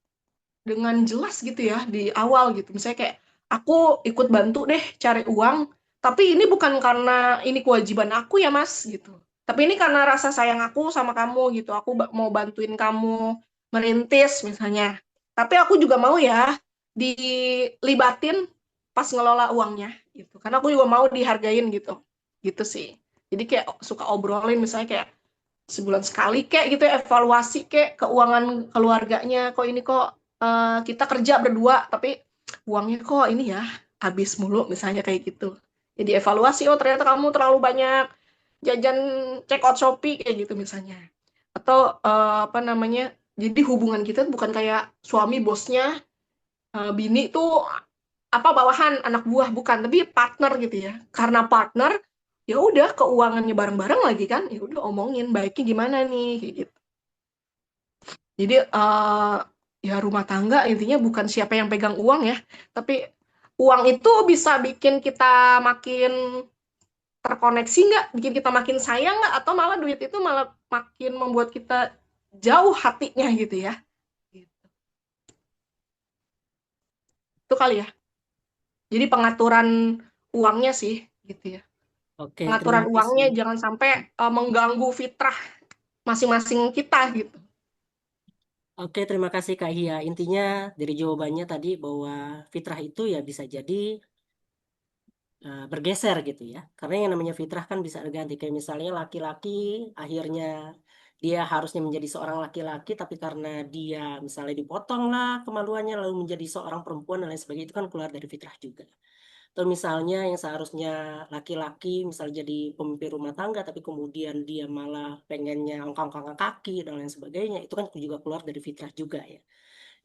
dengan jelas gitu ya di awal gitu. Misalnya kayak aku ikut bantu deh cari uang, tapi ini bukan karena ini kewajiban aku ya Mas gitu. Tapi ini karena rasa sayang aku sama kamu gitu. Aku mau bantuin kamu merintis misalnya. Tapi aku juga mau ya dilibatin pas ngelola uangnya gitu. Karena aku juga mau dihargain gitu. Gitu sih. Jadi kayak suka obrolin misalnya kayak sebulan sekali kayak gitu ya, evaluasi kayak keuangan keluarganya, kok ini kok kita kerja berdua tapi uangnya kok ini ya habis mulu misalnya kayak gitu. Jadi evaluasi, oh ternyata kamu terlalu banyak jajan check out Shopee kayak gitu misalnya. Atau apa namanya? Jadi hubungan kita bukan kayak suami bosnya, bini tuh apa bawahan anak buah bukan, tapi partner gitu ya. Karena partner ya udah keuangannya bareng-bareng lagi kan, ya udah omongin baiknya gimana nih kayak gitu. Jadi ya rumah tangga intinya bukan siapa yang pegang uang ya, tapi uang itu bisa bikin kita makin terkoneksi nggak, bikin kita makin sayang nggak, atau malah duit itu malah makin membuat kita jauh hatinya gitu ya. Itu kali ya. Jadi pengaturan uangnya sih gitu ya. Oke, Pengaturan terima uangnya kasih. jangan sampai mengganggu fitrah masing-masing kita gitu. Oke, terima kasih Kak Hia. Intinya dari jawabannya tadi bahwa fitrah itu ya bisa jadi bergeser gitu ya. Karena yang namanya fitrah kan bisa berganti. Kayak misalnya laki-laki akhirnya dia harusnya menjadi seorang laki-laki, tapi karena dia misalnya dipotong lah kemaluannya lalu menjadi seorang perempuan dan lain sebagainya, itu kan keluar dari fitrah juga. Atau misalnya yang seharusnya laki-laki misalnya jadi pemimpin rumah tangga, tapi kemudian dia malah pengennya angkat-angkat kaki dan lain sebagainya, itu kan juga keluar dari fitrah juga ya.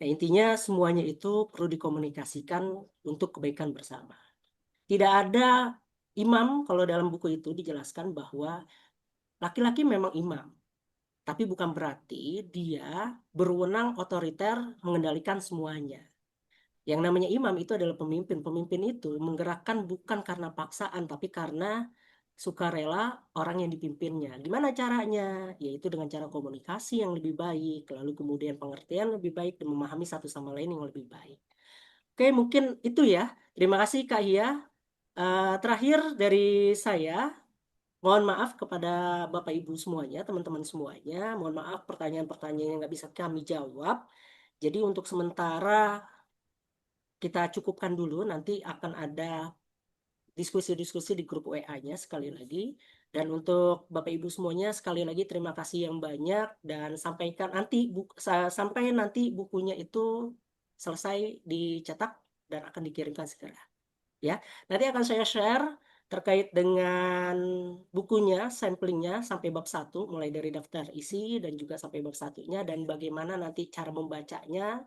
Nah, intinya semuanya itu perlu dikomunikasikan untuk kebaikan bersama. Tidak ada imam, kalau dalam buku itu dijelaskan bahwa laki-laki memang imam, tapi bukan berarti dia berwenang otoriter mengendalikan semuanya. Yang namanya imam itu adalah pemimpin. Pemimpin itu menggerakkan bukan karena paksaan, tapi karena sukarela orang yang dipimpinnya. Gimana caranya? Yaitu dengan cara komunikasi yang lebih baik, lalu kemudian pengertian lebih baik, dan memahami satu sama lain yang lebih baik. Oke, mungkin itu ya. Terima kasih Kak Hia. Terakhir dari saya, mohon maaf kepada Bapak Ibu semuanya, teman-teman semuanya. Mohon maaf pertanyaan-pertanyaan yang nggak bisa kami jawab. Jadi untuk sementara kita cukupkan dulu, nanti akan ada diskusi-diskusi di grup WA-nya sekali lagi. Dan untuk Bapak Ibu semuanya, sekali lagi terima kasih yang banyak dan sampaikan nanti sampai nanti bukunya itu selesai dicetak dan akan dikirimkan segera. Ya, nanti akan saya share terkait dengan bukunya, samplingnya sampai bab satu, mulai dari daftar isi dan juga sampai bab satunya, dan bagaimana nanti cara membacanya,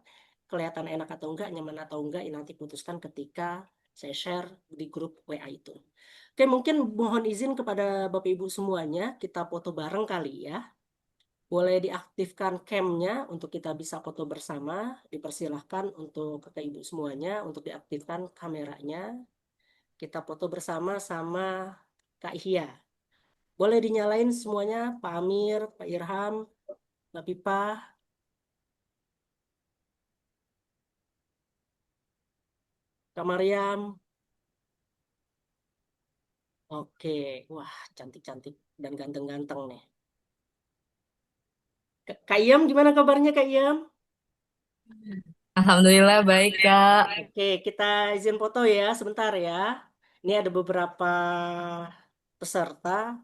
kelihatan enak atau enggak, nyaman atau enggak, ini nanti putuskan ketika saya share di grup WA itu. Oke, mungkin mohon izin kepada Bapak Ibu semuanya, kita foto bareng kali ya. Boleh diaktifkan cam-nya untuk kita bisa foto bersama. Dipersilahkan untuk Bapak Ibu semuanya untuk diaktifkan kameranya. Kita foto bersama sama Kak Ihya. Boleh dinyalain semuanya, Pak Amir, Pak Irham, Mbak Pipa, Kak Mariam. Oke, wah cantik-cantik dan ganteng-ganteng nih. Kak Iyam gimana kabarnya Kak Iyam? Alhamdulillah baik, Kak. Oke, kita izin foto ya sebentar ya. Ini ada beberapa peserta.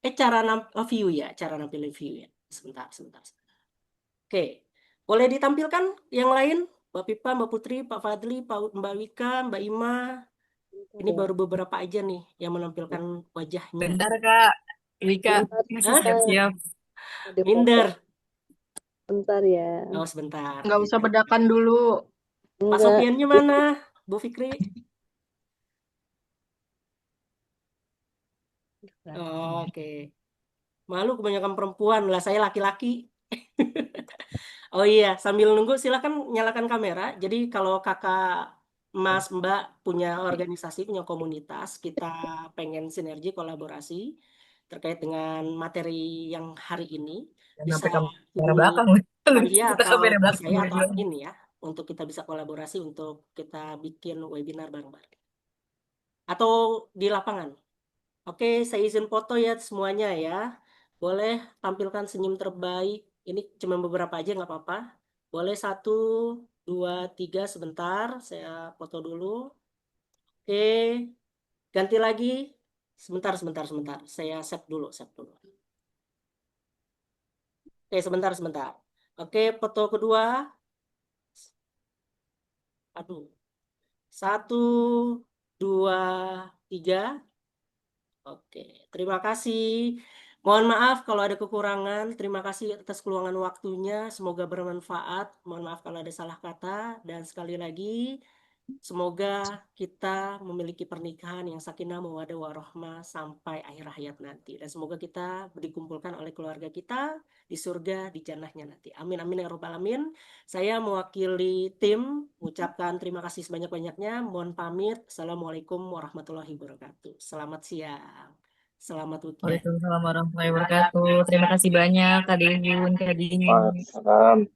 Cara view ya, cara nampilin view ya. Sebentar, sebentar. Oke, boleh ditampilkan yang lain? Mbak Pipa, Mbak Putri, Pak Fadli, Mbak Wika, Mbak Ima. Ini baru beberapa aja nih yang menampilkan wajahnya. Bentar, Kak. Wika, Bentar, masih Hah? Kak. siap-siap. Ada foto. Minder. Bentar ya. Oh, sebentar. Nggak usah bedakan dulu. Pak Enggak. Sofiannya mana? Bu Fikri? Oh, oke. Malu kebanyakan perempuan lah, saya laki-laki. Oh iya, sambil nunggu silakan nyalakan kamera. Jadi kalau kakak, Mas, Mbak punya organisasi, punya komunitas, kita pengen sinergi kolaborasi terkait dengan materi yang hari ini, Jangan bisa sampai kamera hubungi belakang. Kahia Kita atau kamera belakang saya atau dua-duanya. admin ya, untuk kita bisa kolaborasi untuk kita bikin webinar bareng-bareng. Atau di lapangan. Oke, saya izin foto ya semuanya ya. Boleh tampilkan senyum terbaik. Ini cuma beberapa aja nggak apa-apa. Boleh satu, dua, tiga sebentar. Saya foto dulu. Oke, ganti lagi. Sebentar, sebentar, sebentar. Saya save dulu, save dulu. Oke, sebentar, sebentar. Oke, foto kedua. Aduh. Satu, dua, tiga. Oke, terima kasih. Mohon maaf kalau ada kekurangan. Terima kasih atas keluangan waktunya. Semoga bermanfaat. Mohon maaf kalau ada salah kata. Dan sekali lagi, semoga kita memiliki pernikahan yang sakinah mawaddah warahmah sampai akhir hayat nanti. Dan semoga kita dikumpulkan oleh keluarga kita di surga, di jannahnya nanti. Amin, amin ya rabbal alamin. Saya mewakili tim mengucapkan terima kasih sebanyak-banyaknya. Mohon pamit. Assalamualaikum warahmatullahi wabarakatuh. Selamat siang. Selamat weekend. Waalaikumsalam warahmatullahi wabarakatuh. Terima kasih banyak Kak Devun, Kak Dini. Waalaikumsalam.